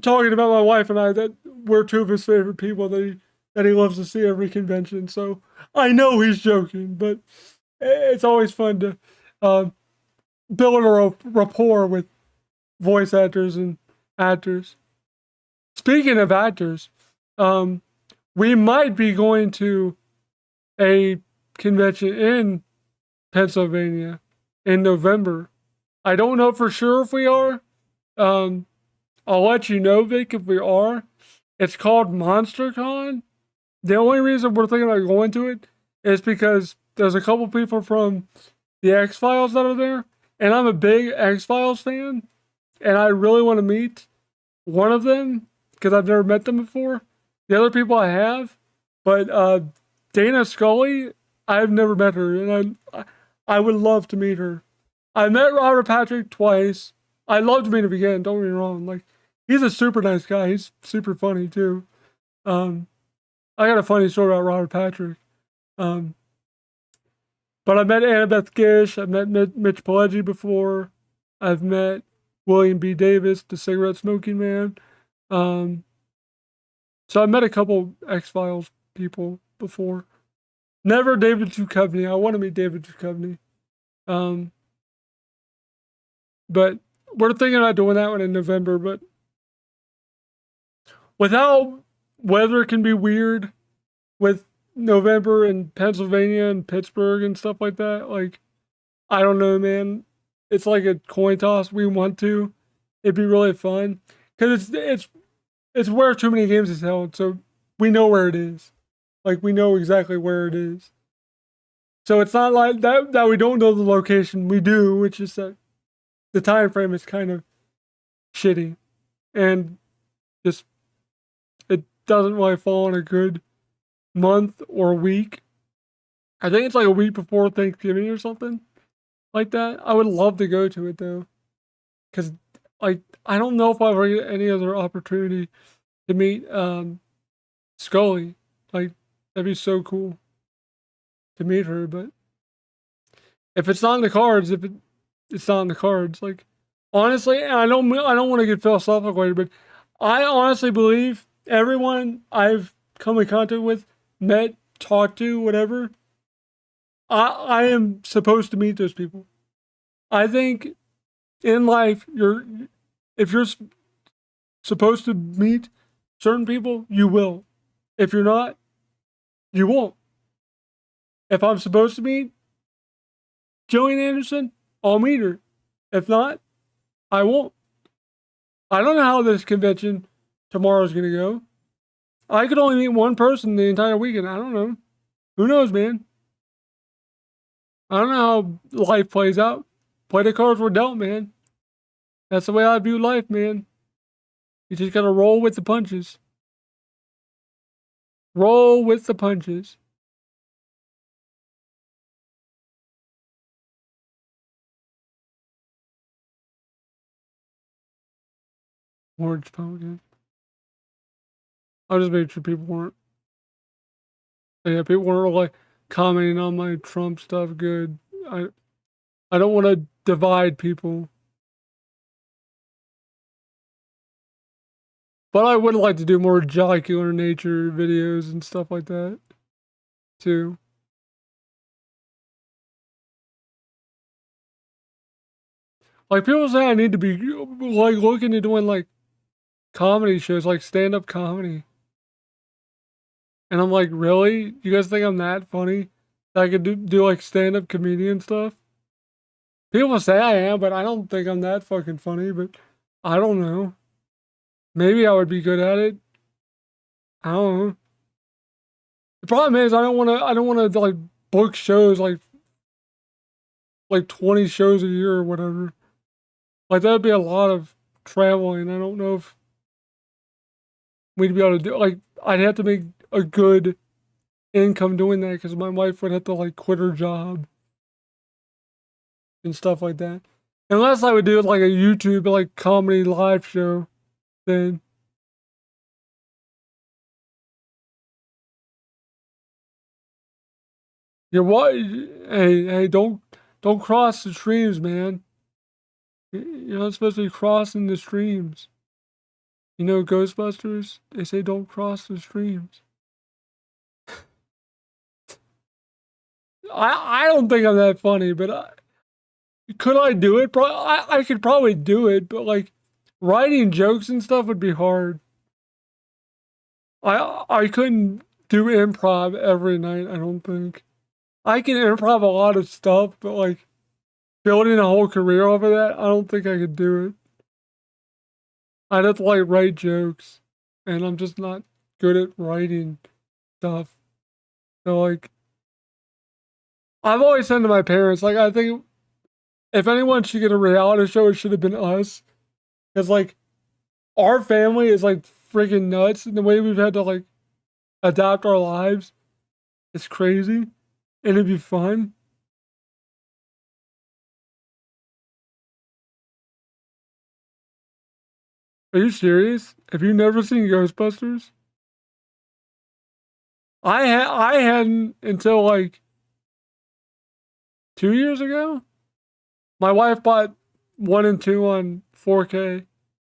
talking about my wife and I, that we're two of his favorite people that he loves to see every convention. So I know he's joking, but it's always fun to build a rapport with voice actors and actors. Speaking of actors, we might be going to a convention in Pennsylvania in November. I don't know for sure if we are. I'll let you know, Vic, if we are. It's called MonsterCon. The only reason we're thinking about going to it is because there's a couple people from the X-Files that are there, and I'm a big X-Files fan, and I really want to meet one of them because I've never met them before. The other people I have, but Dana Scully, I've never met her, and I would love to meet her. I met Robert Patrick twice. I'd love to meet him again. Don't get me wrong. Like he's a super nice guy. He's super funny too. I got a funny story about Robert Patrick. But I met Annabeth Gish. I've met Mitch Pileggi before. I've met William B. Davis, the cigarette smoking man. So I met a couple X-Files people before. Never David Duchovny. I want to meet David Duchovny. But we're thinking about doing that one in November. But with how weather can be weird with November in Pennsylvania and Pittsburgh and stuff like that, like, I don't know, man. It's like a coin toss. We want to. It'd be really fun. Because it's where too many games is held. So we know where it is. Like, we know exactly where it is. So it's not like that we don't know the location. We do, which is that the time frame is kind of shitty. And just, it doesn't really fall in a good month or week. I think it's like a week before Thanksgiving or something like that. I would love to go to it though. Because, like, I don't know if I'll ever get any other opportunity to meet Scully. Like, that'd be so cool to meet her, but if it's not in the cards, it's not in the cards. Like, honestly, and I don't want to get philosophical, but I honestly believe everyone I've come in contact with, met, talked to, whatever, I am supposed to meet those people. I think in life, if you're supposed to meet certain people, you will. If you're not, you won't. If I'm supposed to meet Gillian Anderson, I'll meet her. If not, I won't. I don't know how this convention tomorrow is going to go. I could only meet one person the entire weekend. I don't know. Who knows, man? I don't know how life plays out. Play the cards we're dealt, man. That's the way I view life, man. You just gotta roll with the punches. Roll with the punches. Orange pumpkin. I just made sure people weren't. Yeah, people weren't like commenting on my Trump stuff. Good. I don't want to divide people. But I would like to do more jocular nature videos and stuff like that, too. Like, people say I need to be, like, looking at doing, like, comedy shows, like stand-up comedy. And I'm like, really? You guys think I'm that funny? That I could do like stand-up comedian stuff? People say I am, but I don't think I'm that fucking funny, but I don't know. Maybe I would be good at it. I don't know. The problem is I don't wanna like book shows like 20 shows a year or whatever. Like that'd be a lot of traveling. I don't know if we'd be able to do like I'd have to make a good income doing that because my wife would have to like quit her job and stuff like that. Unless I would do it like a YouTube like comedy live show, then you're what? Hey, don't cross the streams, man. You're not supposed to be crossing the streams. You know, Ghostbusters. They say don't cross the streams. I don't think I'm that funny, but could I do it? I could probably do it, but like writing jokes and stuff would be hard. I couldn't do improv every night. I don't think I can improv a lot of stuff, but like building a whole career over that, I don't think I could do it. I'd have to like write jokes, and I'm just not good at writing stuff. So like, I've always said to my parents, like, I think if anyone should get a reality show, it should have been us, because like our family is like freaking nuts, and the way we've had to like adapt our lives, it's crazy, and it'd be fun. Are you serious? Have you never seen Ghostbusters? I hadn't until like 2 years ago. My wife bought one and two on 4K,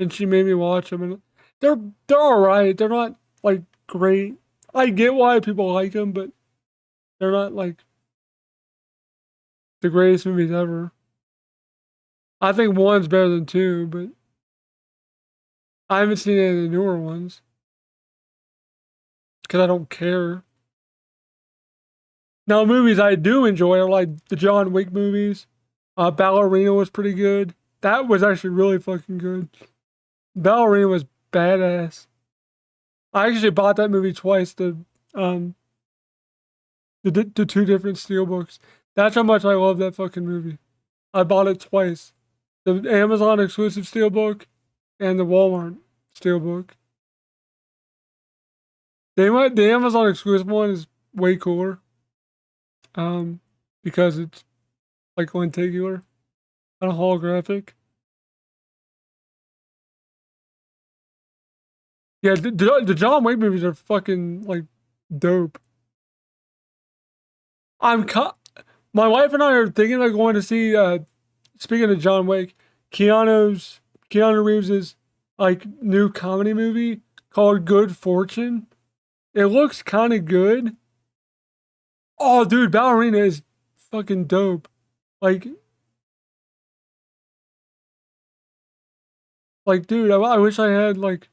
and she made me watch them, and they're all right. They're not like great. I get why people like them, but they're not like the greatest movies ever. I think one's better than two, but I haven't seen any of the newer ones because I don't care. Now, movies I do enjoy are like the John Wick movies. Ballerina was pretty good. That was actually really fucking good. Ballerina was badass. I actually bought that movie twice. Um the two different steelbooks. That's how much I love that fucking movie. I bought it twice. The Amazon exclusive steelbook and the Walmart steelbook. The Amazon exclusive one is way cooler. Because it's like lenticular, not holographic. Yeah, the John Wick movies are fucking like dope. I'm cu- my wife and I are thinking of going to see. Speaking of John Wick, Keanu Reeves's like new comedy movie called Good Fortune. It looks kind of good. Oh, dude, Ballerina is fucking dope. Like, dude, I wish I had like.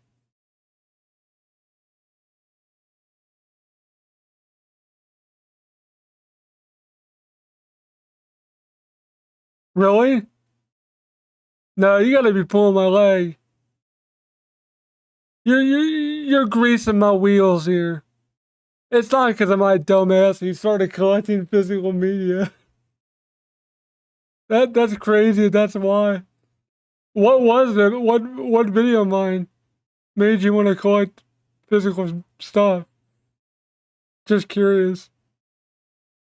Really? No, you gotta be pulling my leg. You're greasing my wheels here. It's not because of my dumbass who started collecting physical media. That's crazy. That's why. What was it? What video of mine made you want to collect physical stuff? Just curious.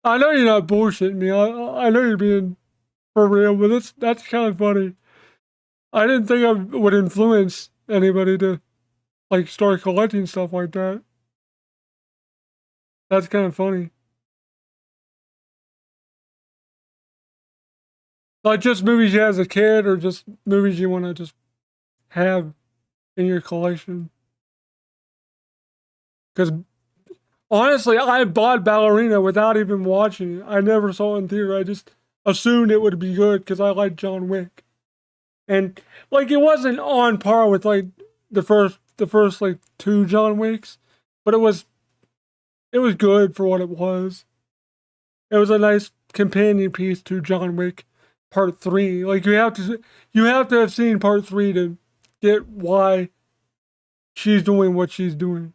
I know you're not bullshitting me. I know you're being for real, but that's kind of funny. I didn't think I would influence anybody to like start collecting stuff like that. That's kind of funny. Like just movies you had as a kid, or just movies you want to just have in your collection? Because honestly, I bought Ballerina without even watching it. I never saw it in theater. I just assumed it would be good because I like John Wick, and like it wasn't on par with like the first like two John Wicks, but it was good for what it was. It was a nice companion piece to John Wick Part 3. Like you have to have seen Part 3 to get why she's doing what she's doing.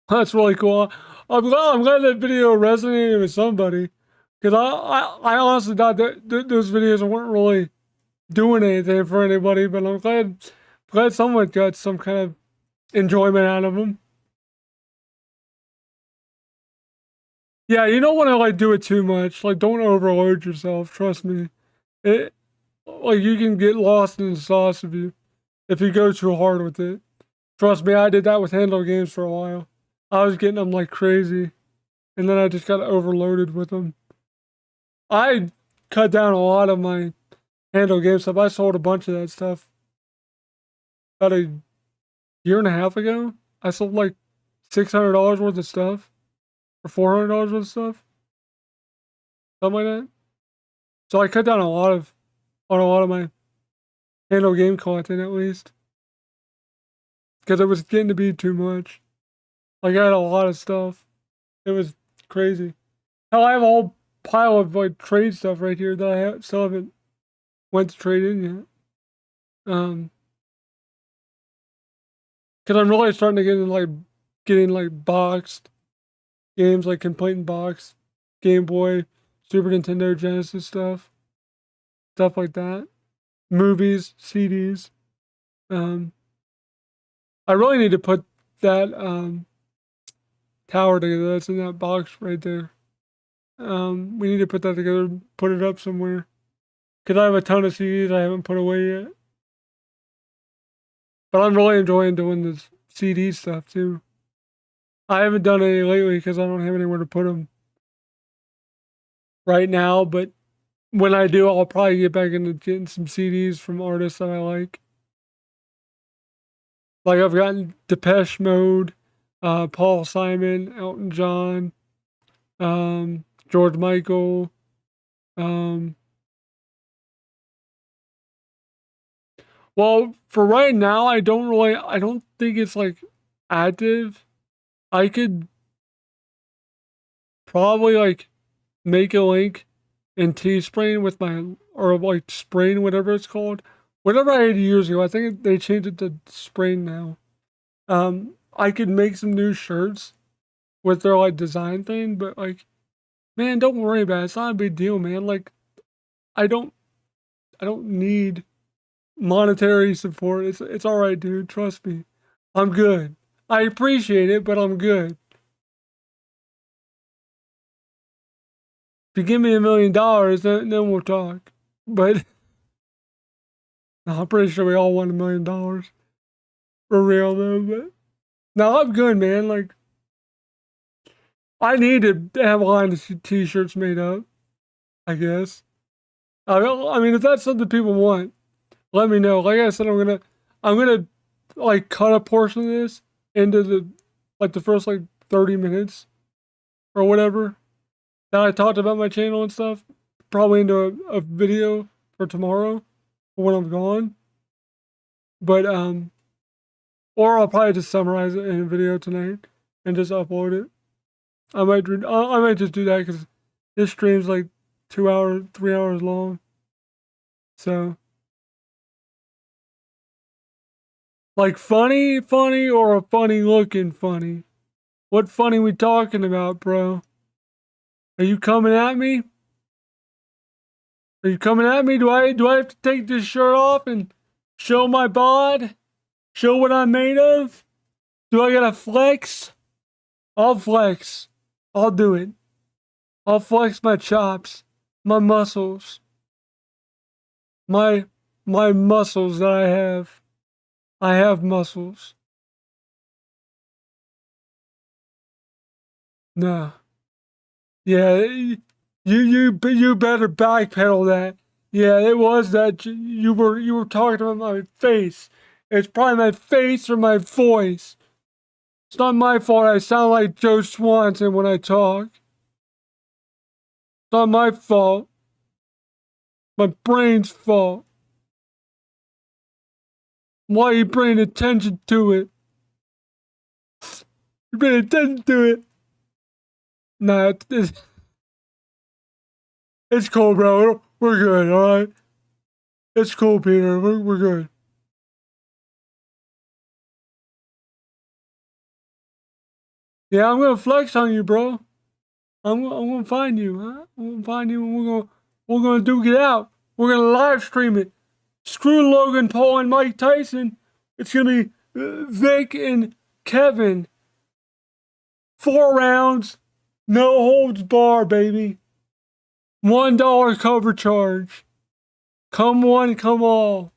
That's really cool. I'm glad that video resonated with somebody, because I honestly thought that those videos weren't really doing anything for anybody, but I'm glad someone got some kind of enjoyment out of them. Yeah, you don't want to like do it too much. Like, don't overload yourself. Trust me. It like you can get lost in the sauce if you go too hard with it. Trust me, I did that with handle games for a while. I was getting them like crazy, and then I just got overloaded with them. I cut down a lot of my handle game stuff. I sold a bunch of that stuff about a year and a half ago. I sold like $600 worth of stuff, or $400 worth of stuff, something like that. So I cut down on a lot of my handle game content, at least, because it was getting to be too much. Like I had a lot of stuff. It was crazy. Hell, I have a whole pile of like trade stuff right here that still haven't went to trade in yet. Because I'm really starting to get in like getting like boxed games, like complete in box, Game Boy, Super Nintendo, Genesis stuff like that. Movies, CDs. Um, I really need to put that tower together. That's in that box right there. We need to put that together, put it up somewhere. Because I have a ton of CDs I haven't put away yet. But I'm really enjoying doing this CD stuff too. I haven't done any lately because I don't have anywhere to put them right now. But when I do, I'll probably get back into getting some CDs from artists that I like. Like I've gotten Depeche Mode, Paul Simon, Elton John, George Michael. Um, well, for right now, I don't think it's like active. I could probably like make a link in Teespring with my, or like Spring, whatever it's called. Whatever I had years ago, I think they changed it to Spring now. I could make some new shirts with their like design thing, but like, man, don't worry about it. It's not a big deal, man. Like, I don't, I don't need monetary support. It's all right, dude. Trust me, I'm good. I appreciate it, but I'm good. If you give me $1 million, then we'll talk. But I'm pretty sure we all want $1 million for real though. But no, I'm good, man. Like, I need to have a line of t-shirts made up, I guess. I mean, if that's something people want, let me know. Like I said, I'm gonna like cut a portion of this into the first like 30 minutes or whatever that I talked about my channel and stuff, probably into a video for tomorrow when I'm gone. But or I'll probably just summarize it in a video tonight and just upload it. I might just do that because this stream's like 2 hours, 3 hours long. So, like funny, or a funny looking funny? What funny we talking about, bro? Are you coming at me? Are you coming at me? Do I have to take this shirt off and show my bod? Show what I'm made of? Do I gotta flex? I'll flex. I'll do it. I'll flex my chops, my muscles, my my muscles that I have. I have muscles. No. Yeah, you better backpedal that. Yeah, it was that you were talking about my face. It's probably my face or my voice. It's not my fault. I sound like Joe Swanson when I talk. It's not my fault. My brain's fault. Why are you bringing attention to it? You bring attention to it. Nah, it's cool, bro. We're good, all right. It's cool, Peter. We're good. Yeah, I'm gonna flex on you, bro. I'm gonna find you, huh? I'm gonna find you, and we're gonna duke it out. We're gonna live stream it. Screw Logan Paul and Mike Tyson. It's gonna be Vic and Kevin. 4 rounds, no holds bar, baby. $1 cover charge. Come one, come all.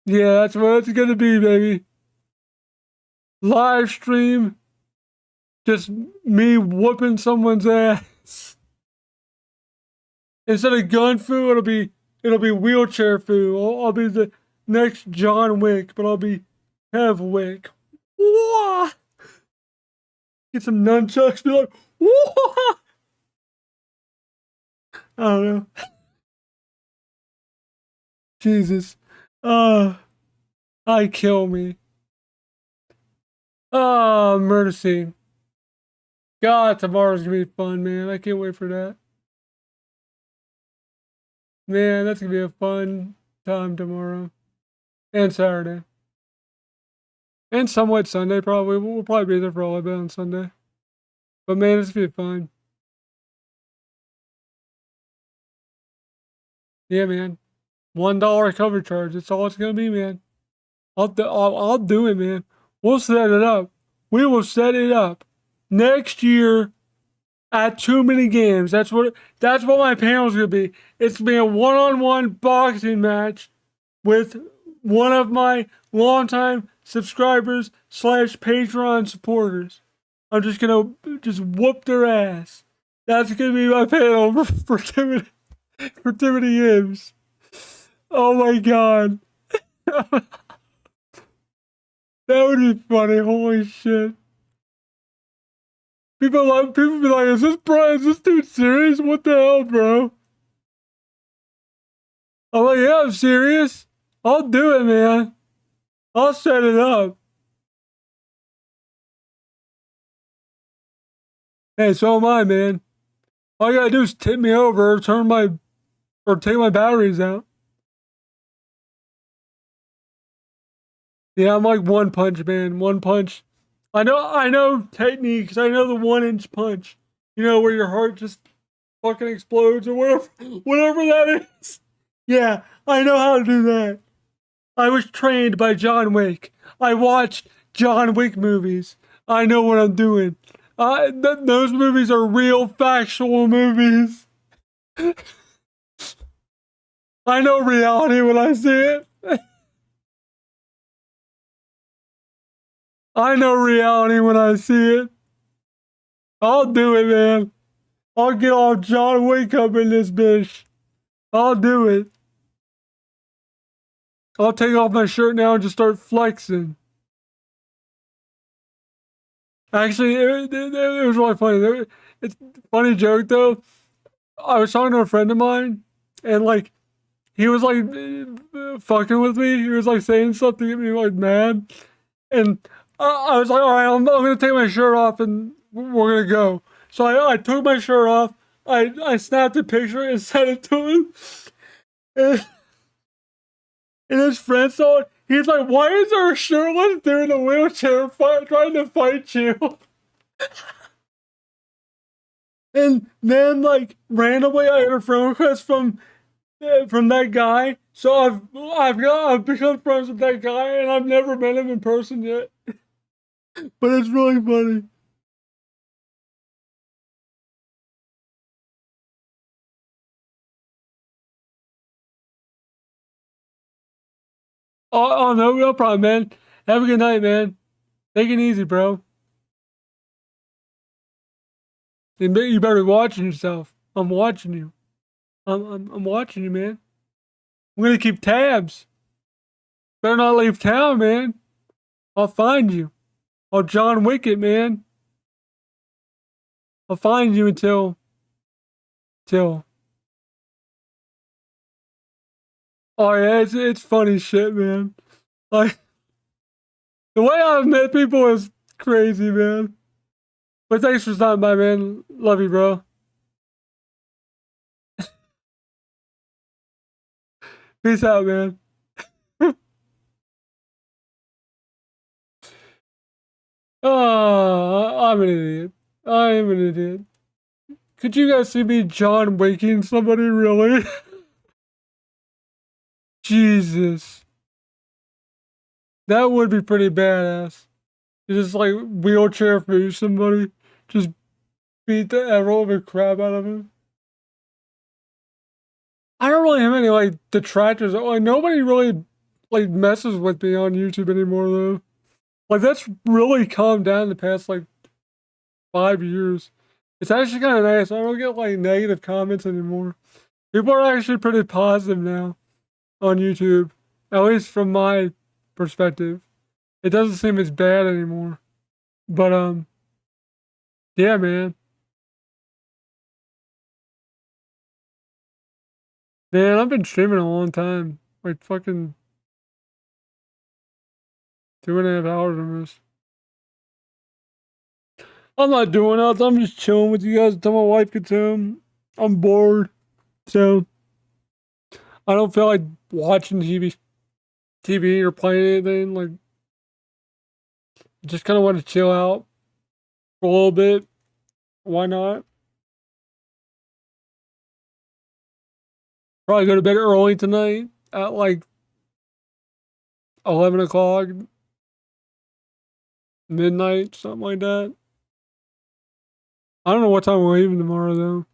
Yeah, that's what it's gonna be, baby. Live stream, just me whooping someone's ass. Instead of gun foo, it'll be wheelchair foo. I'll be the next John Wick, but I'll be Kev Wick. Wah! Get some nunchucks, be like, wah! I don't know. Jesus. I kill me. Murder scene. God, tomorrow's gonna be fun, man. I can't wait for that. Man, that's gonna be a fun time tomorrow. And Saturday. And somewhat Sunday, probably. We'll probably be there for all of it on Sunday. But man, it's gonna be fun. Yeah, man. $1 cover charge. That's all it's gonna be, man. I'll do it, man. We'll set it up. We will set it up next year at Too Many Games. That's what my panel's gonna be. It's gonna be a one-on-one boxing match with one of my longtime subscribers / Patreon supporters. I'm just gonna whoop their ass. That's gonna be my panel for Timothy Gibbs. Oh my god. That would be funny. Holy shit. People be like, is this dude serious? What the hell, bro? I'm like, yeah, I'm serious. I'll do it, man. I'll set it up. Hey, so am I, man. All you gotta do is tip me over, take my batteries out. Yeah, I'm like One Punch Man. One Punch. I know techniques. I know the 1 inch punch. You know, where your heart just fucking explodes or whatever that is. Yeah, I know how to do that. I was trained by John Wick. I watched John Wick movies. I know what I'm doing. Those movies are real factual movies. I know reality when I see it. I know reality when I see it. I'll do it, man. I'll get all John Wick up in this bitch. I'll do it. I'll take off my shirt now and just start flexing. Actually, it was really funny. It's a funny joke, though. I was talking to a friend of mine, and like, he was like fucking with me. He was like saying stuff to get me like mad. And I was like, all right, I'm going to take my shirt off and we're going to go. So I took my shirt off. I snapped a picture and sent it to him. And, and his friend saw it. He's like, why is there a shirtless dude in a wheelchair trying to fight you? And then, like, randomly, I got a friend request from that guy. So I've become friends with that guy, and I've never met him in person yet. But it's really funny. Oh, no, no problem, man. Have a good night, man. Take it easy, bro. You better be watching yourself. I'm watching you. I'm watching you, man. I'm gonna keep tabs. Better not leave town, man. I'll find you. I'll John Wick it, man. I'll find you till. Oh yeah, it's funny shit, man. Like the way I've met people is crazy, man. But thanks for stopping by, man. Love you, bro. Peace out, man. Oh, I'm an idiot. I am an idiot. Could you guys see me John waking somebody, really? Jesus. That would be pretty badass. You just like wheelchair move somebody. Just beat the ever living crap out of him. I don't really have any like detractors. Like nobody really like messes with me on YouTube anymore though. Like that's really calmed down the past like 5 years. It's actually kind of nice. I don't get like negative comments anymore. People are actually pretty positive now on YouTube, at least from my perspective. It doesn't seem as bad anymore. But yeah, man. Man, I've been streaming a long time. Like fucking 2.5 hours almost. I'm not doing nothing. I'm just chilling with you guys until my wife gets home. I'm bored. So I don't feel like watching TV or playing anything. Like, just kind of want to chill out for a little bit. Why not? Probably go to bed early tonight at like 11 o'clock, midnight, something like that. I don't know what time we're leaving tomorrow though.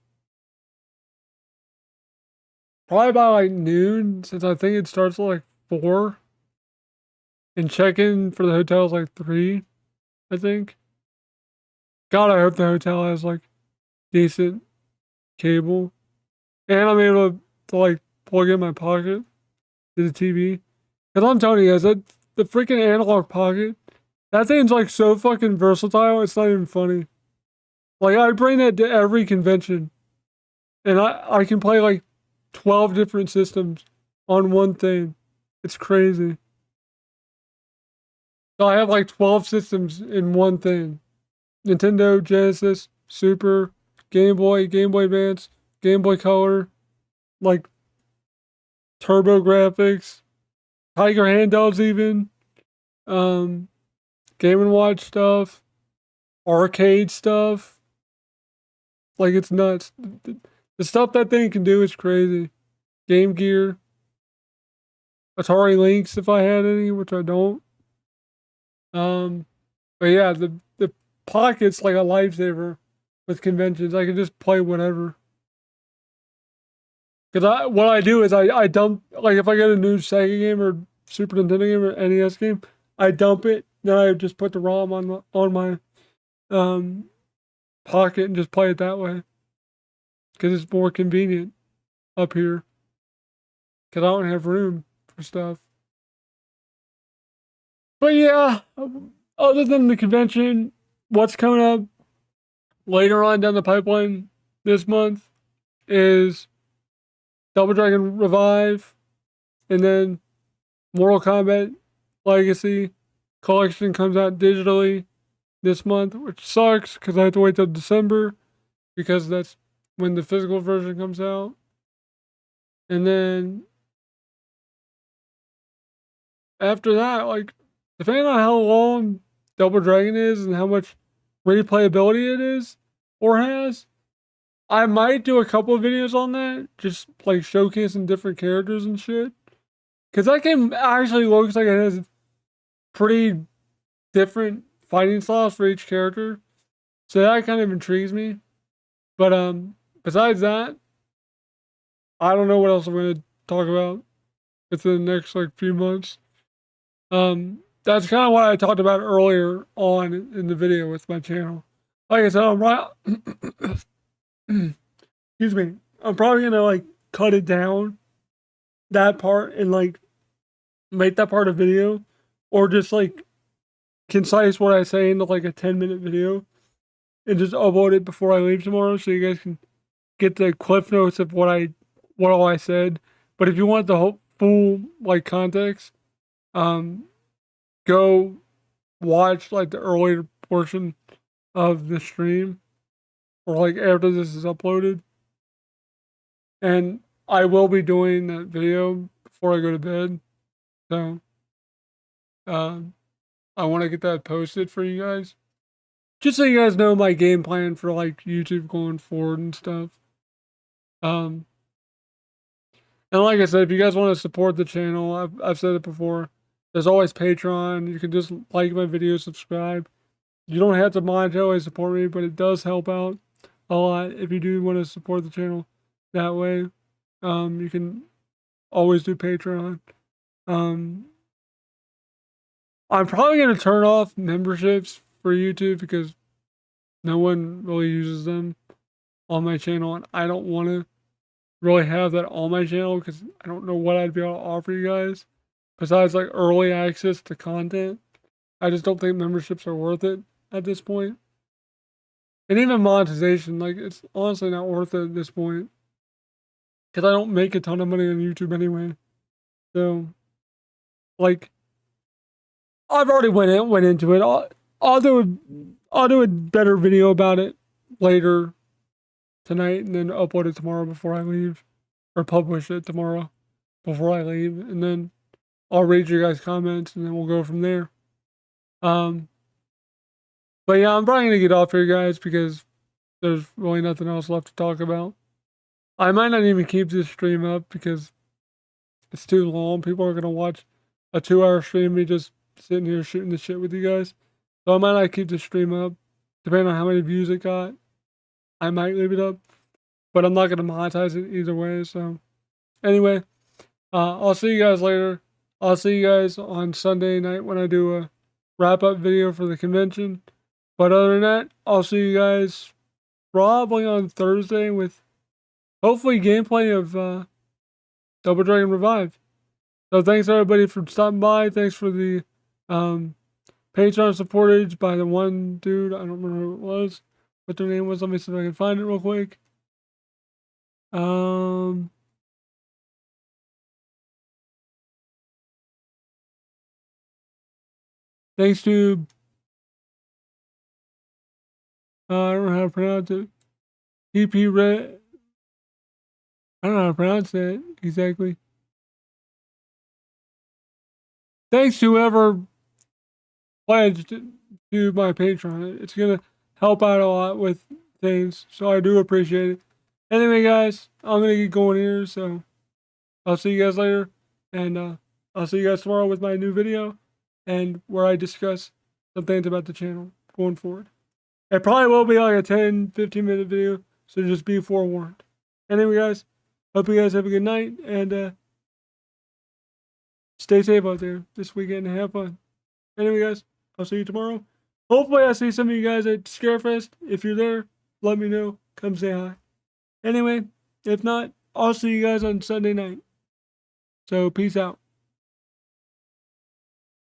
Probably about like noon, since I think it starts at like 4. And check in for the hotel is like 3, I think. God, I hope the hotel has like decent cable. And I'm able to like plug in my pocket to the TV. Because I'm telling you guys, that the freaking analog pocket, that thing's like so fucking versatile, it's not even funny. Like I bring that to every convention. And I can play like 12 different systems on one thing. It's crazy. So I have like 12 systems in one thing. Nintendo, Genesis, Super, Game Boy, Game Boy Advance, Game Boy Color, like Turbo Graphics, Tiger handhelds even, um, Game and Watch stuff, arcade stuff. Like it's nuts. The stuff that thing can do is crazy. Game Gear, Atari Lynx if I had any, which I don't. But yeah, the pocket's like a lifesaver with conventions. I can just play whatever. Because what I do is I dump, like if I get a new Sega game or Super Nintendo game or NES game, I dump it. Then I just put the ROM on my um, pocket and just play it that way. Because it's more convenient up here. Because I don't have room for stuff. But yeah, other than the convention, what's coming up later on down the pipeline this month is Double Dragon Revive, and then Mortal Kombat Legacy Collection comes out digitally this month, which sucks because I have to wait till December because that's when the physical version comes out. And then after that, like, depending on how long Double Dragon is and how much replayability it is or has, I might do a couple of videos on that, just like showcasing different characters and shit. Because that game actually looks like it has pretty different fighting styles for each character. So that kind of intrigues me. But besides that, I don't know what else I'm gonna talk about within the next like few months. That's kind of what I talked about earlier on in the video with my channel. Like I said, I'm right. Excuse me. I'm probably gonna like cut it down that part and like make that part a video, or just like concise what I say into like a 10-minute video and just upload it before I leave tomorrow, so you guys can get the cliff notes of what all I said. But if you want the whole full like context, um, go watch like the earlier portion of the stream, or like after this is uploaded. And I will be doing that video before I go to bed. So I want to get that posted for you guys. Just so you guys know my game plan for like YouTube going forward and stuff. And like I said, if you guys want to support the channel, I've said it before, there's always Patreon. You can just like my video, subscribe. You don't have to monetarily support me, but it does help out a lot if you do want to support the channel that way. You can always do Patreon. I'm probably going to turn off memberships for YouTube because no one really uses them on my channel, and I don't want to really have that on my channel because I don't know what I'd be able to offer you guys besides like early access to content. I just don't think memberships are worth it at this point. And even monetization, like, it's honestly not worth it at this point because I don't make a ton of money on YouTube anyway. So, like, I've already went into it. I'll do a better video about it later tonight, and then upload it tomorrow before I leave, or publish it tomorrow before I leave, and then I'll read your guys' comments, and then we'll go from there. But yeah, I'm probably gonna get off here, guys, because there's really nothing else left to talk about. I might not even keep this stream up because it's too long. People are gonna watch a 2-hour stream of me just sitting here shooting the shit with you guys. So I might not keep the stream up, depending on how many views it got. I might leave it up, but I'm not gonna monetize it either way. So anyway, I'll see you guys later. I'll see you guys on Sunday night when I do a wrap-up video for the convention. But other than that, I'll see you guys probably on Thursday with hopefully gameplay of Double Dragon Revive. So thanks everybody for stopping by. Thanks for the Patreon supportage by the one dude. I don't remember who it was, what their name was. Let me see if I can find it real quick. Thanks to I don't know how to pronounce it. TP Red. I don't know how to pronounce that exactly. Thanks to whoever pledged to my Patreon. It's gonna help out a lot with things, so I do appreciate it. Anyway, guys, I'm gonna get going here, so I'll see you guys later, and I'll see you guys tomorrow with my new video, and where I discuss some things about the channel going forward. It probably will be like a 10-15 minute video, so just be forewarned. Anyway, guys, hope you guys have a good night, and stay safe out there this weekend and have fun. Anyway, guys, I'll see you tomorrow. Hopefully I see some of you guys at Scarefest. If you're there, let me know. Come say hi. Anyway, if not, I'll see you guys on Sunday night. So peace out.